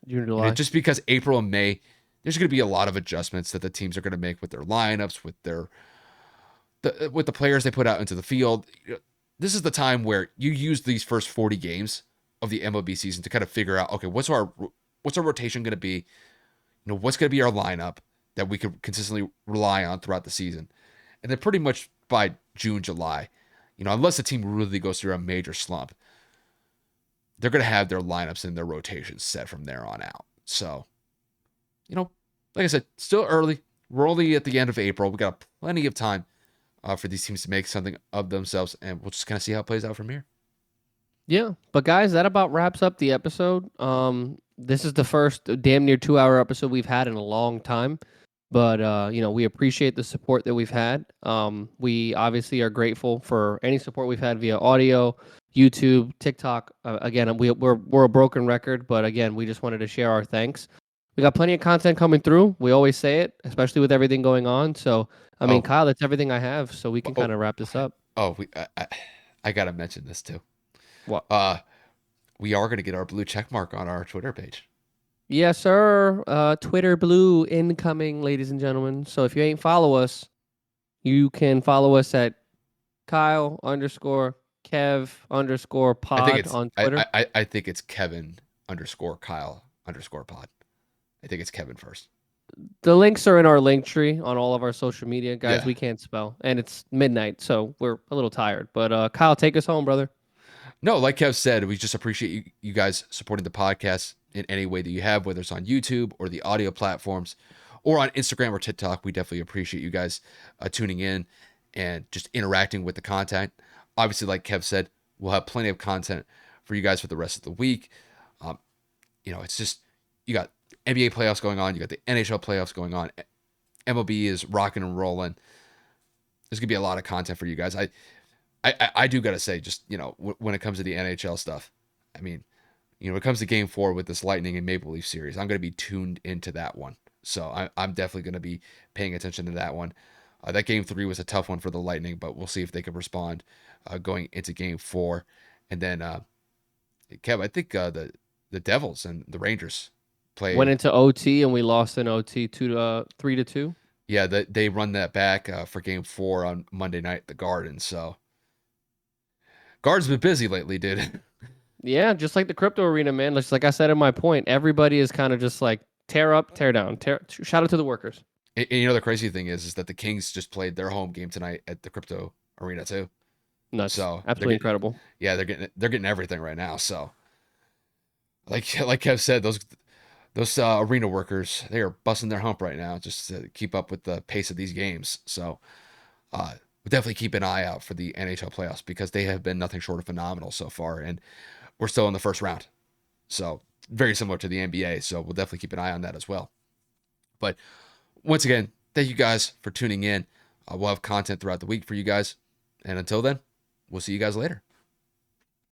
July. Just because April and May, there's going to be a lot of adjustments that the teams are going to make with their lineups, with the players they put out into the field. This is the time where you use these first 40 games of the MLB season to kind of figure out, okay, what's our rotation going to be? What's going to be our lineup that we could consistently rely on throughout the season? And then pretty much by June, July, unless the team really goes through a major slump, they're going to have their lineups and their rotations set from there on out. So, like I said, still early. We're only at the end of April. We got plenty of time for these teams to make something of themselves, and we'll just kind of see how it plays out from here. Yeah, but guys, that about wraps up the episode. This is the first damn near 2 hour episode we've had in a long time, but we appreciate the support that we've had. We obviously are grateful for any support we've had via audio, YouTube, TikTok. Again, we're a broken record, but again, we just wanted to share our thanks. We got plenty of content coming through. We always say it, especially with everything going on. So, I mean, Kyle, that's everything I have. So we can kind of wrap this up. I gotta mention this too. What? We are gonna get our blue check mark on our Twitter page. Yes, sir. Twitter blue incoming, ladies and gentlemen. So if you ain't follow us, you can follow us at Kyle_Kev_pod on Twitter. I think it's Kevin_Kyle_pod. I think it's Kevin first. The links are in our link tree on all of our social media. Guys, Yeah. we can't spell. And it's midnight, so we're a little tired. But Kyle, take us home, brother. No, like Kev said, we just appreciate you guys supporting the podcast in any way that you have, whether it's on YouTube or the audio platforms or on Instagram or TikTok. We definitely appreciate you guys tuning in and just interacting with the content. Obviously, like Kev said, we'll have plenty of content for you guys for the rest of the week. It's just, you got NBA playoffs going on, you got the NHL playoffs going on, MLB is rocking and rolling. There's gonna be a lot of content for you guys. I do gotta say, just when it comes to the NHL stuff, I mean, when it comes to Game 4 with this Lightning and Maple Leaf series, I'm gonna be tuned into that one. So I'm definitely gonna be paying attention to that one. That Game 3 was a tough one for the Lightning, but we'll see if they can respond going into Game 4. And then, Kev, I think the Devils and the Rangers went into OT and we lost in OT 3-2. Yeah, they run that back for Game 4 on Monday night at the Garden. So Garden's been busy lately, dude. Yeah, just like the crypto arena, man. Just like I said in my point, everybody is kind of just like tear up, tear down. Shout out to the workers. And the crazy thing is that the Kings just played their home game tonight at the crypto arena too. Nuts. So absolutely incredible. Yeah, they're getting everything right now. So like Kev said, those arena workers, they are busting their hump right now just to keep up with the pace of these games. So we'll definitely keep an eye out for the NHL playoffs because they have been nothing short of phenomenal so far, and we're still in the first round. So very similar to the NBA. So we'll definitely keep an eye on that as well. But once again, thank you guys for tuning in. We'll have content throughout the week for you guys. And until then, we'll see you guys later.